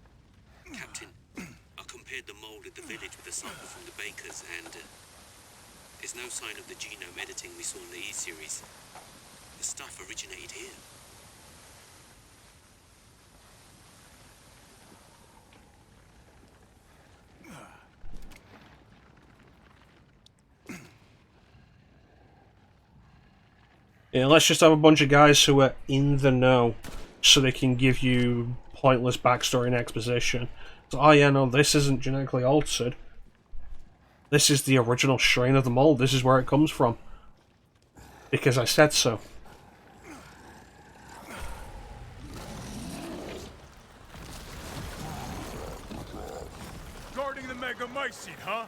Captain, I compared the mold at the village with a sample from the bakers, and there's no sign of the genome editing we saw in the E-series. The stuff originated here. Yeah, let's just have a bunch of guys who are in the know, so they can give you pointless backstory and exposition. So, oh yeah, no, this isn't genetically altered. This is the original strain of the mold. This is where it comes from. Because I said so. Guarding the Megamycete, huh?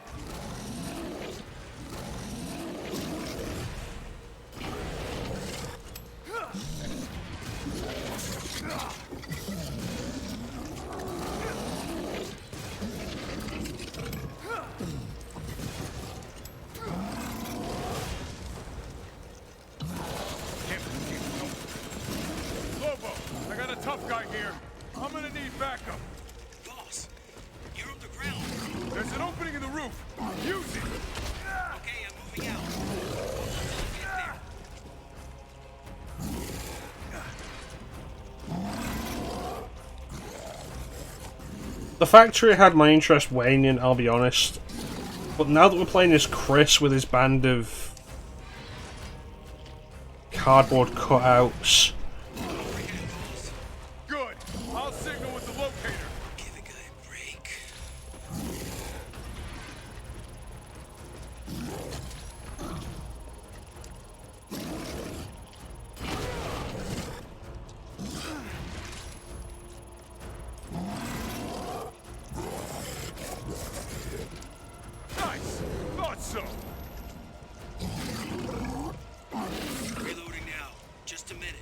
I got a tough guy here. I'm gonna need backup. Boss, you're underground. There's an opening in the roof. Use it. Okay, I'm moving out. Get there. The factory had my interest waning, I'll be honest. But now that we're playing as Chris with his band of cardboard cutouts, Good. I'll signal with the locator. Give a guy a break. Nice. Thought so. Reloading now. Just a minute.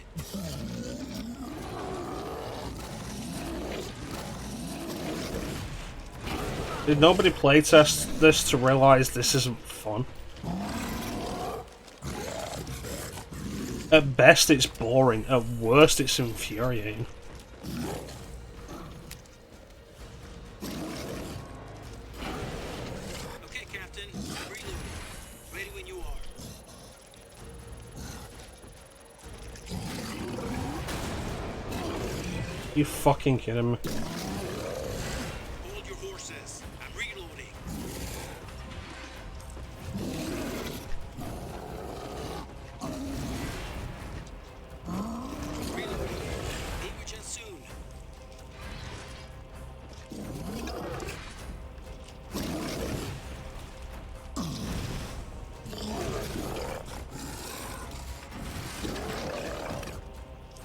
did nobody playtest this to realise this isn't fun? At best it's boring, at worst it's infuriating. Okay, Captain. I'm reloading. Ready when you are. You fucking kidding me? Hold your horses. I'm reloading. Reloading. Meet with you soon.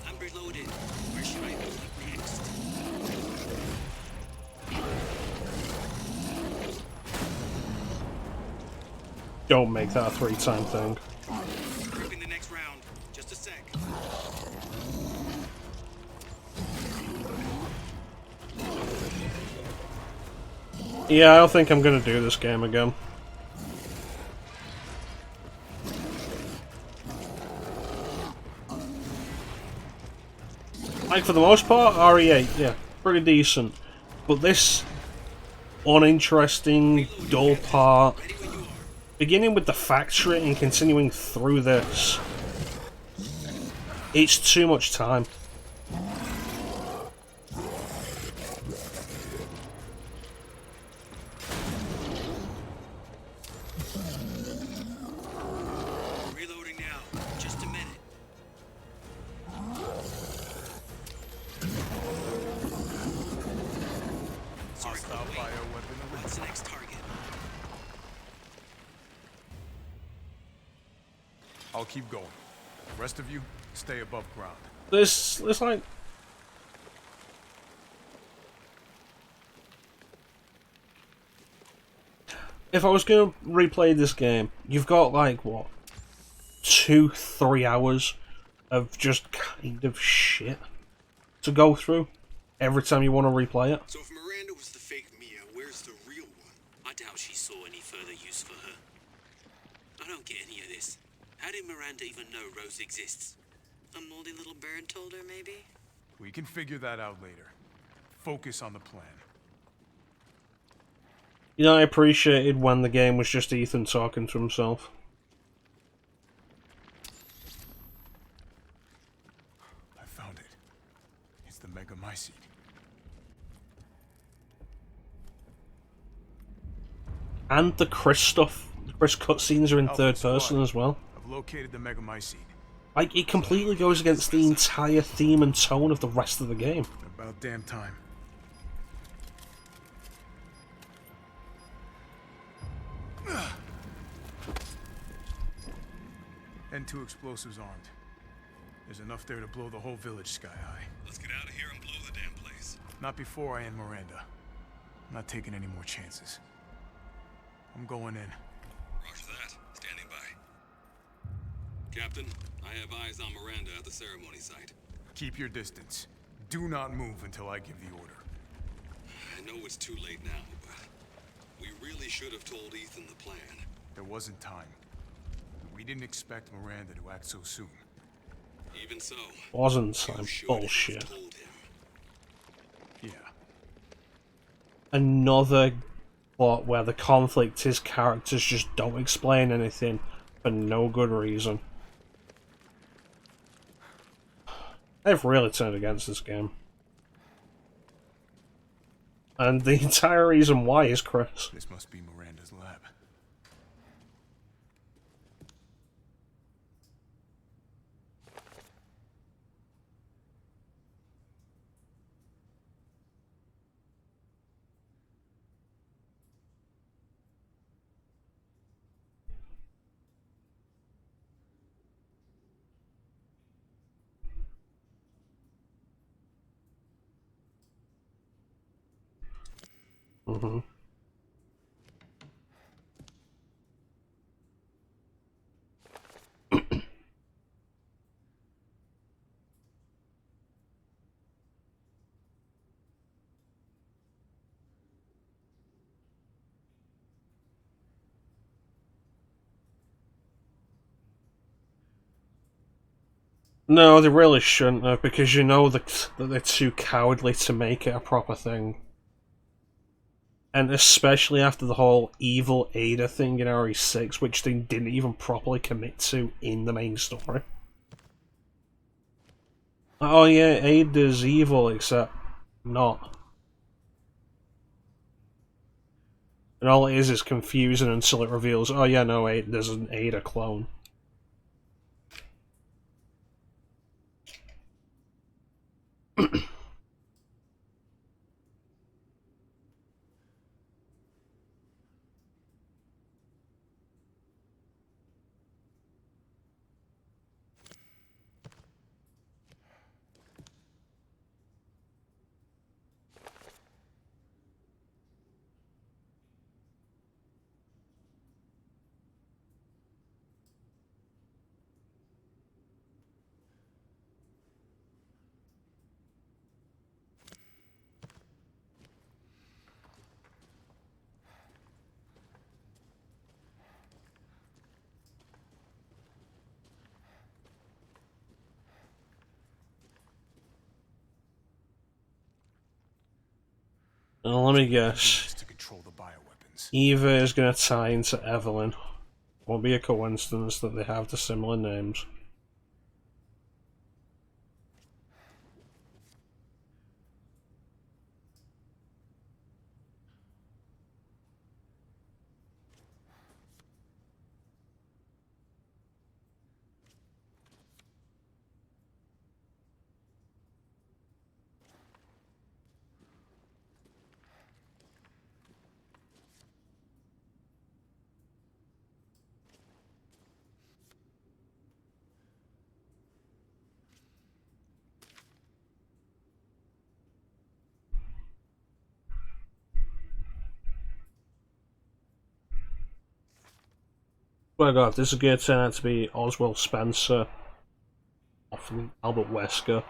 I'm reloaded. Where should I look next? Don't make that a 3-time thing. Gripping the next round. Just a sec. Yeah, I don't think I'm gonna do this game again. Like, for the most part, RE8, yeah, pretty decent. But this uninteresting, dull part, beginning with the factory and continuing through this, it's too much time. Reloading now. Just a minute. Sorry, Hostile wait. bioweapon What's the next target? I'll keep going. The rest of you, stay above ground. It's like... if I was going to replay this game, you've got like what, 2-3 hours of just kind of shit to go through every time you want to replay it. So if Miranda was the fake Mia, where's the real one? I doubt she saw any further use for her. I don't get any of this. How did Miranda even know Rose exists? A moldy little bird told her, maybe? We can figure that out later. Focus on the plan. You know, I appreciated when the game was just Ethan talking to himself. I found it. It's the mecha-mycete. And the Chris stuff. The Chris cutscenes are in third person as well. I've located the mecha-mycete. Like, it completely goes against the entire theme and tone of the rest of the game. About damn time. And 2 explosives armed. There's enough there to blow the whole village sky high. Let's get out of here and blow the damn place. Not before I end Miranda. I'm not taking any more chances. I'm going in. Roger that. Standing by. Captain, I have eyes on Miranda at the ceremony site. Keep your distance. Do not move until I give the order. I know it's too late now, but we really should have told Ethan the plan. There wasn't time. We didn't expect Miranda to act so soon. Even so, Wasn't some bullshit. Yeah. Another plot where the conflict is characters just don't explain anything for no good reason. They've really turned against this game. And the entire reason why is Chris. This must be Miranda's lab. Mm-hmm. No, they really shouldn't have, because you know that they're too cowardly to make it a proper thing. And especially after the whole evil Ada thing in RE6, which they didn't even properly commit to in the main story. Oh yeah, Ada's evil, except not. And all it is confusing until it reveals, oh yeah, no, there's an Ada clone. Let me guess. Eva is going to tie into Evelyn. Won't be a coincidence that they have the similar names. Oh my god, this is going to turn out to be Oswald Spencer off Albert Wesker.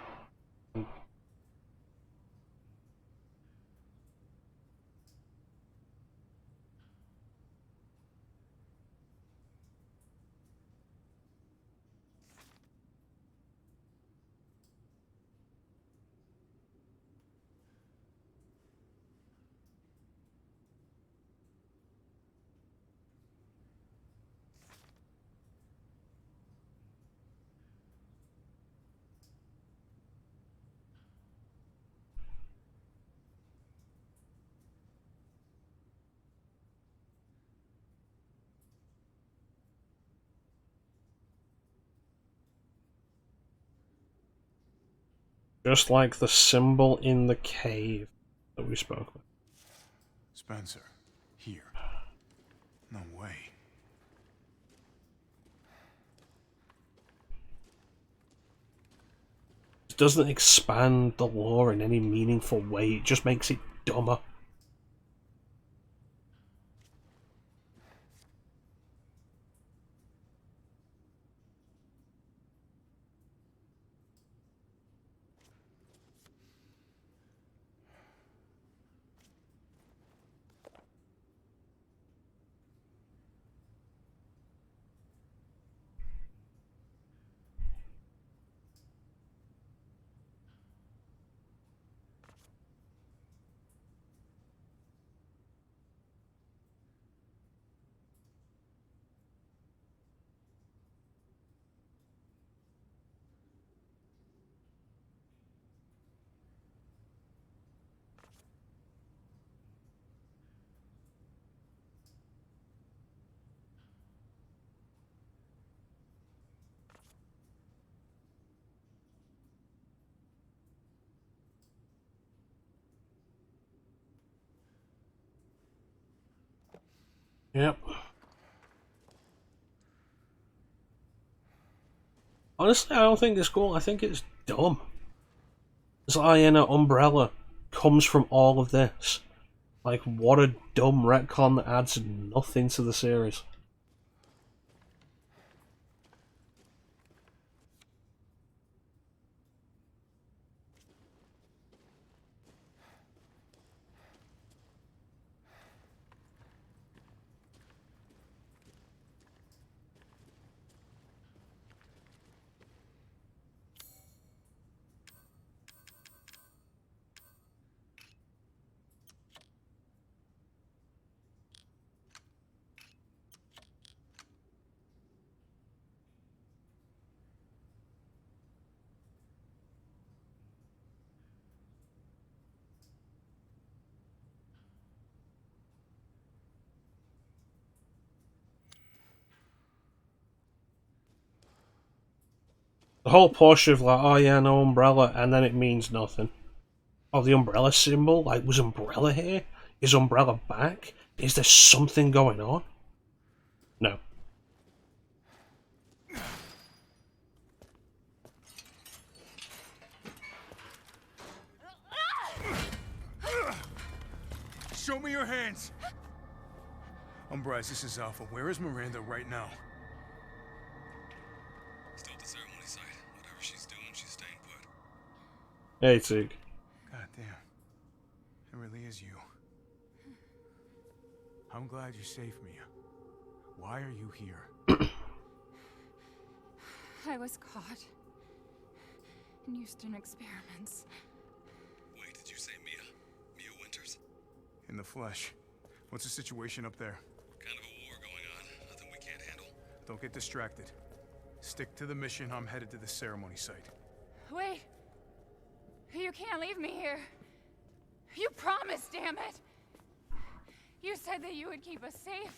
Just like the symbol in the cave that we spoke of. Spencer, here. No way. It doesn't expand the lore in any meaningful way, it just makes it dumber. Yep. Honestly, I don't think it's cool. I think it's dumb. This Iena umbrella comes from all of this. Like, what a dumb retcon that adds nothing to the series. The whole push of like, oh yeah, no umbrella, and then it means nothing. Oh, the umbrella symbol? Like, was Umbrella here? Is Umbrella back? Is there something going on? No. Show me your hands! Bryce, this is Alpha. Where is Miranda right now? Still at the ceremony site. Whatever she's doing, she's staying put. Hey, Tig. God damn. It really is you. I'm glad you're safe, Mia. Why are you here? I was caught in Houston experiments. Wait, did you say Mia? Mia Winters? In the flesh. What's the situation up there? Kind of a war going on. Nothing we can't handle. Don't get distracted. Stick to the mission. I'm headed to the ceremony site. Wait! You can't leave me here. You promised, damn it! You said that you would keep us safe.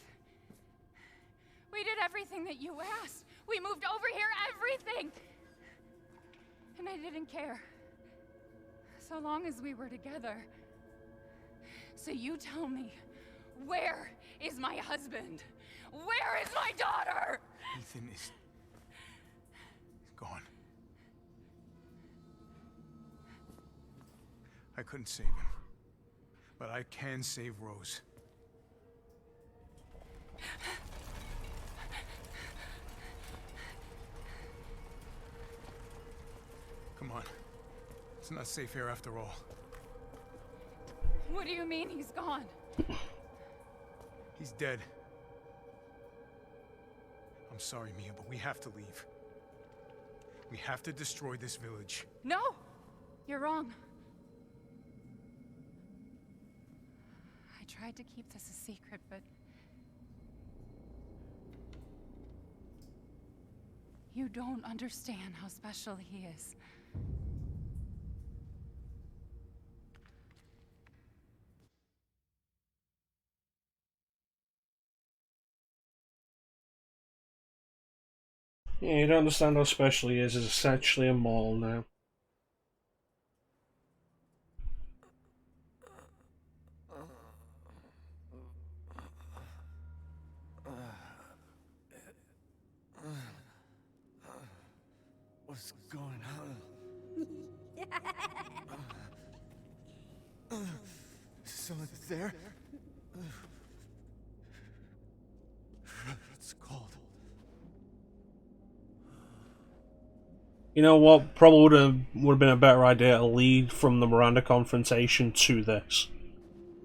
We did everything that you asked. We moved over here, everything! And I didn't care. So long as we were together. So you tell me, where is my husband? Where is my daughter? Ethan is gone. I couldn't save him. But I can save Rose. Come on. It's not safe here after all. What do you mean he's gone? He's dead. I'm sorry, Mia, but we have to leave. We have to destroy this village. No! You're wrong. I tried to keep this a secret, but... you don't understand how special he is. Yeah, you don't understand how special he is. He's essentially immortal now. What's going on? Someone's there? It's cold. You know what? Probably would have been a better idea to lead from the Miranda confrontation to this.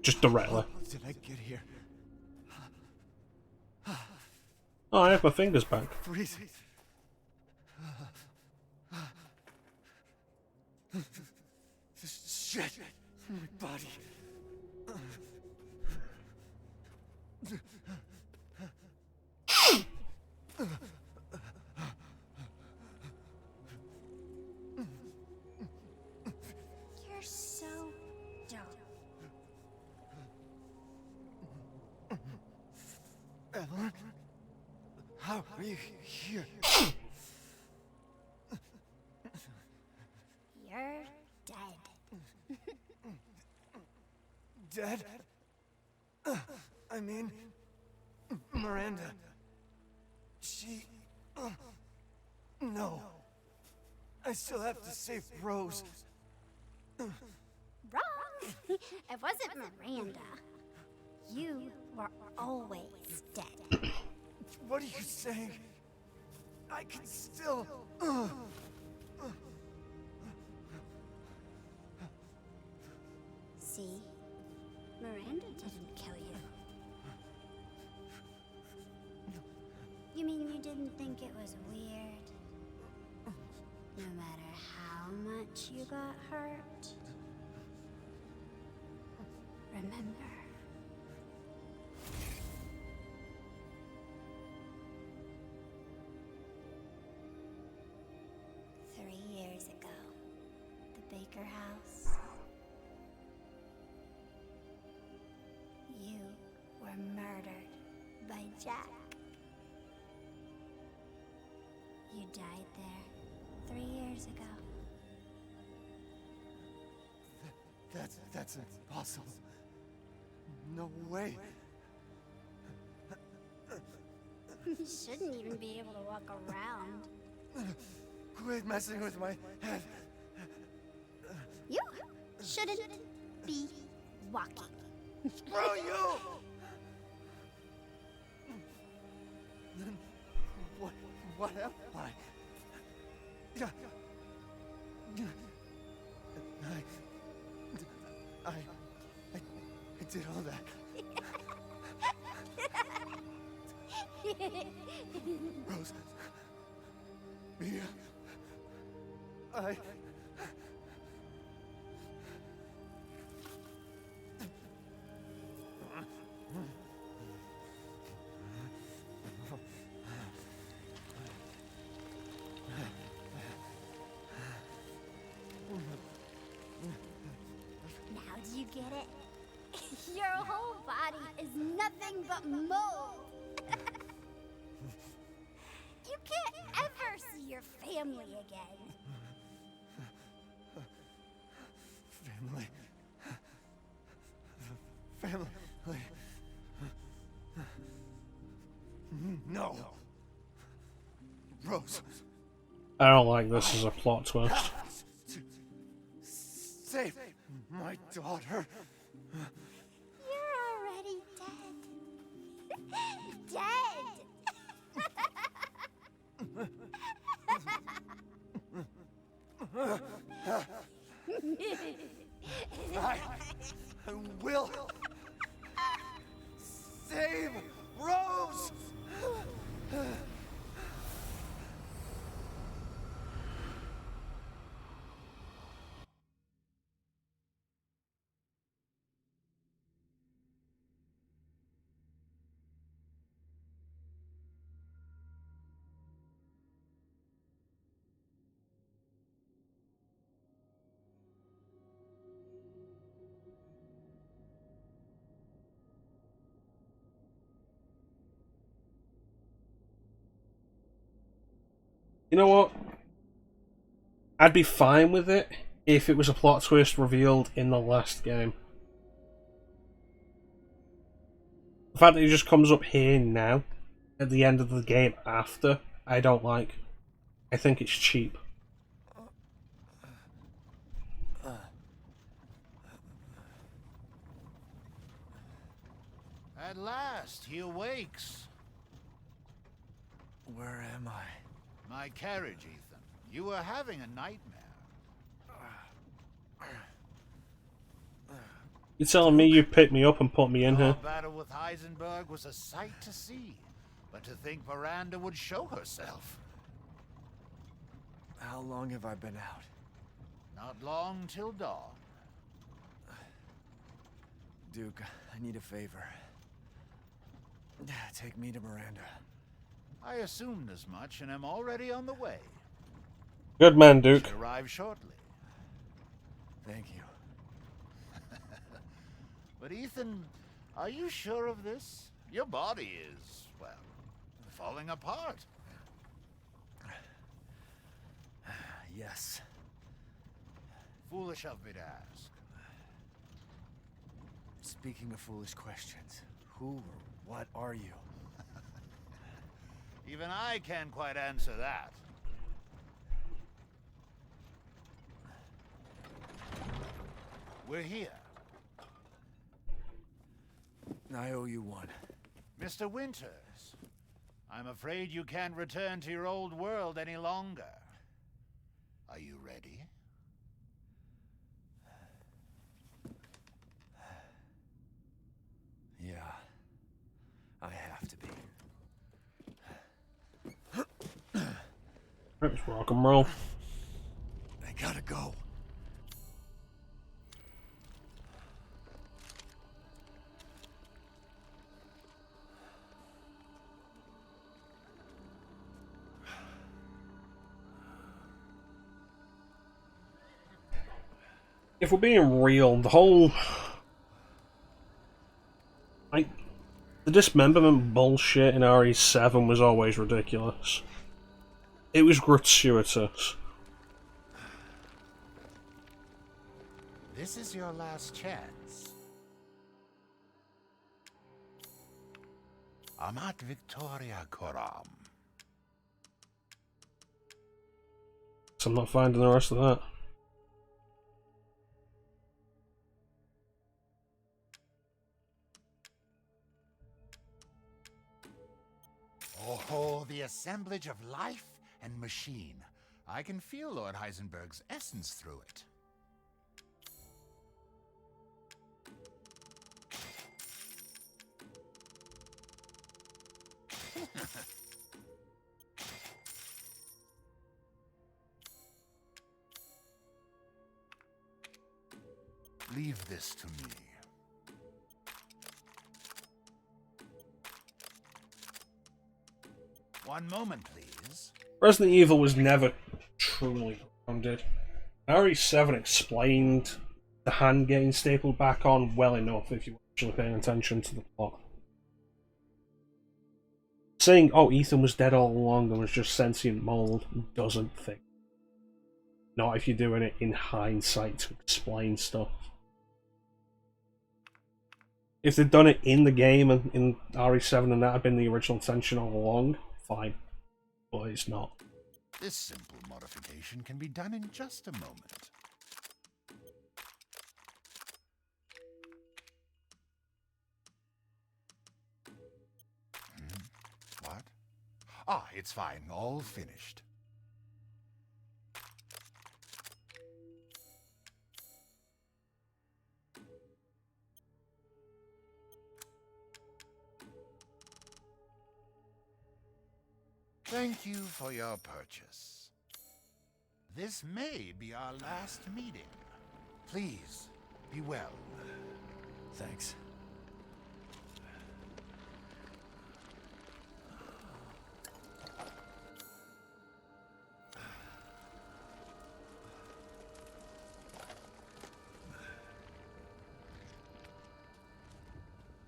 Just directly. How did I get here? Oh, I have my fingers back. Freezing. This shit in my body. You're so dumb. Evelyn? How are you here? You're dead. Dead? I mean, Miranda. She... no. I still have to save Rose. Wrong. It wasn't Miranda. You were always dead. What are you saying? I can still... See? Miranda didn't kill you. You mean you didn't think it was weird? No matter how much you got hurt? Remember. Years ago, the Baker house. You were murdered by Jack. You died there 3 years ago. That's impossible. No way. You shouldn't even be able to walk around. Quit messing with my head. You shouldn't be walking. Screw you! Then what am I? I did all that. Rose. Mia. Now do you get it? Your whole body is nothing but mold. You can't ever see your family again. Family. No. Rose. I don't like this as a plot twist. Save my daughter. You're already dead. Dead. You know what? I'd be fine with it if it was a plot twist revealed in the last game. The fact that it just comes up here now, at the end of the game after, I don't like. I think it's cheap. At last, he awakes. Where am I? My carriage, Ethan. You were having a nightmare. You're telling me you picked me up and put me in Your here? battle with Heisenberg was a sight to see. But to think Miranda would show herself. How long have I been out? Not long till dawn. Duke, I need a favor. Take me to Miranda. I assumed as much and am already on the way. Good man, Duke. Should arrive shortly. Thank you. But Ethan, are you sure of this? Your body is, well, falling apart. Yes. Foolish of me to ask. Speaking of foolish questions, who or what are you? Even I can't quite answer that. We're here. I owe you one. Mr. Winters, I'm afraid you can't return to your old world any longer. Are you ready? Yeah, I have to be. Let's rock and roll. I gotta go. If we're being real, the whole... like, the dismemberment bullshit in RE7 was always ridiculous. It was gratuitous. This is your last chance. Amat Victoria Coram. So I'm not finding the rest of that. Oh, the assemblage of life and machine. I can feel Lord Heisenberg's essence through it. Leave this to me. One moment, please. Resident Evil was never truly grounded. RE7 explained the hand getting stapled back on well enough if you were actually paying attention to the plot. Saying, oh, Ethan was dead all along and was just sentient mold doesn't fit. Not if you're doing it in hindsight to explain stuff. If they'd done it in the game and in RE7 and that had been the original intention all along, fine. But it's not. This simple modification can be done in just a moment. What? Ah, it's fine. All finished. Thank you for your purchase. This may be our last meeting. Please, be well. Thanks.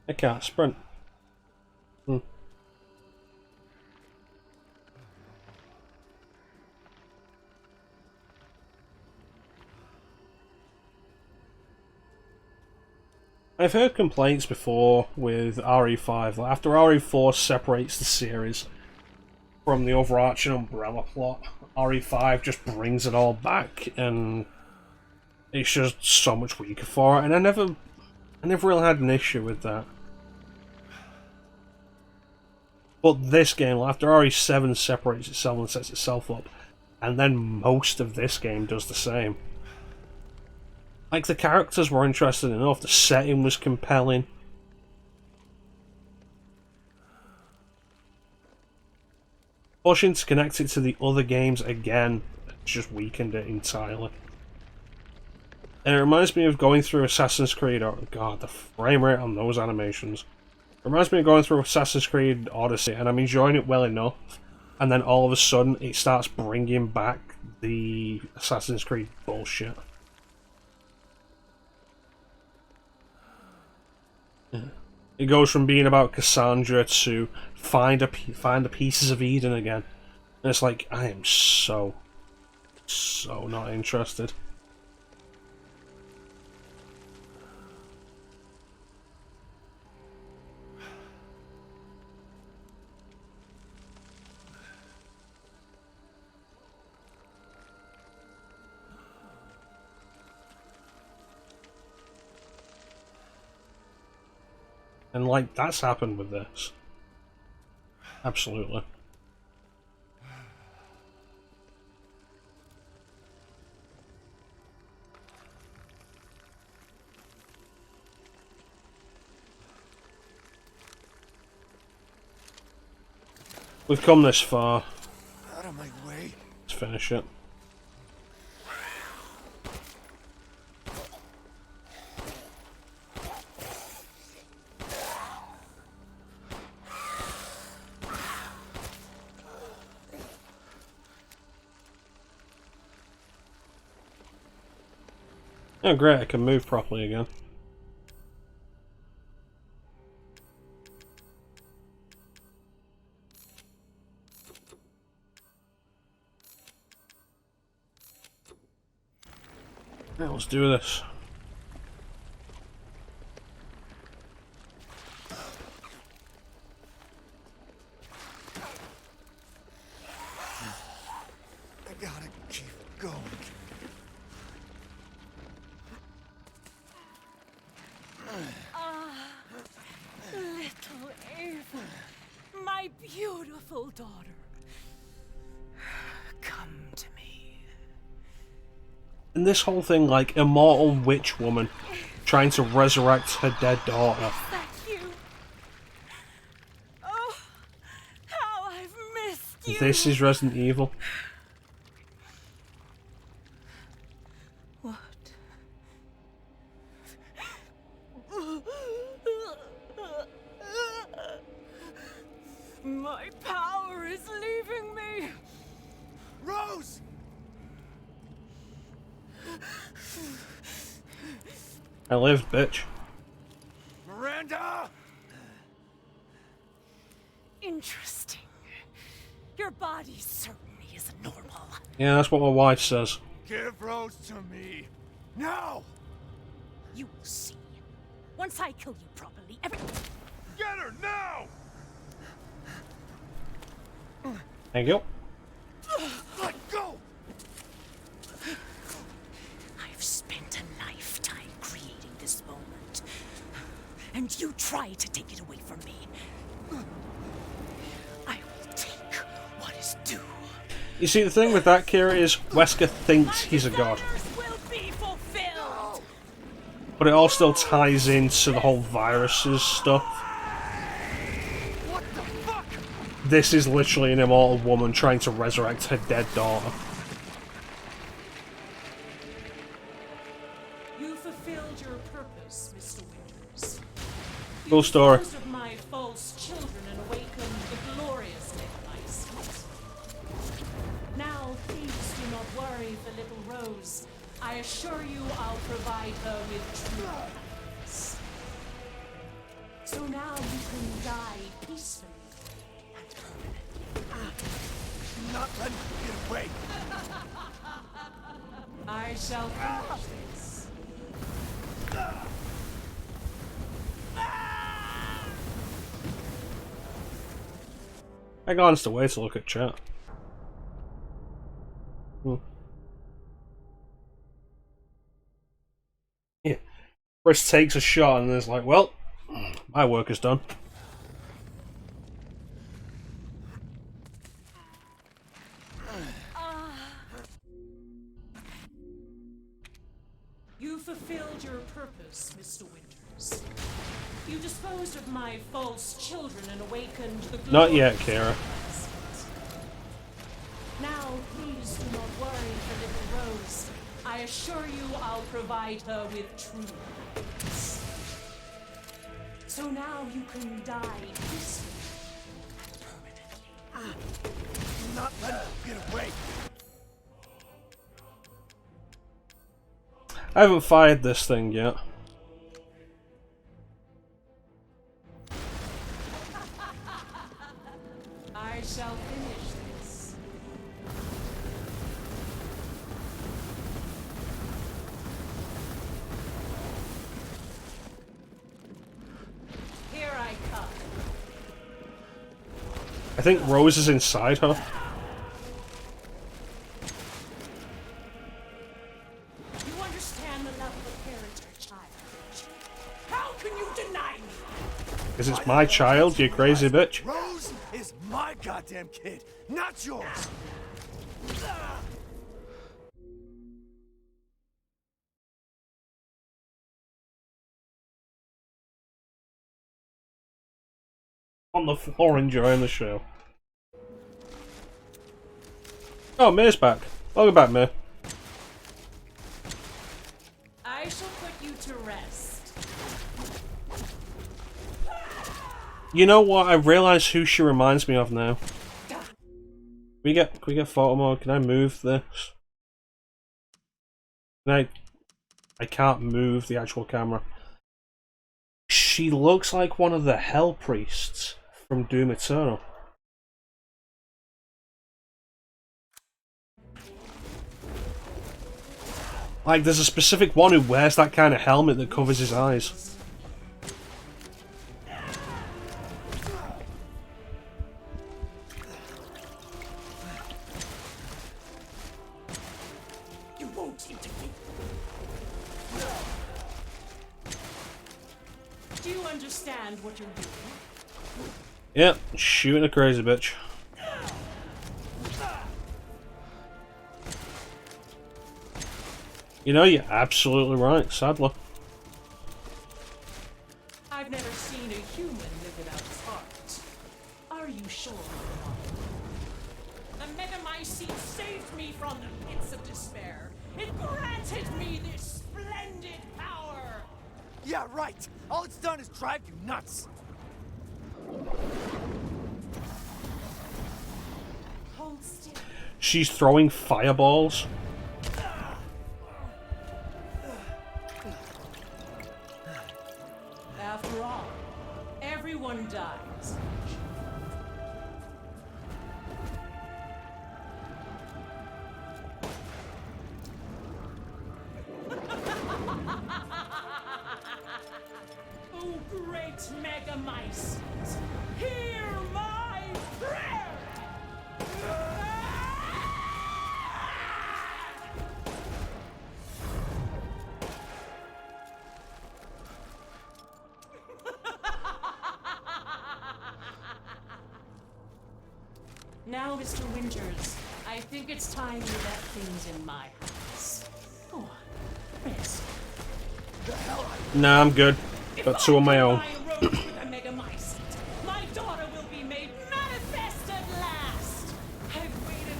I can't sprint. I've heard complaints before with RE5. Like after RE4 separates the series from the overarching umbrella plot, RE5 just brings it all back, and it's just so much weaker for it. And I never really had an issue with that. But this game, after RE7 separates itself and sets itself up, and then most of this game does the same. Like, the characters were interesting enough, the setting was compelling. Pushing to connect it to the other games again just weakened it entirely. And it reminds me of going through Assassin's Creed. Oh god, the frame rate on those animations. It reminds me of going through Assassin's Creed Odyssey, and I'm enjoying it well enough, and then all of a sudden it starts bringing back the Assassin's Creed bullshit. It goes from being about Cassandra to find the pieces of Eden again. And it's like, I am so not interested. And, like, that's happened with this. Absolutely. We've come this far. Out of my way. Let's finish it. Oh great, I can move properly again. Yeah, let's do this. I gotta keep going. Little Ava, my beautiful daughter. Come to me. And this whole thing, like, immortal witch woman trying to resurrect her dead daughter. Is that you? Oh, how I've missed you. This is Resident Evil. What? My power is leaving me. Rose! I lived, bitch. Miranda! Interesting. Your body certainly isn't normal. Yeah, that's what my wife says. Give Rose to me. Now! You will see. Once I kill you properly, Get her now! Thank you. Let go! I've spent a lifetime creating this moment, and you try to take it away from me. I will take what is due. You see, the thing with that, Kira, is Wesker thinks he's a god. Will be fulfilled. But it all still ties into the whole viruses stuff. What the fuck? This is literally an immortal woman trying to resurrect her dead daughter. You fulfilled your purpose, Mr. Winters. Cool story. Disposed of my false children and awakened the glorious Nikolai's. Now, please do not worry for little Rose. I assure you I'll provide her with true happiness. So now you can die peacefully and permanently. Not letting you get away. I shall finish this. I glanced away to look at chat. Yeah. Chris takes a shot and is like, well, my work is done. You fulfilled your purpose, Mr. Winters. You disposed of my false children and awakened the glory. Not yet, Kara. Now, please do not worry for little Rose. I assure you I'll provide her with true happiness. So now you can die peacefully. Permanently. Do not let him get away. I haven't fired this thing yet. I shall finish this. Here I come. I think Rose is inside her. You understand the love of a parent or child. How can you deny me? Because it's my child, you crazy bitch. Rose is my goddamn kid, not yours. On the floor enjoying the show. Oh, May's back. Welcome back, May. I shall put you to rest. You know what? I realise who she reminds me of now. Can we get photo mode? Can I move this? Can I can't move the actual camera. She looks like one of the Hell Priests from Doom Eternal. Like, there's a specific one who wears that kind of helmet that covers his eyes. You won't interfere. Do you understand what you're doing? Yep, shooting a crazy bitch. You know, you're absolutely right, sadly. I've never seen a human live without his heart. Are you sure? The mecha-mycete saved me from the pits of despair. It granted me this splendid power. Yeah, right. All it's done is drive you nuts. Hold still. She's throwing fireballs. After all, everyone dies. Oh, great mecha-mycete, hear my prayer! Now, Mr. Winters, I think it's time you left things in my house. Go on, rest. Nah, I'm good. Got two on my own. My daughter will be made manifest at last. I've waited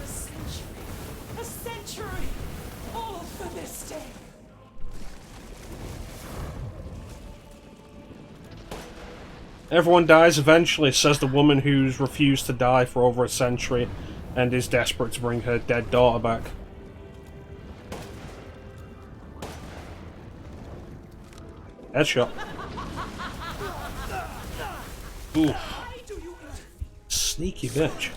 a century, all for this day. Everyone dies eventually, says the woman who's refused to die for over a century and is desperate to bring her dead daughter back. Headshot. Ooh. Sneaky bitch.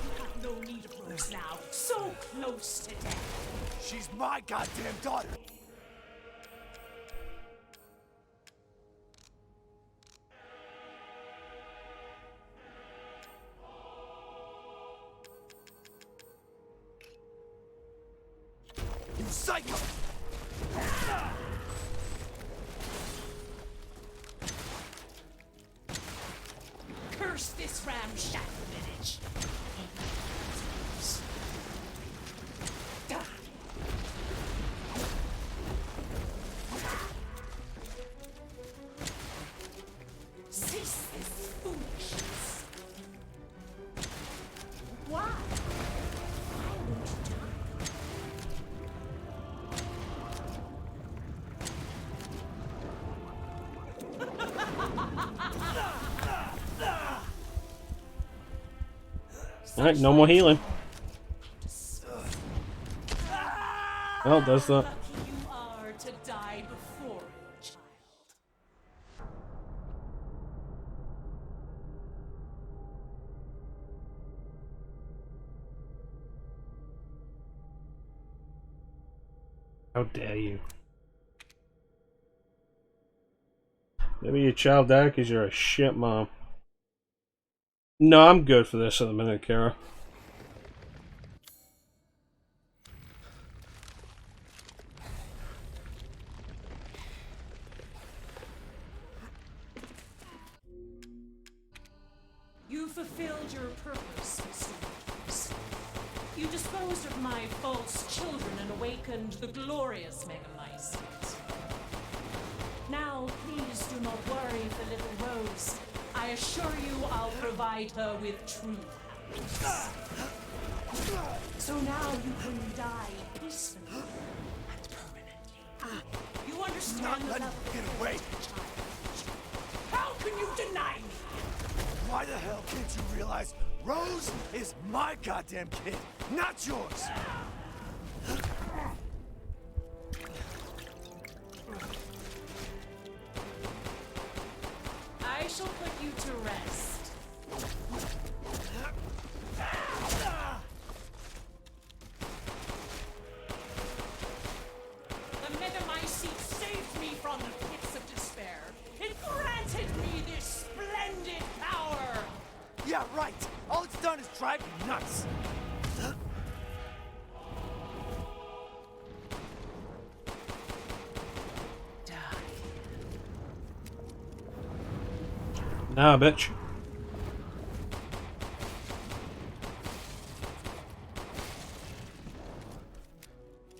No need of Rose now. So close to death. She's my goddamn daughter. psycho! Curse this ramshackle village. Die. Cease this foolishness. Why? Why won't you die? Alright, no more healing. Well, does that. Lucky you are to die before your child. How dare you? Maybe your child died because you're a shit mom. No, I'm good for this at the minute, Kara. You fulfilled your purpose, Mr. Williams. You disposed of my false children and awakened the glorious Megamycete. Now, please do not worry for little Rose. I assure you I'll provide her with true happiness. So now you can die peacefully and permanently. You understand the level Get away! How can you deny me? Why the hell can't you realize Rose is my goddamn kid, not yours? I shall put you to rest. The Megamycete saved me from the pits of despair. It granted me this splendid power. Yeah, right. All it's done is drive me nuts. Nah, bitch.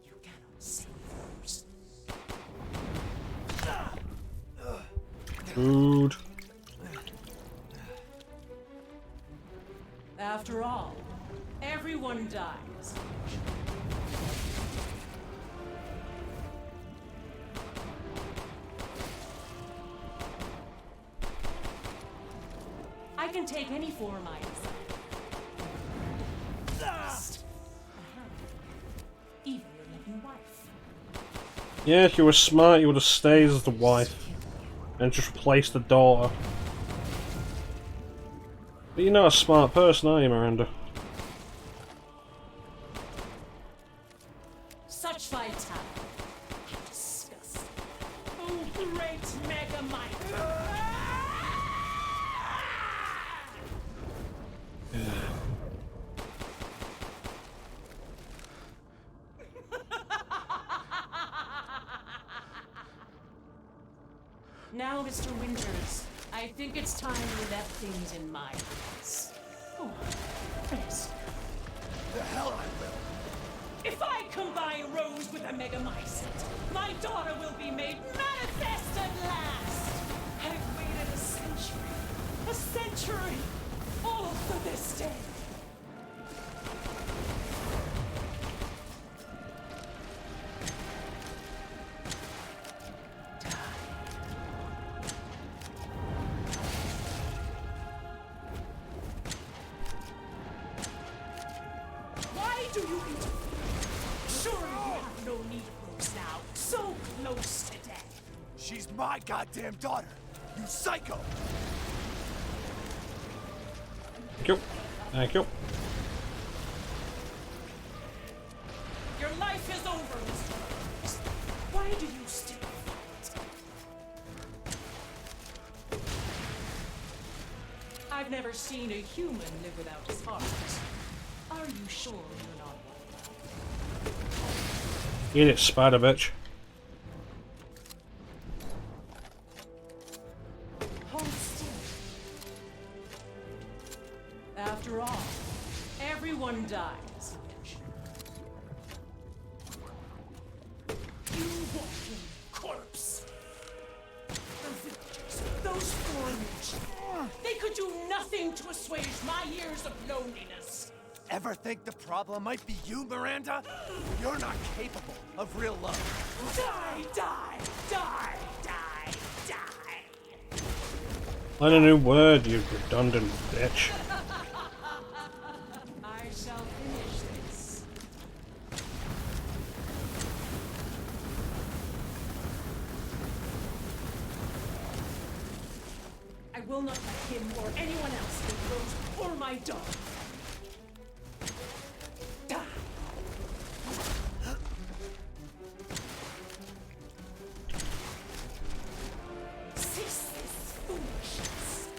You cannot save Rose. Food. After all, everyone dies. I can take any form I desire. Even your living wife. Yeah, if you were smart, you would have stayed as the wife and just replaced the daughter. But you're not a smart person, are you, Miranda? Such vitality. Disgusting. Oh, great Megamycete. Now, Mr. Winters, I think it's time we left things in my hands. Oh, rest. The hell I will. If I combine Rose with a Megamycete, my daughter will be made manifest at last! I've waited a century, all for this day. Why do you interfere? Surely you have no need of Rose now. So close to death. She's my goddamn daughter, you psycho! Thank you. Thank you. Your life is over, Mr. Rose. Why do you still fight? I've never seen a human live without his heart. Are you sure you're not one? Eat it, spider bitch. Hold still. After all, everyone dies eventually. You walking corpse. Those foreigners, they could do nothing to assuage my years of loneliness. Ever think the problem might be you, Miranda? You're not capable of real love. Die, die, die, die, die. Learn a new word, you redundant bitch. I shall finish this. I will not let him or anyone else get Rose or my dog. Die. Cease this foolishness.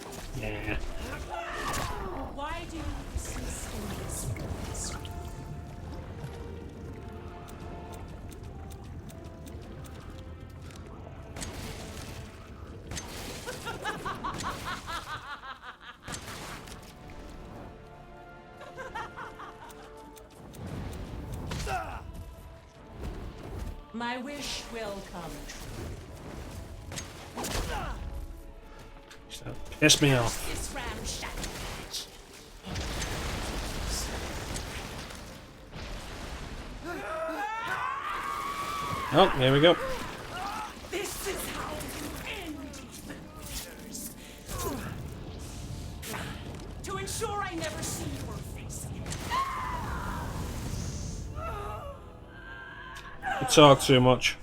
Yeah. Why do you insist on this foolishness? My wish will come true. Piss me off. This ramshackle match. Oh, here we go. This is how you end adventures. To ensure I never see your face again. You talk too much.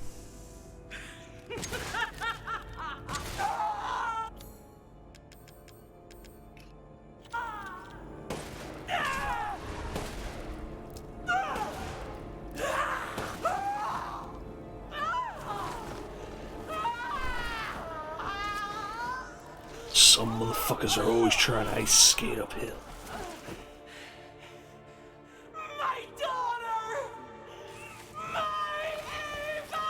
Some motherfuckers are always trying to ice skate uphill. My daughter! My Eva!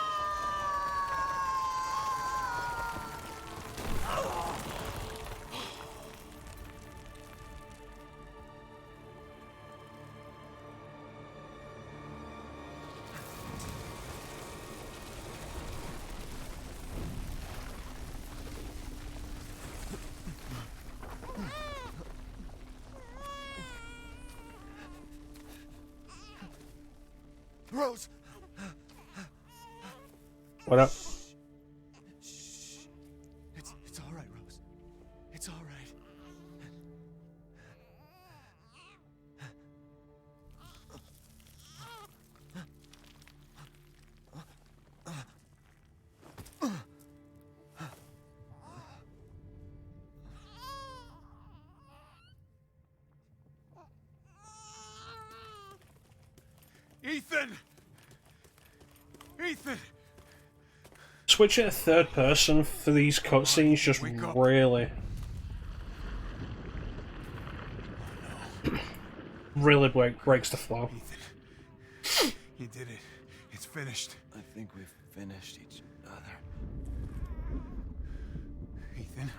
Rose! What up? It's all right, Rose. It's all right. Ethan! Ethan! Switching to third person for these cutscenes just really... really breaks the flow. Ethan. You did it. It's finished. I think we've finished each other. Ethan.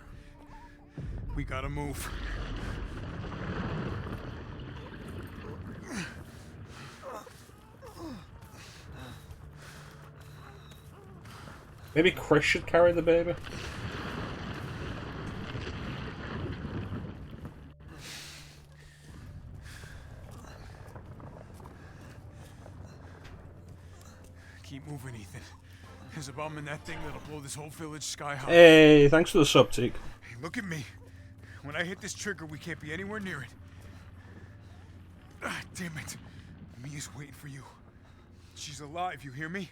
We gotta move. Maybe Chris should carry the baby? Keep moving, Ethan. There's a bomb in that thing that'll blow this whole village sky high. Hey, thanks for the sub, Teak. Hey, look at me. When I hit this trigger, we can't be anywhere near it. Ah, damn it. Mia's waiting for you. She's alive, you hear me?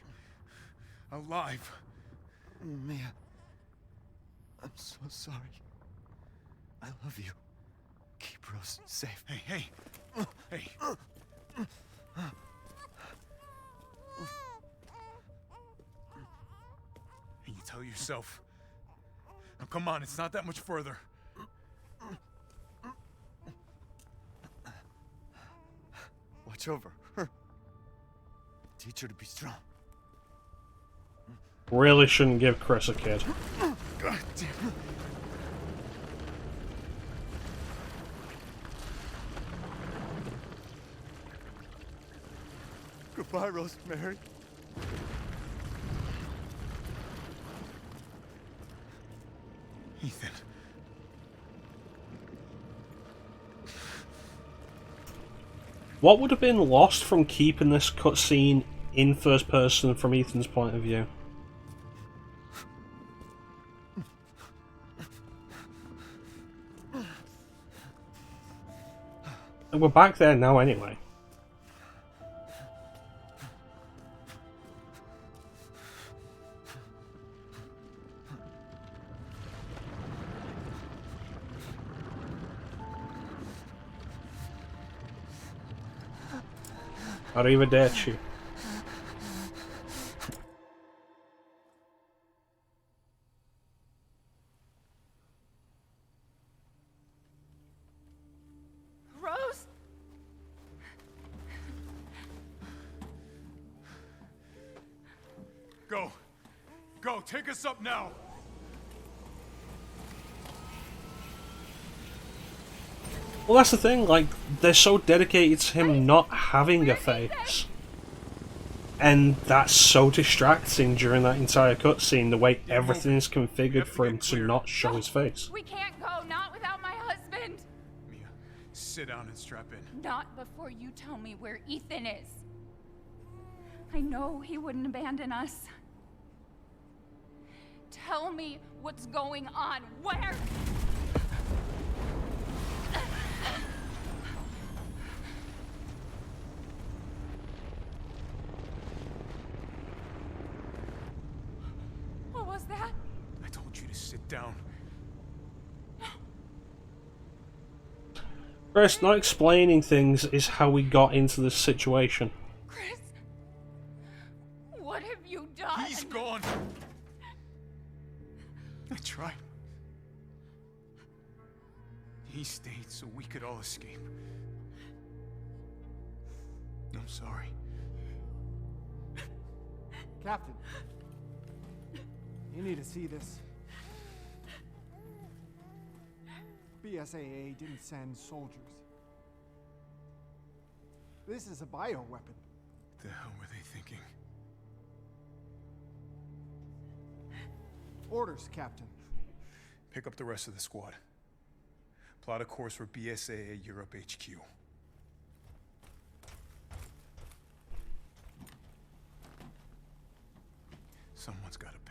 Alive. Mia, I'm so sorry. I love you. Keep Rose safe. Hey, hey. Hey. And you tell yourself. Now come on, it's not that much further. Watch over her. Teach her to be strong. Really shouldn't give Chris a kid. God damn it. Goodbye, Rosemary. Ethan. What would have been lost from keeping this cutscene in first person from Ethan's point of view? And we're back there now anyway. Arrivederci. Rose? Go. Go, take us up now. Well, that's the thing, like, they're so dedicated to him not having a face. And that's so distracting during that entire cutscene, the way everything's configured for him to not show his face. We can't go, not without my husband. Mia, sit down and strap in. Not before you tell me where Ethan is. I know he wouldn't abandon us. Tell me what's going on. Where? What was that? I told you to sit down. Chris, not explaining things is how we got into this situation. Chris, what have you done? He's gone. I tried. He stayed so we could all escape. I'm sorry. Captain, you need to see this. BSAA didn't send soldiers. This is a bioweapon. What the hell were they thinking? Orders, Captain. Pick up the rest of the squad. Plot a course for BSAA Europe HQ. Someone's got to pay.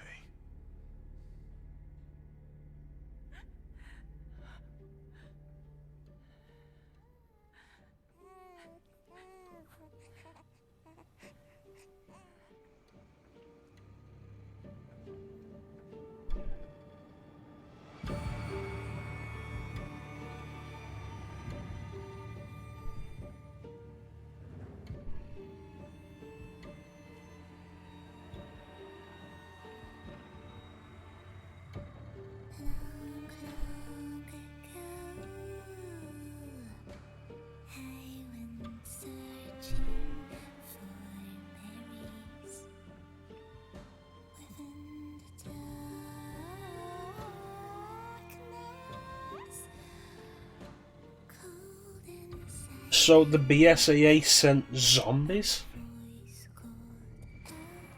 So the BSAA sent zombies?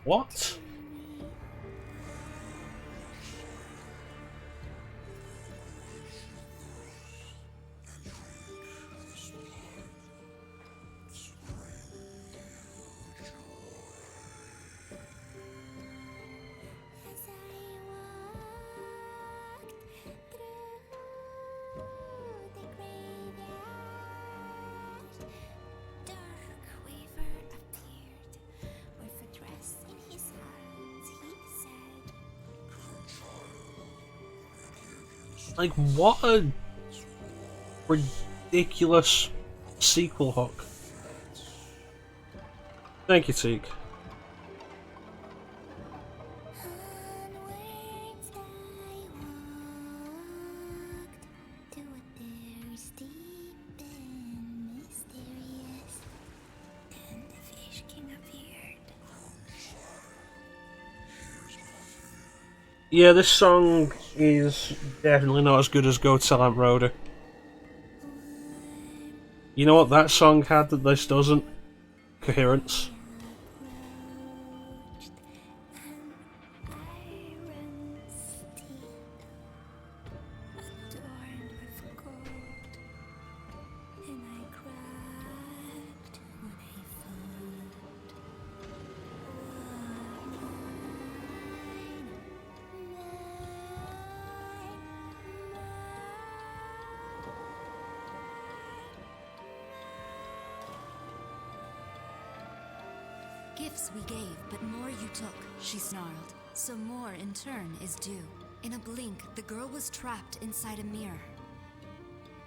What? Like, what a ridiculous sequel hook. Thank you, Teak. Yeah, this song is definitely not as good as Go Tell Aunt Rhoda. You know what that song had that this doesn't? Coherence. Gifts we gave, but more you took, she snarled. So more in turn is due. In a blink, the girl was trapped inside a mirror.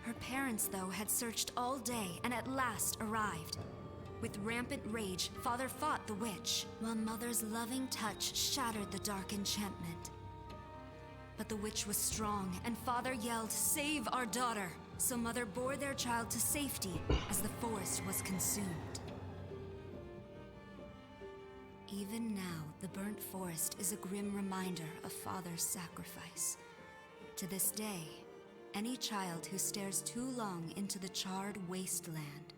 Her parents, though, had searched all day and at last arrived. With rampant rage, Father fought the witch, while Mother's loving touch shattered the dark enchantment. But the witch was strong, and Father yelled, "Save our daughter!" So Mother bore their child to safety as the forest was consumed. Even now, the burnt forest is a grim reminder of Father's sacrifice. To this day, any child who stares too long into the charred wasteland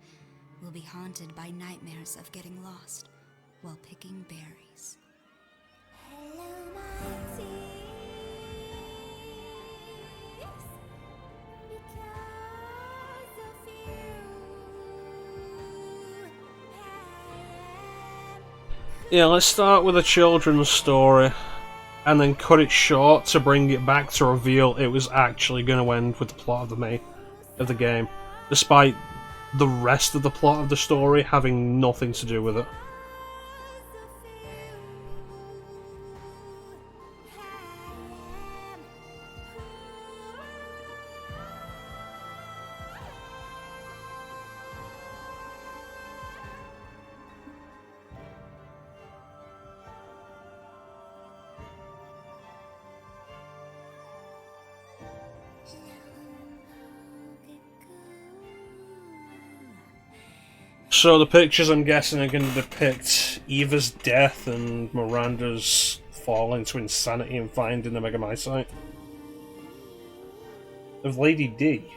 will be haunted by nightmares of getting lost while picking berries. Yeah, let's start with a children's story, and then cut it short to bring it back to reveal it was actually going to end with the plot of the game, despite the rest of the plot of the story having nothing to do with it. So the pictures, I'm guessing, are going to depict Eva's death and Miranda's fall into insanity and finding the Megamycete of Lady D.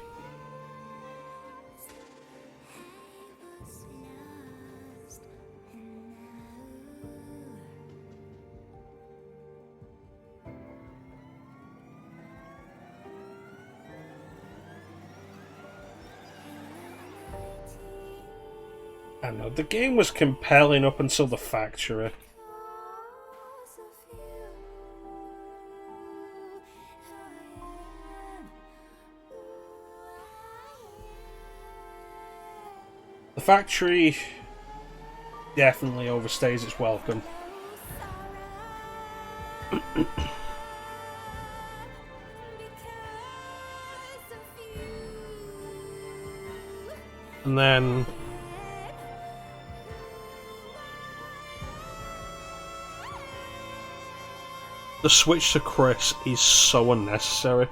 I know, the game was compelling up until the factory. The factory definitely overstays its welcome. And then the switch to Chris is so unnecessary.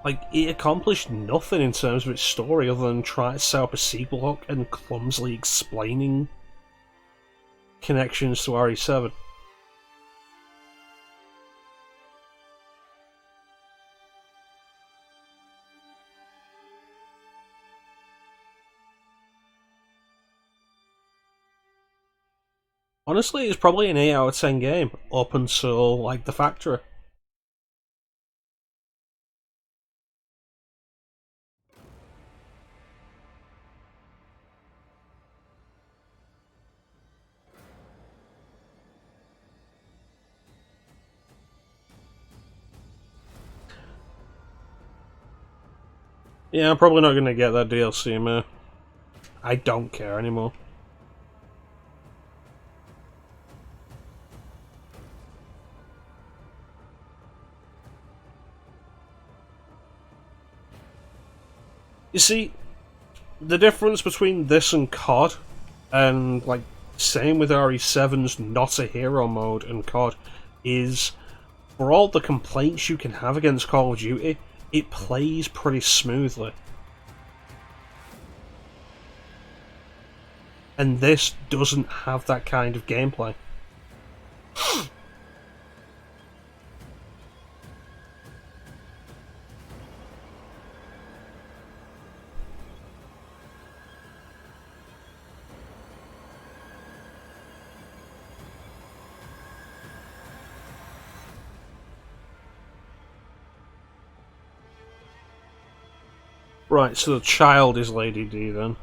Like, it accomplished nothing in terms of its story other than try to set up a sequel hook and clumsily explaining connections to RE7. Honestly, it's probably an 8 out of 10 game up until, like, the factory. Yeah, I'm probably not going to get that DLC, man. I don't care anymore. You see, the difference between this and COD, and, like, same with RE7's Not a Hero mode and COD, is for all the complaints you can have against Call of Duty, it plays pretty smoothly. And this doesn't have that kind of gameplay. Right, so the child is Lady D then.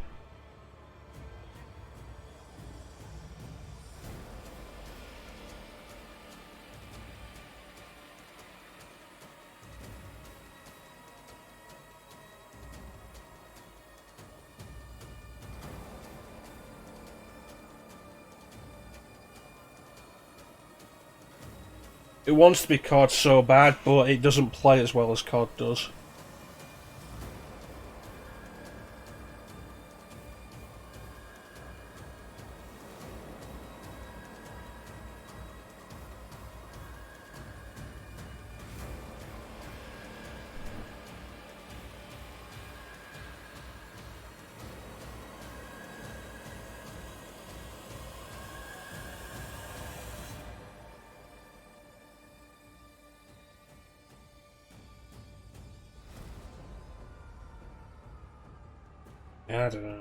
It wants to be COD so bad, but it doesn't play as well as COD does. I don't know.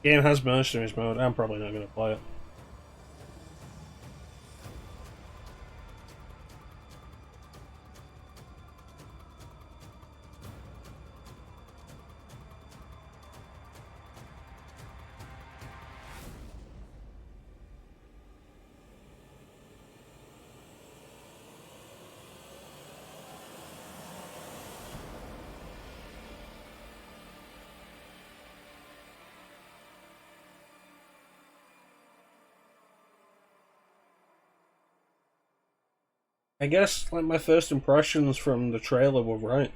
Game has mercenaries mode. I'm probably not going to play it. I guess like my first impressions from the trailer were right.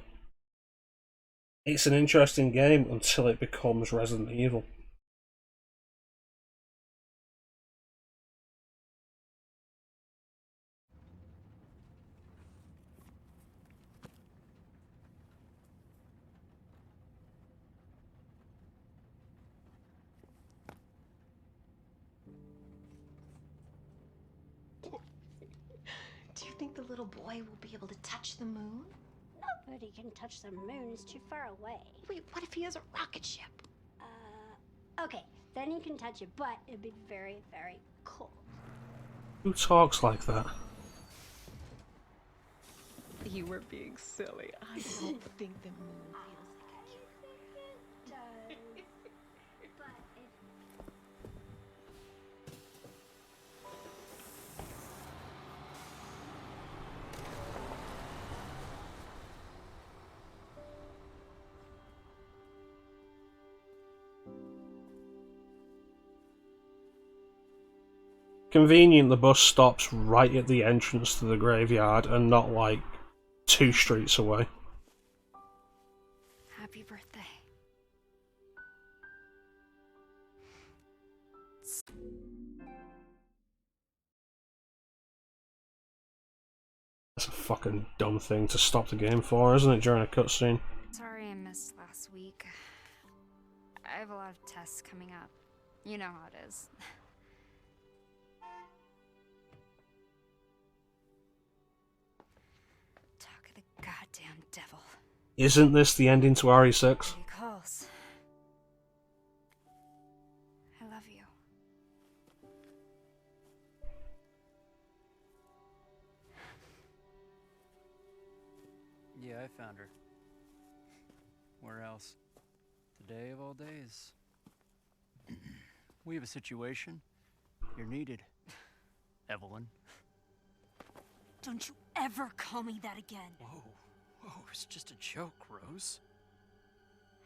It's an interesting game until it becomes Resident Evil. Do you think the little boy will be able to touch the moon? Nobody can touch the moon. It's too far away. Wait, what if he has a rocket ship? Okay, then you can touch it, but it'd be very, very cold. Who talks like that? You were being silly. I don't think the moon Convenient, the bus stops right at the entrance to the graveyard and not like 2 streets away. Happy birthday. That's a fucking dumb thing to stop the game for, isn't it, during a cutscene? Sorry I missed last week. I have a lot of tests coming up. You know how it is. Talk of the goddamn devil. Isn't this the ending to RE6? He calls. I love you. Yeah, I found her. Where else? Today of all days. We have a situation. You're needed, Evelyn. Don't you ever call me that again. Whoa, it's just a joke, Rose.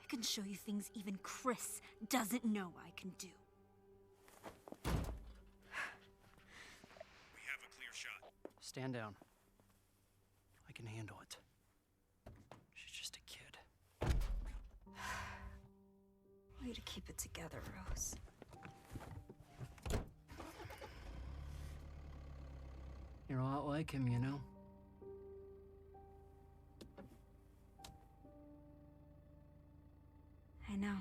I can show you things even Chris doesn't know I can do. We have a clear shot. Stand down. I can handle it. She's just a kid. Way to keep it together, Rose. You're a lot like him, you know? I know.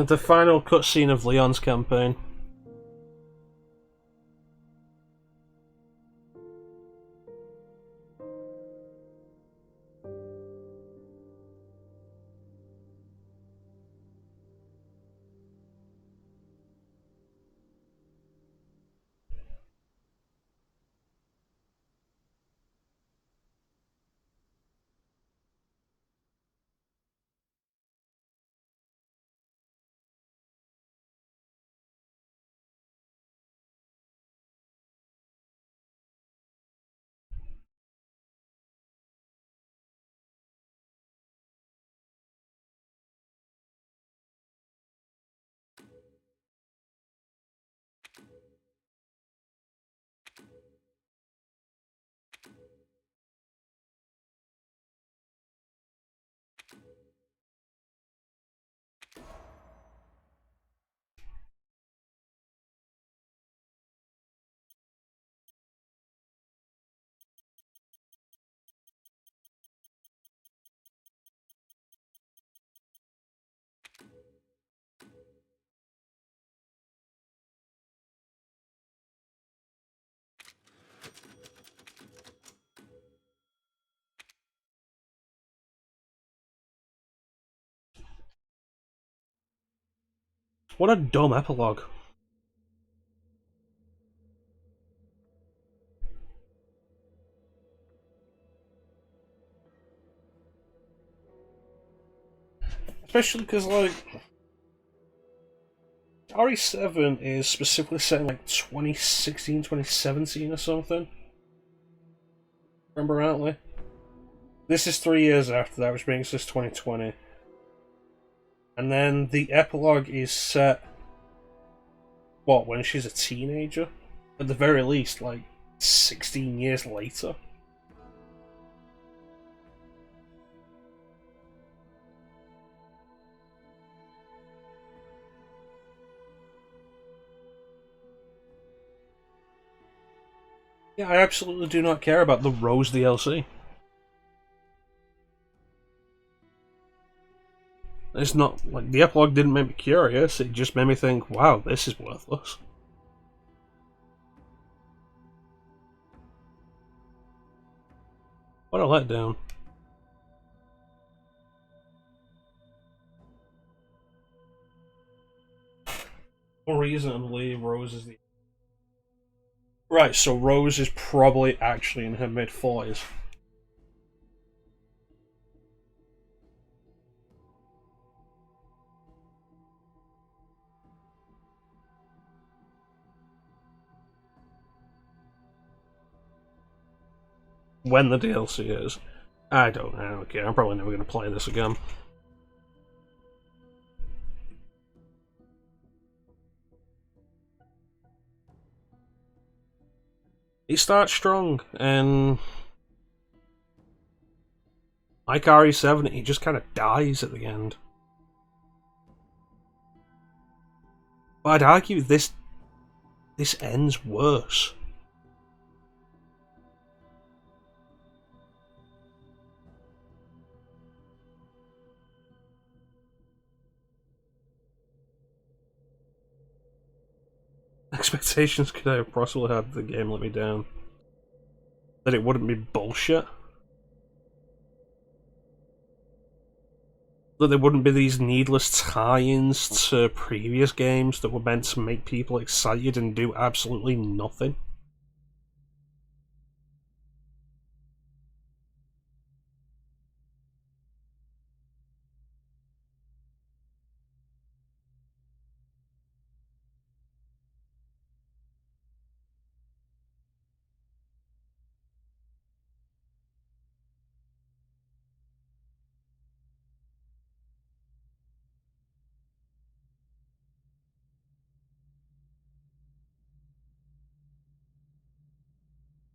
The final cutscene of Leon's campaign. What a dumb epilogue. Especially because, like, RE7 is specifically set in, like, 2016, 2017 or something. Remember rightly? This is 3 years after that, which brings us 2020. And then the epilogue is set, what, when she's a teenager? At the very least, like, 16 years later. Yeah, I absolutely do not care about the Rose DLC. It's not, like, the epilogue didn't make me curious, it just made me think, wow, this is worthless. What a letdown. For reason I believe Rose is the... Right, so Rose is probably actually in her mid-40s. When the DLC is. I don't care. I'm probably never going to play this again. He starts strong, and like RE7, he just kind of dies at the end. But I'd argue this ends worse. Expectations could have possibly had the game let me down. That it wouldn't be bullshit. That there wouldn't be these needless tie-ins to previous games that were meant to make people excited and do absolutely nothing.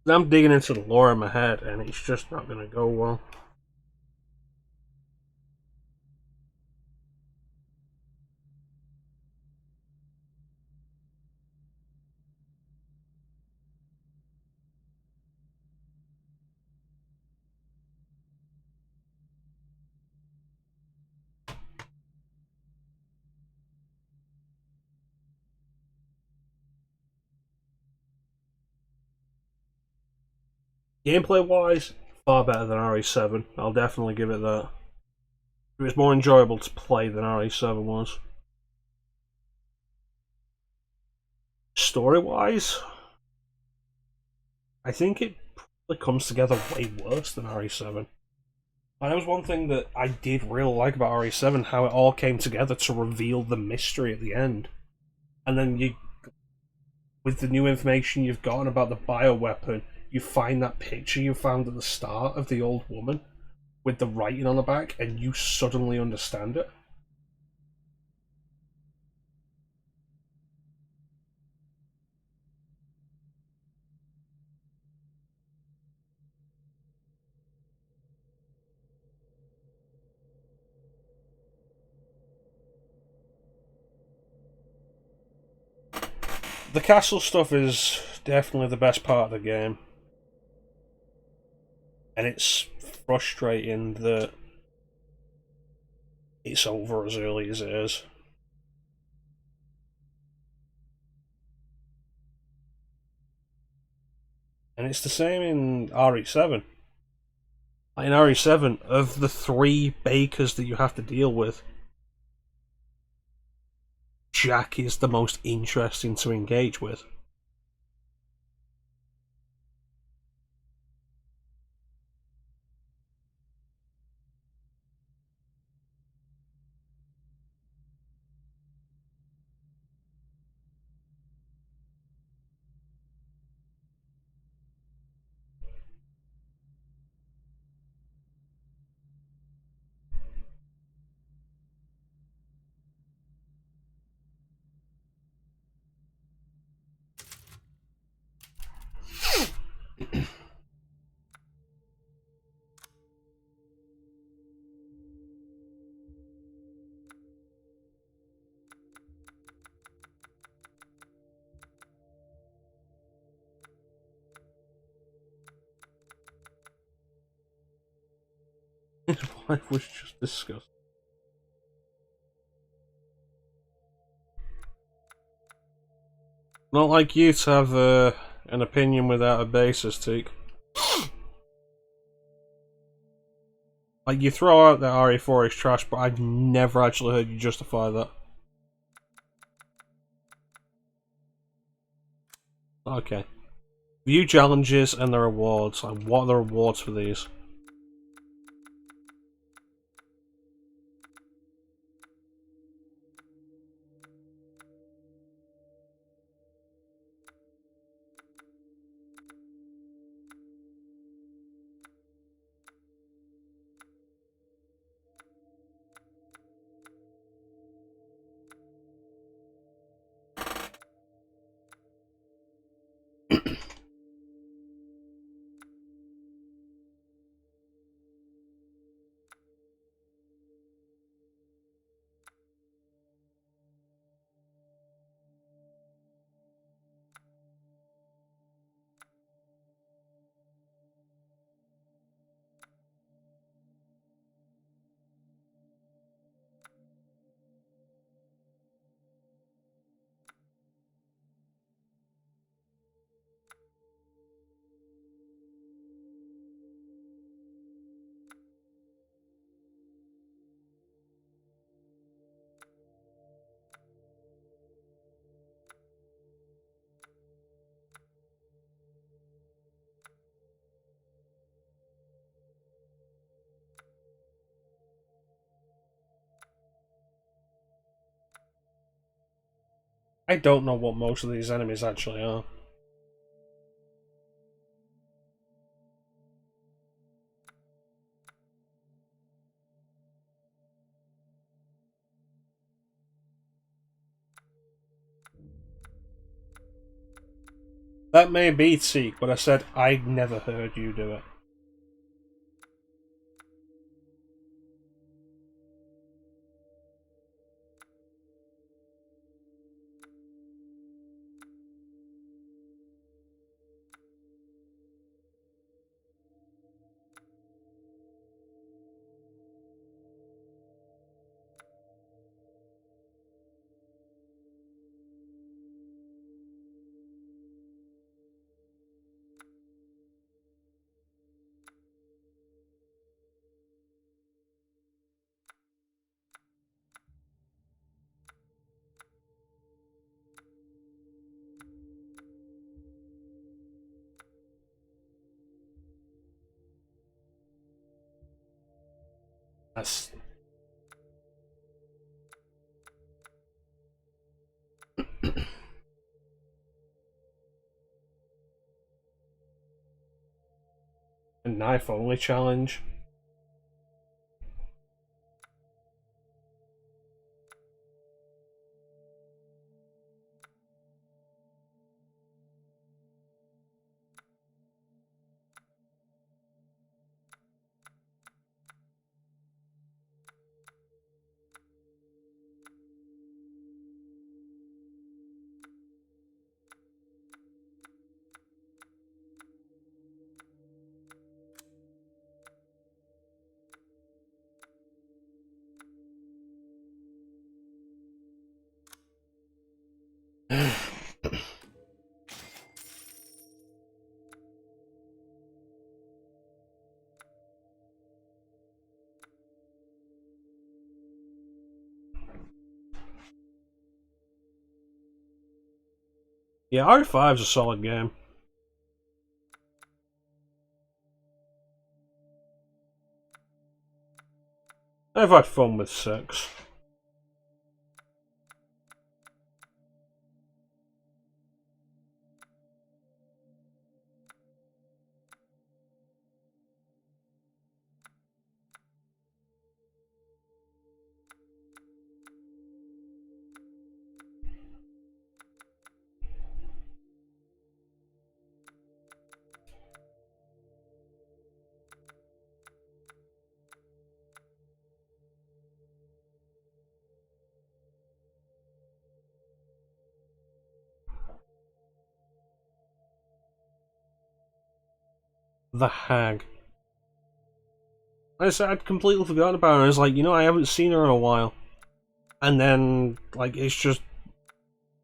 I'm digging into the lore in my head, and it's just not going to go well. Gameplay-wise, far better than RE7. I'll definitely give it that. It was more enjoyable to play than RE7 was. Story-wise, I think it probably comes together way worse than RE7. And that was one thing that I did really like about RE7, how it all came together to reveal the mystery at the end. And then you, with the new information you've gotten about the bioweapon, you find that picture you found at the start of the old woman with the writing on the back, and you suddenly understand it. The castle stuff is definitely the best part of the game. And it's frustrating that it's over as early as it is. And it's the same in RE7. In RE7, of the 3 bakers that you have to deal with, Jack is the most interesting to engage with. His wife was just disgusting. Not like you to have an opinion without a basis, Teak. Like, you throw out that RE4 is trash, but I've never actually heard you justify that. Okay. View challenges and the rewards. Like, what are the rewards for these? I don't know what most of these enemies actually are. That may be Teak, but I said I'd never heard you do it. That's... a knife only challenge. Yeah, RE5's a solid game. I've had fun with 6. The Hag. I'd completely forgotten about her. I was like, I haven't seen her in a while. And then, like, it's just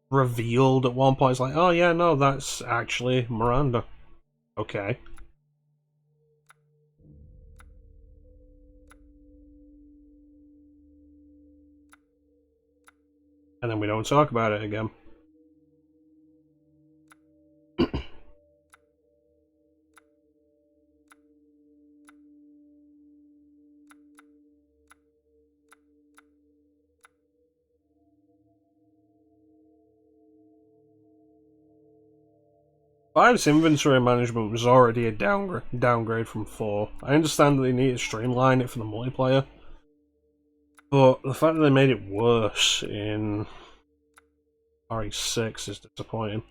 revealed at one point. It's like, oh yeah, no, that's actually Miranda. Okay. And then we don't talk about it again. Five's inventory management was already a downgrade from 4. I understand that they need to streamline it for the multiplayer, but the fact that they made it worse in RE6 is disappointing.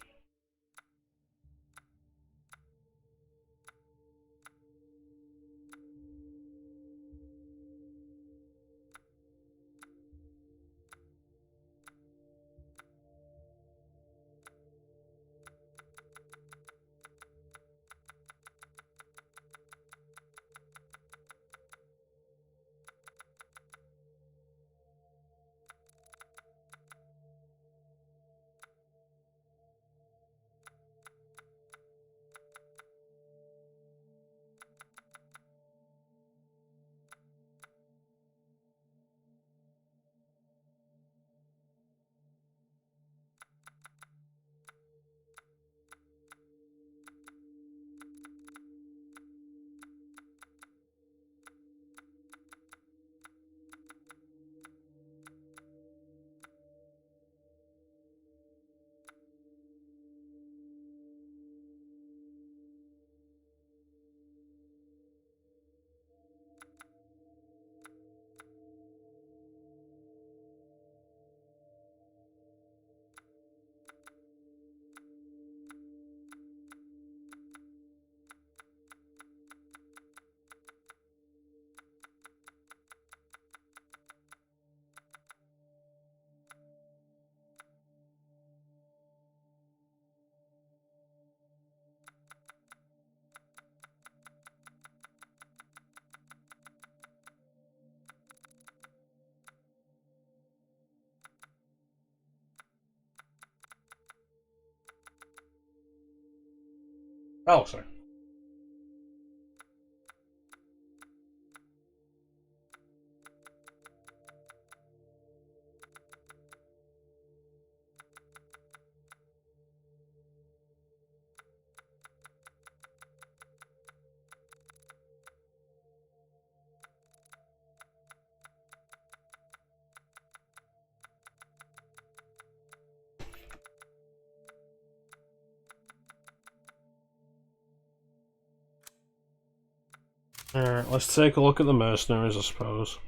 Oh, sorry. Alright, let's take a look at the mercenaries, I suppose.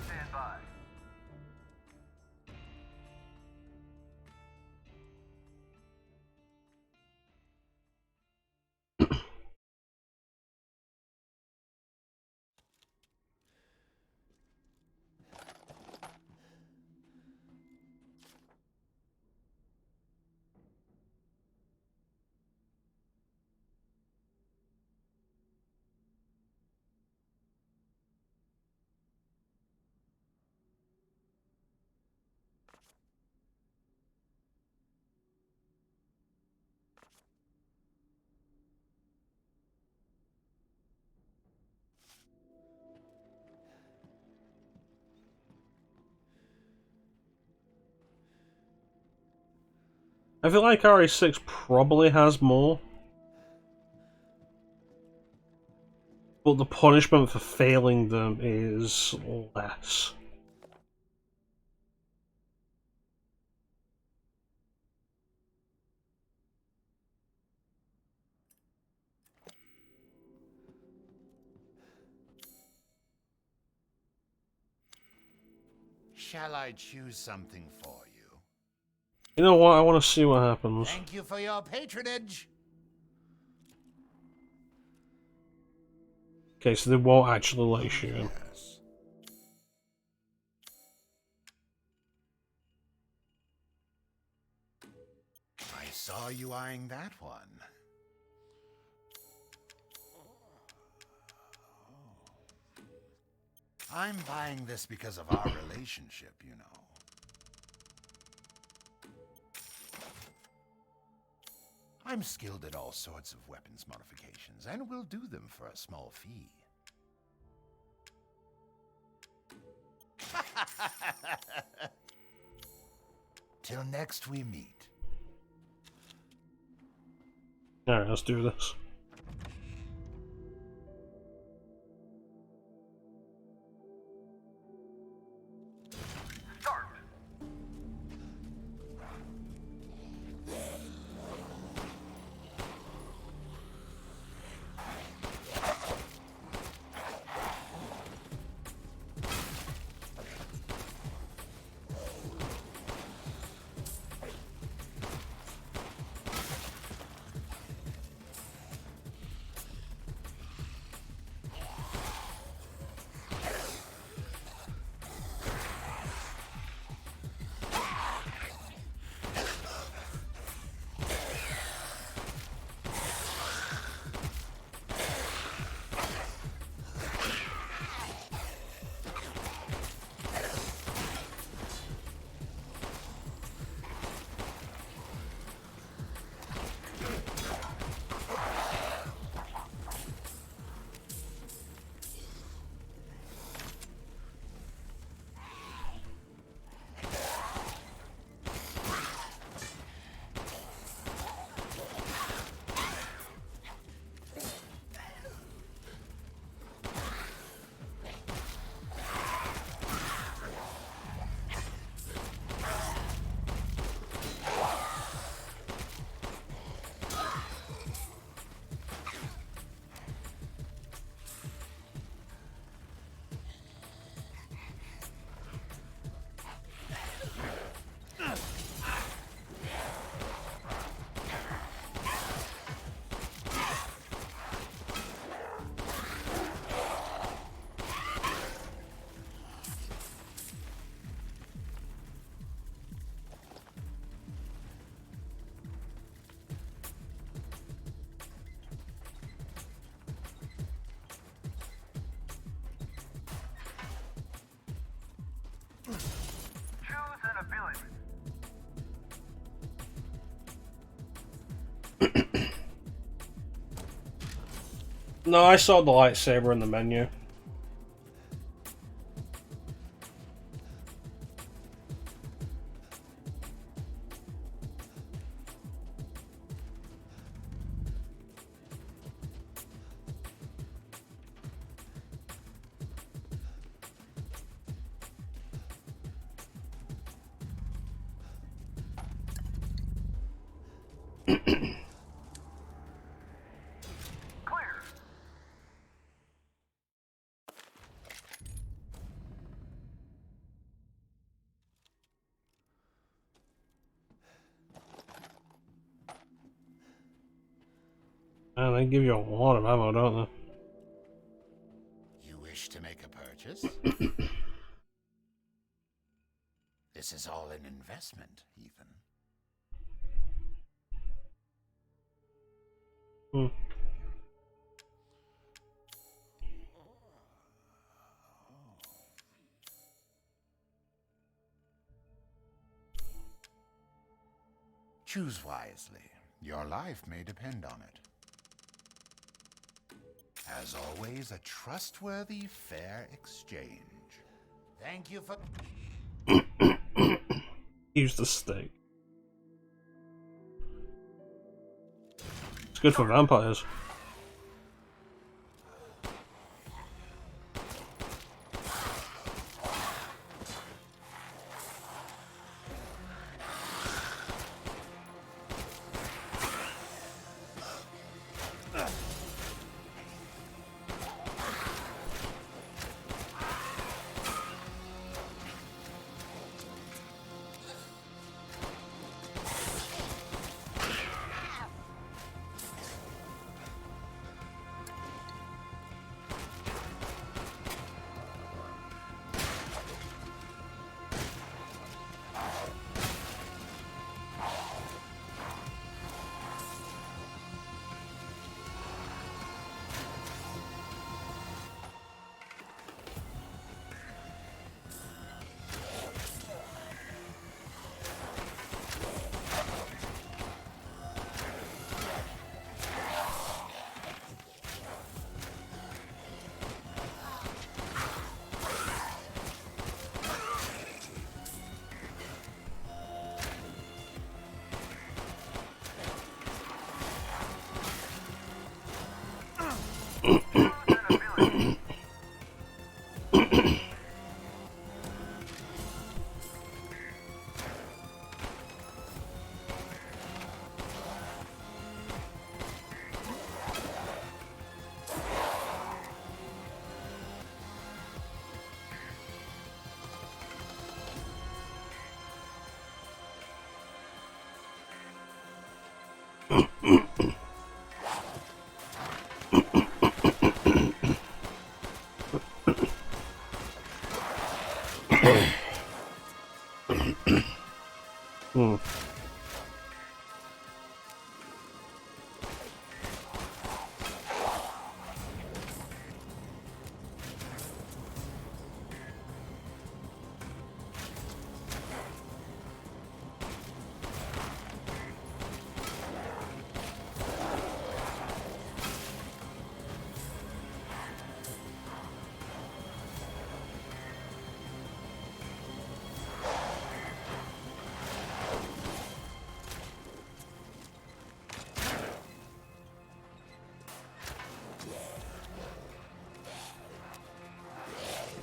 Stand by. I feel like RE6 probably has more. But the punishment for failing them is less. Shall I choose something for you? You know what? I want to see what happens. Thank you for your patronage. Okay, so they won't actually let you shoot him. Yes. I saw you eyeing that one. I'm buying this because of our relationship, you know. I'm skilled at all sorts of weapons modifications, and will do them for a small fee. Till next we meet. Alright, let's do this. No, I saw the lightsaber in the menu. Man, they give you a lot of ammo, don't they? You wish to make a purchase? This is all an investment, Ethan. Hmm. Choose wisely. Your life may depend on it. As always, a trustworthy, fair exchange. Thank you for... Use the stick. good for vampires. Hmm.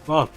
Come on.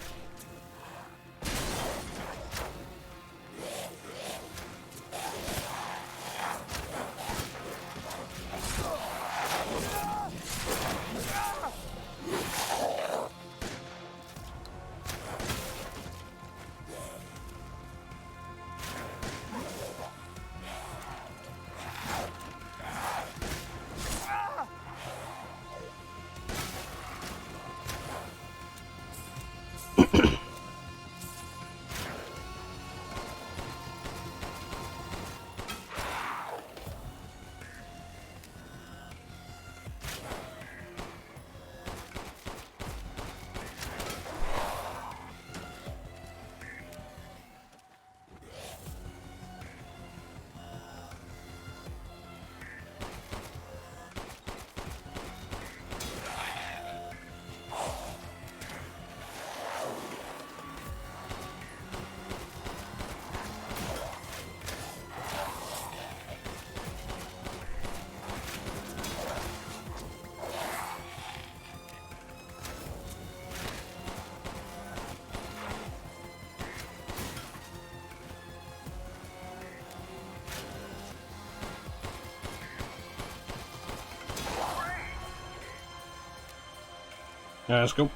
Yeah, let's go.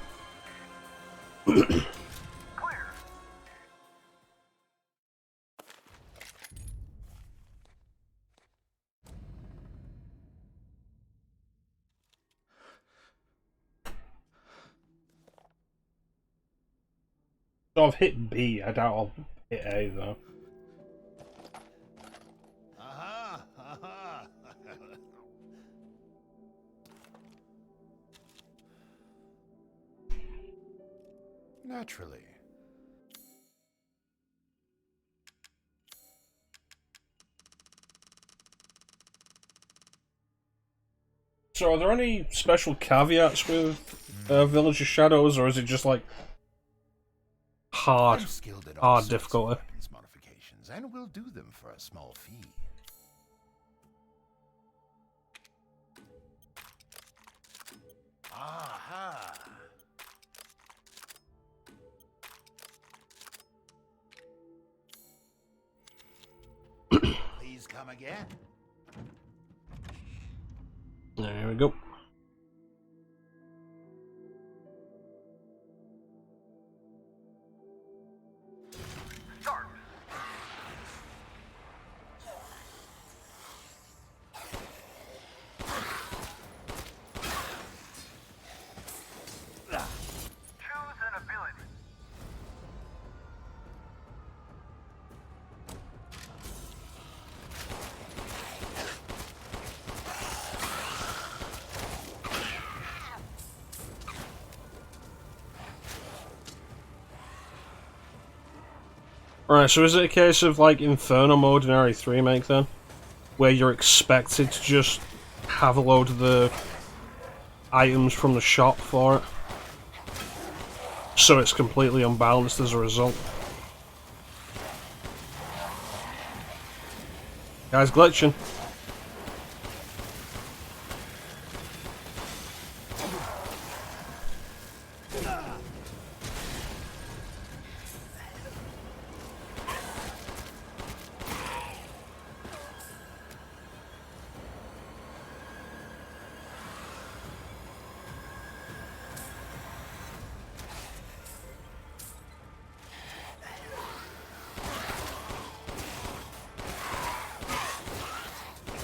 So I've hit B, I doubt I'll hit A though. Aha! Aha! Naturally. So are there any special caveats with Village of Shadows, or is it just like hard difficulty? And we'll do them for a small fee. Aha! Please come again. There we go. Right, so is it a case of like Inferno mode in RE3 remake then? Where you're expected to just have a load of the items from the shop for it? So it's completely unbalanced as a result. Guy's glitching.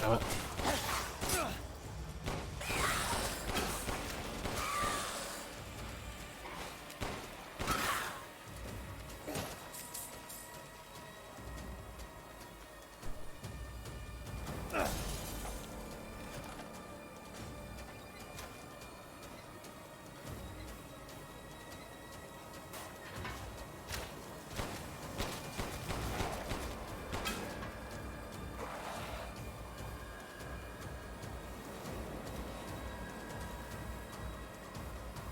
Damn it.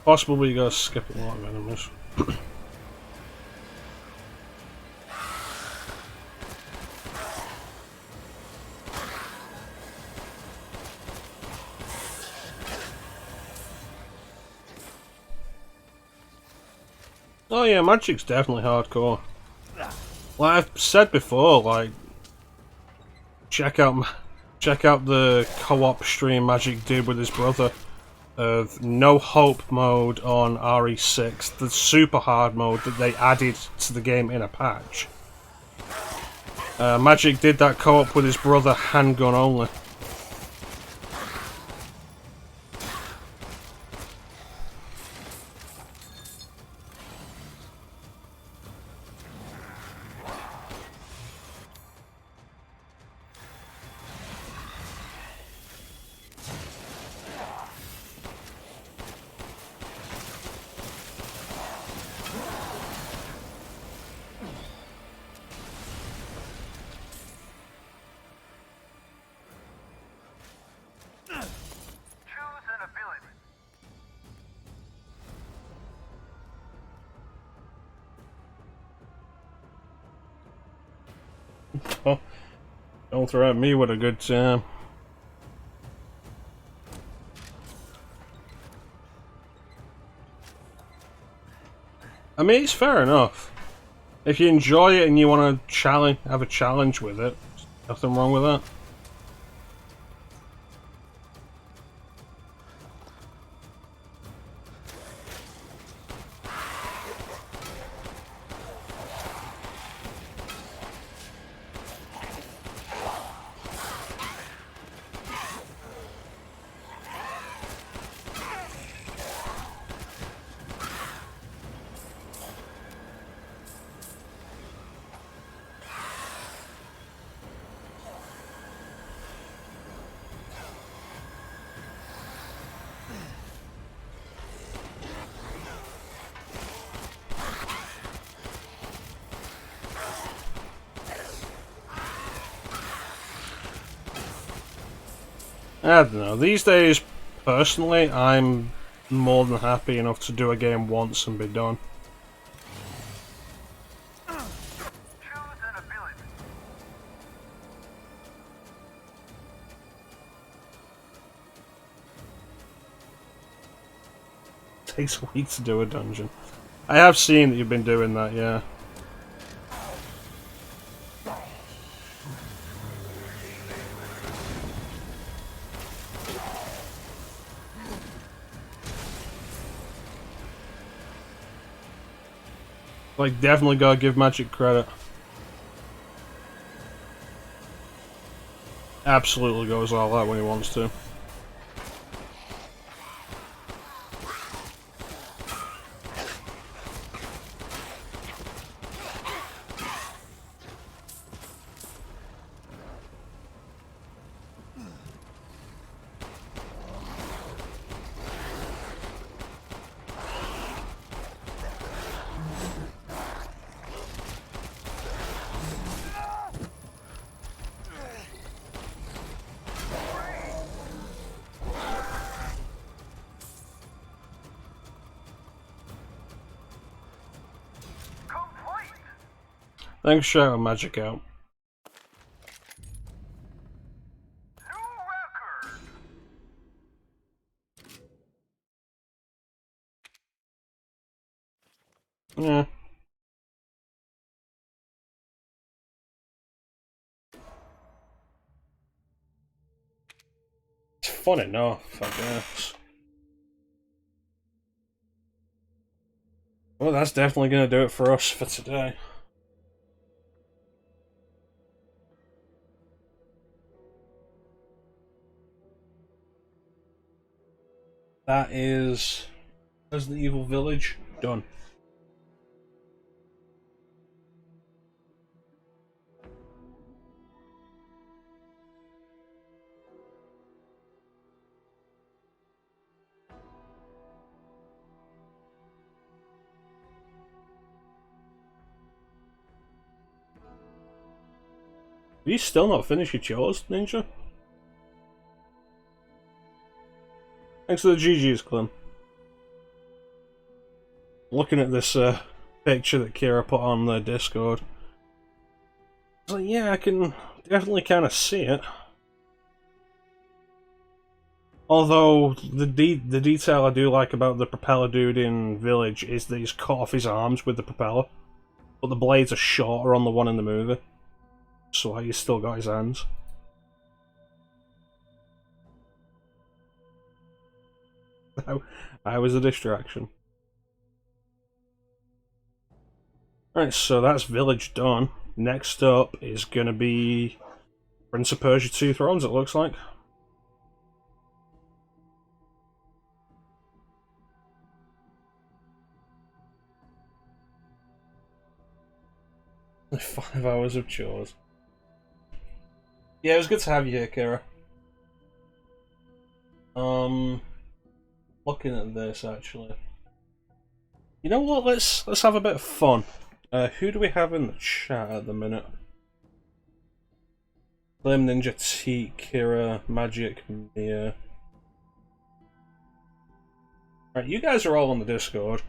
Possible you gotta skip a lot of enemies. Oh yeah, Magic's definitely hardcore. Like I've said before, like check out the co-op stream Magic did with his brother of No Hope mode on RE6, the super hard mode that they added to the game in a patch. Magic did that co-op with his brother, handgun only. Oh, don't throw at me with a good time. I mean, it's fair enough. If you enjoy it and you want to have a challenge with it, nothing wrong with that. I don't know. These days, personally, I'm more than happy enough to do a game once and be done. takes a week to do a dungeon. I have seen that you've been doing that, yeah. Like, definitely gotta give Magic credit. Absolutely goes all out when he wants to. Thanks for shouting Magic out. Yeah. It's fun enough, I guess. Well, that's definitely going to do it for us for today. That is Resident Evil Village done. Have you still not finished your chores, Ninja? Thanks for the GG's, Clem. Looking at this picture that Kira put on the Discord. It's like, yeah, I can definitely kind of see it. Although, the detail I do like about the propeller dude in Village is that he's cut off his arms with the propeller. But the blades are shorter on the one in the movie. So he's still got his hands. I was a distraction. Right, so that's Village done. Next up is going to be Prince of Persia 2 Thrones, it looks like. Like 5 hours of chores. Yeah, it was good to have you here, Kira. Looking at this actually. You know what? Let's have a bit of fun. Who do we have in the chat at the minute? Flame Ninja T, Kira, Magic, Mia. Right, you guys are all on the Discord.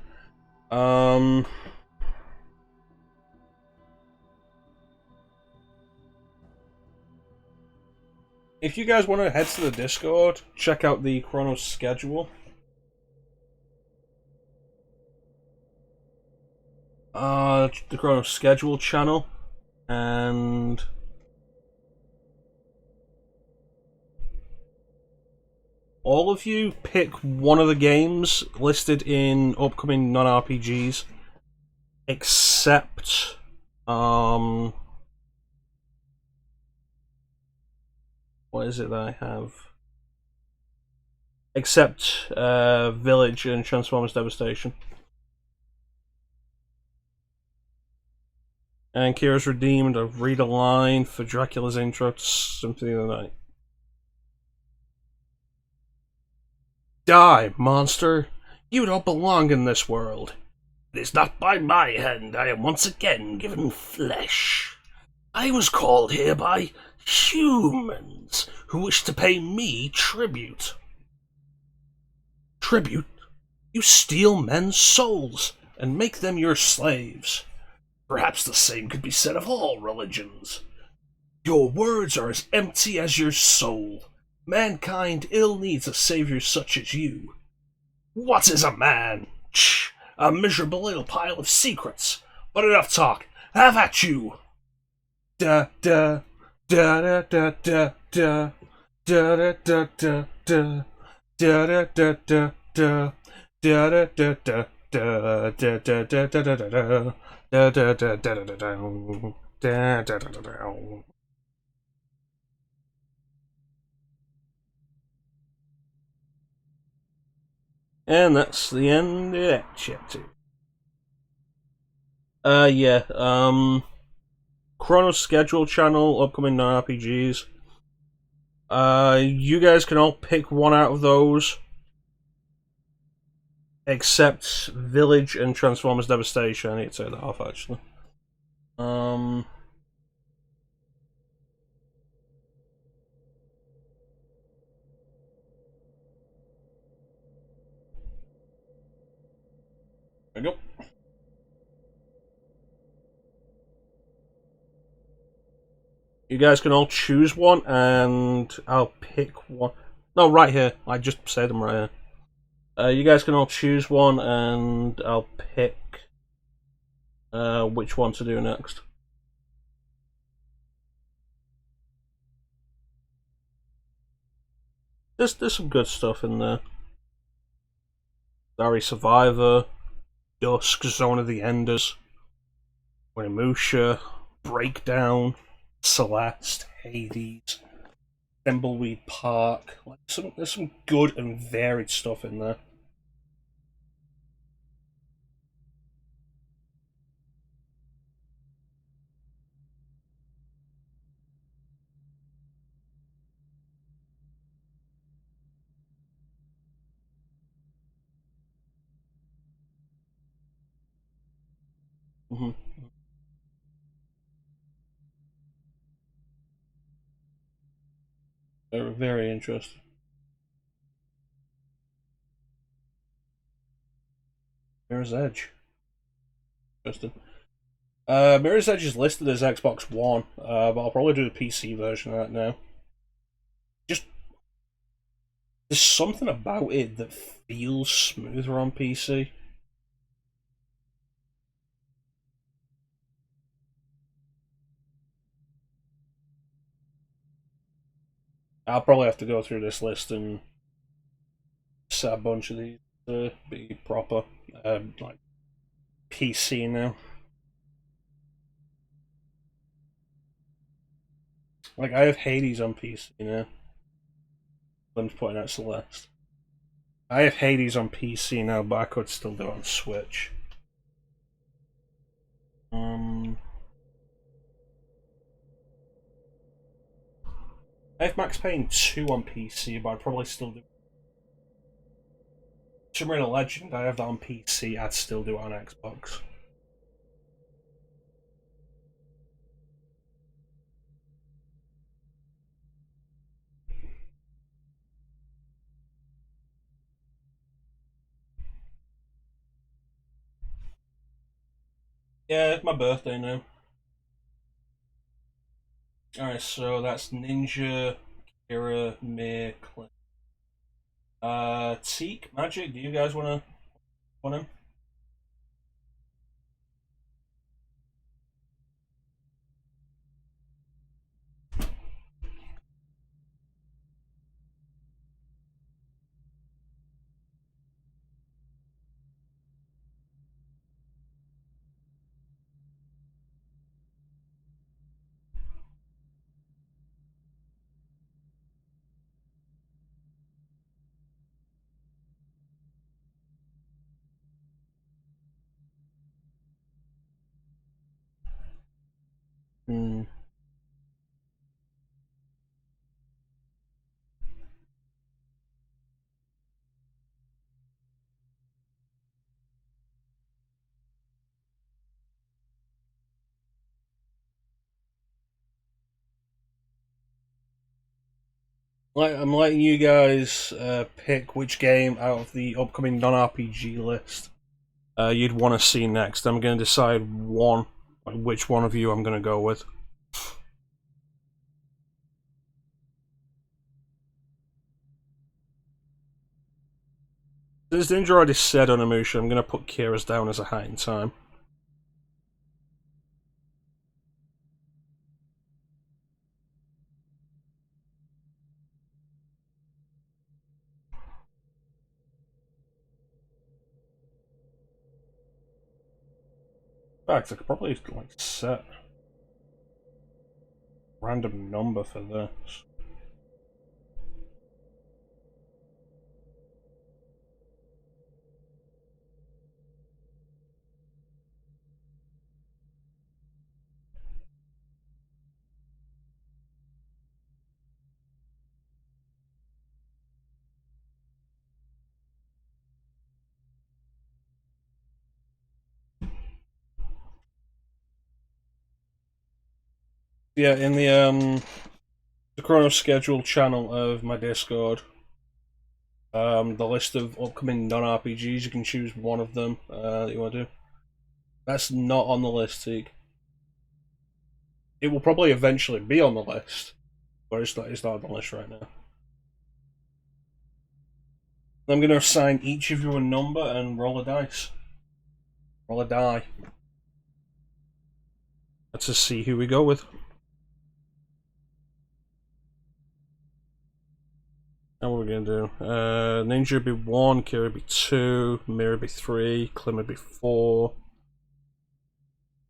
If you guys want to head to the Discord, check out the Chrono schedule. The Chrono schedule channel, and all of you pick one of the games listed in upcoming non-RPGs, except what is it that I have? Except Village and Transformers Devastation. And Kira's redeemed a read a line for Dracula's intro to Symphony of the Night. Die, monster! You don't belong in this world. It is not by my hand I am once again given flesh. I was called here by humans who wish to pay me tribute. Tribute? You steal men's souls and make them your slaves. Perhaps the same could be said of all religions. Your words are as empty as your soul. Mankind ill needs a savior such as you. What is a man? A miserable little pile of secrets. But enough talk. Have at you. Da da da da da da da da da da da da da da da da da da da da. Da da da da da da da da da da da da da da da da. And that's the end of that chapter. Yeah, Chrono's schedule channel, upcoming non-RPGs. You guys can all pick one out of those. Except Village and Transformers Devastation. I need to take that off, actually. There we go. You guys can all choose one, and I'll pick one. No, right here. I just said them right here. You guys can all choose one, and I'll pick which one to do next. There's some good stuff in there. Starry Survivor, Dusk, Zone of the Enders, Onimusha, Breakdown, Celeste, Hades, Thimbleweed Park. Like there's some good and varied stuff in there. Mm-hmm. They're very interesting. Mirror's Edge. Interesting. Mirror's Edge is listed as Xbox One, but I'll probably do the PC version of that now. Just there's something about it that feels smoother on PC. I'll probably have to go through this list and set a bunch of these to be proper, like PC now. Like I have Hades on PC now. I'm just pointing out Celeste. I have Hades on PC now, but I could still do it on Switch. I have Max Payne 2 on PC, but I'd probably still do Tomb Raider Legend. I have that on PC, I'd still do it on Xbox. Yeah, it's my birthday now. Alright, so that's Ninja, Kira, Mir, Clint. Teak, Magic, do you guys want him? I'm letting you guys pick which game out of the upcoming non-RPG list you'd want to see next. I'm going to decide which one of you I'm going to go with. Since Ninja already said Onimusha, I'm going to put Kira's down as a height in time. In fact, I could probably like set a random number for this. Yeah, in the Chrono Schedule channel of my Discord, the list of upcoming non-RPGs, you can choose one of them that you want to do. That's not on the list, Teague. It will probably eventually be on the list, but it's not on the list right now. I'm going to assign each of you a number and roll a dice. Roll a die. Let's just see who we go with. Now what we're going to do. Ninja would be 1, Kira would be 2, Mira would be 3, Clem would be 4,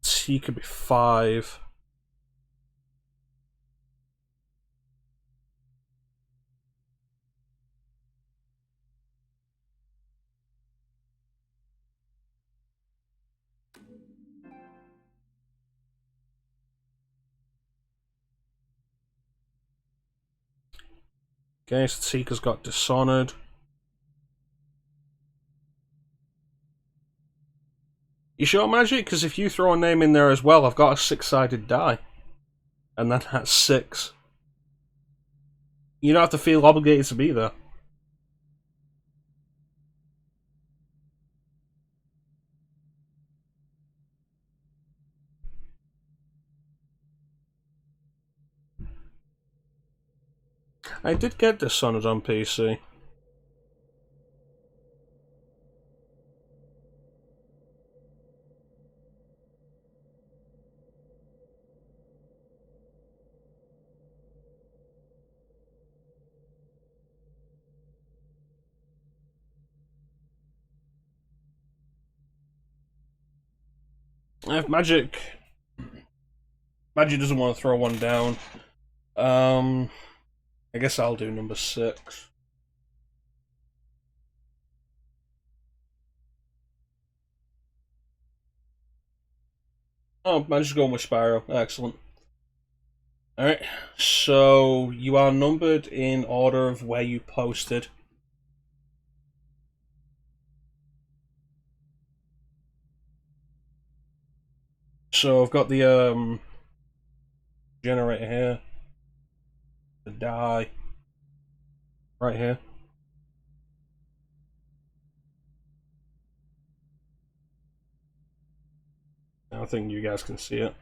T could be 5. Okay, so Tika's got Dishonored. You sure, Magic? Because if you throw a name in there as well, I've got a 6-sided die. And that's 6. You don't have to feel obligated to be there. I did get Dishonored on PC. If Magic doesn't want to throw one down, I guess I'll do number 6. Oh, Magic's going with Spyro. Excellent. Alright, so you are numbered in order of where you posted. So I've got the generator here, the die right here. I think you guys can see it.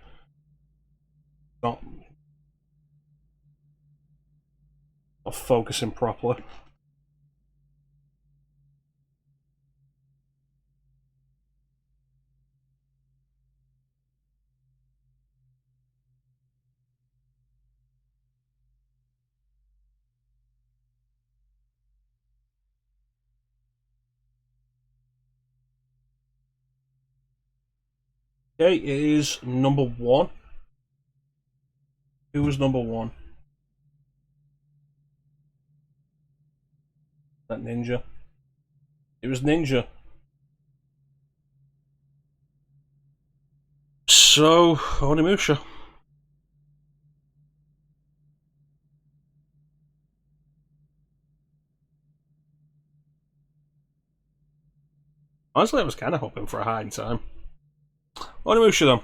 Not focusing properly. Okay, it is number 1. Who was number 1? That Ninja. It was Ninja. So, Onimusha. Honestly, I was kind of hoping for a high in time. Onimusha, then.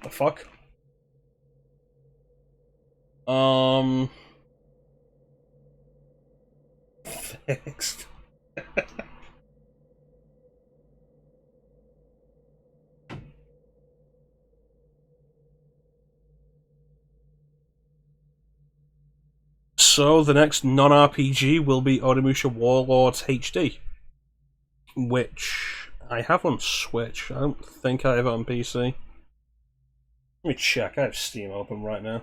The fuck? Fixed. So the next non-RPG will be Onimusha Warlords HD, which I have on Switch. I don't think I have it on PC. Let me check. I have Steam open right now.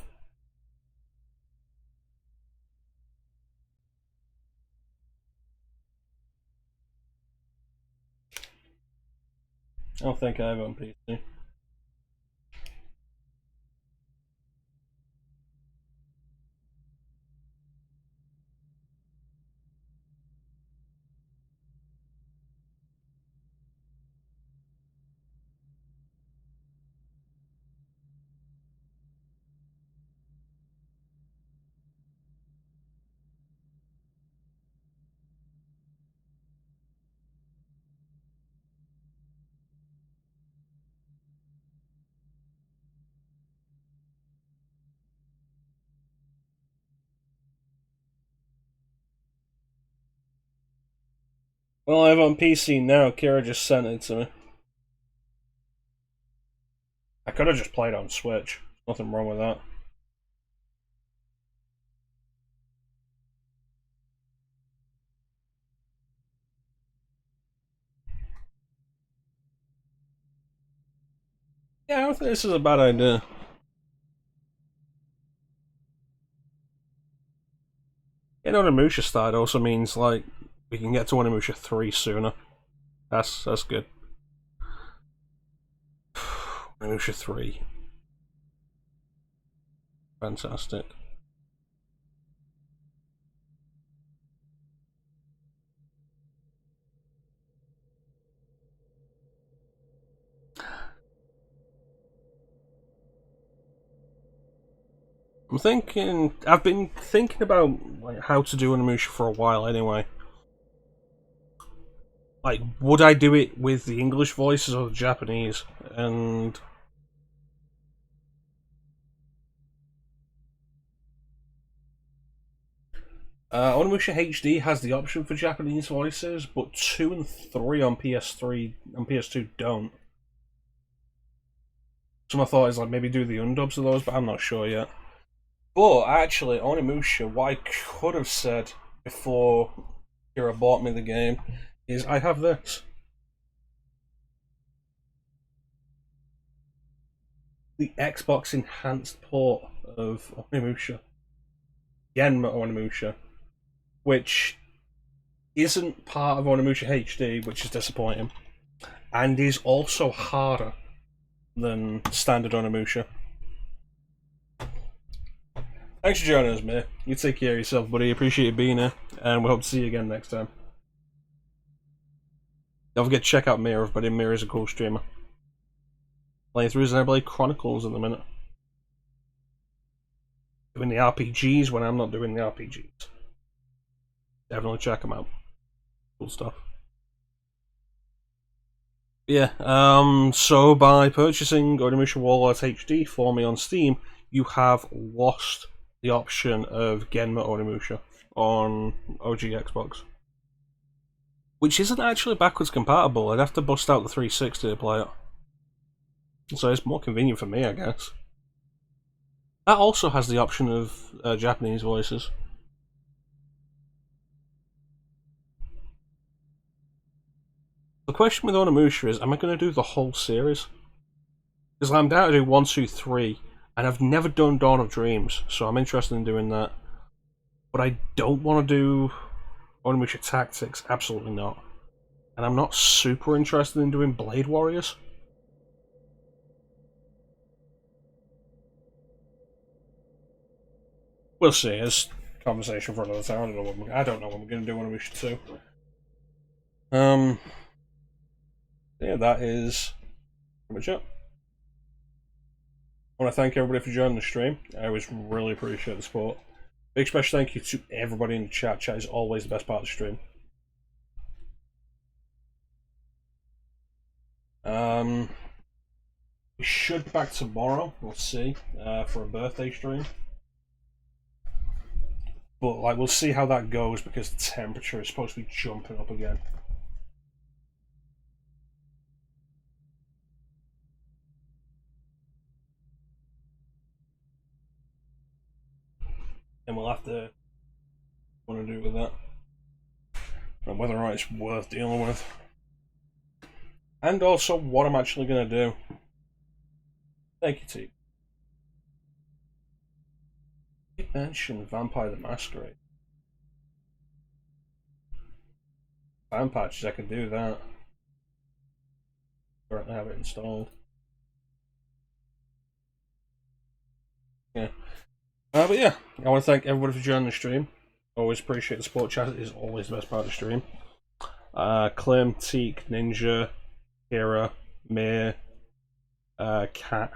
I don't think I have it on PC. Well, I have it on PC now. Kira just sent it to me. I could have just played on Switch. Nothing wrong with that. Yeah, I don't think this is a bad idea. Getting Onimusha started also means, like, we can get to Onimusha 3 sooner. That's good. Onimusha 3. Fantastic. I've been thinking about like how to do Onimusha for a while anyway. Like, would I do it with the English voices or the Japanese? And Onimusha HD has the option for Japanese voices, but 2 and 3 on PS3 and PS2 don't. So my thought is like maybe do the undubs of those, but I'm not sure yet. But actually, Onimusha, what I could have said before Kira bought me the game is I have this. The Xbox enhanced port of Onimusha. Genma Onimusha. Which isn't part of Onimusha HD, which is disappointing. And is also harder than standard Onimusha. Thanks for joining us, mate. You take care of yourself, buddy. Appreciate you being here, and we hope to see you again next time. Don't forget to check out Mira, everybody. Mira's a cool streamer. Playing through Xenoblade Chronicles at the minute. Doing the RPGs when I'm not doing the RPGs. Definitely check them out. Cool stuff. Yeah, so by purchasing Onimusha Warlords HD for me on Steam, you have lost the option of Genma Onimusha on OG Xbox. Which isn't actually backwards compatible. I'd have to bust out the 360 to play it. So it's more convenient for me, I guess. That also has the option of Japanese voices. The question with Onimusha is, am I going to do the whole series? Because I'm down to do 1, 2, 3, and I've never done Dawn of Dreams, so I'm interested in doing that. But I don't want to do Onimusha Tactics, absolutely not. And I'm not super interested in doing Blade Warriors. We'll see, it's conversation for another time. I don't know what we're going to do Onimusha 2. Yeah, that is pretty much it. I want to thank everybody for joining the stream. I always really appreciate the support. Big special thank you to everybody in the chat. Chat is always the best part of the stream. We should be back tomorrow, we'll see, for a birthday stream. But like, we'll see how that goes because the temperature is supposed to be jumping up again. And we'll have to want to do with that. And whether or not it's worth dealing with. And also what I'm actually going to do. Thank you, T. You mentioned Vampire the Masquerade. Fan patches, I could do that. Currently have it installed. Yeah. But yeah, I want to thank everybody for joining the stream. Always appreciate the support. Chat is always the best part of the stream. Clem, Teak, Ninja, Kira, Mir, Cat,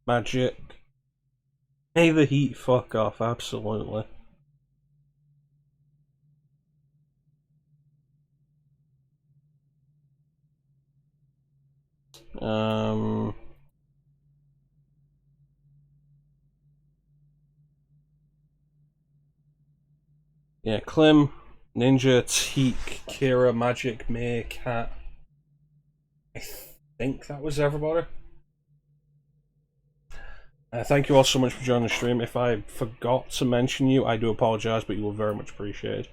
Magic. Hey, the heat, fuck off, absolutely. Yeah, Clem, Ninja, Teak, Kira, Magic, Mir, Cat. I think that was everybody. Thank you all so much for joining the stream. If I forgot to mention you, I do apologise, but you were very much appreciated.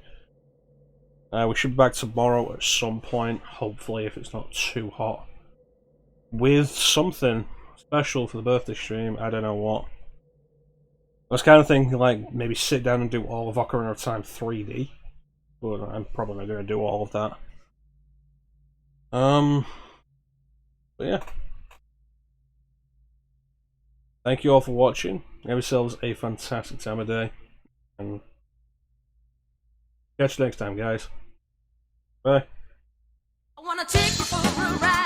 We should be back tomorrow at some point, hopefully, if it's not too hot, with something special for the birthday stream. I don't know what. I was kind of thinking, like, maybe sit down and do all of Ocarina of Time 3D, but I'm probably not going to do all of that. But yeah. Thank you all for watching. Have yourselves a fantastic time of day. And catch you next time, guys. Bye. I wanna take you for a ride.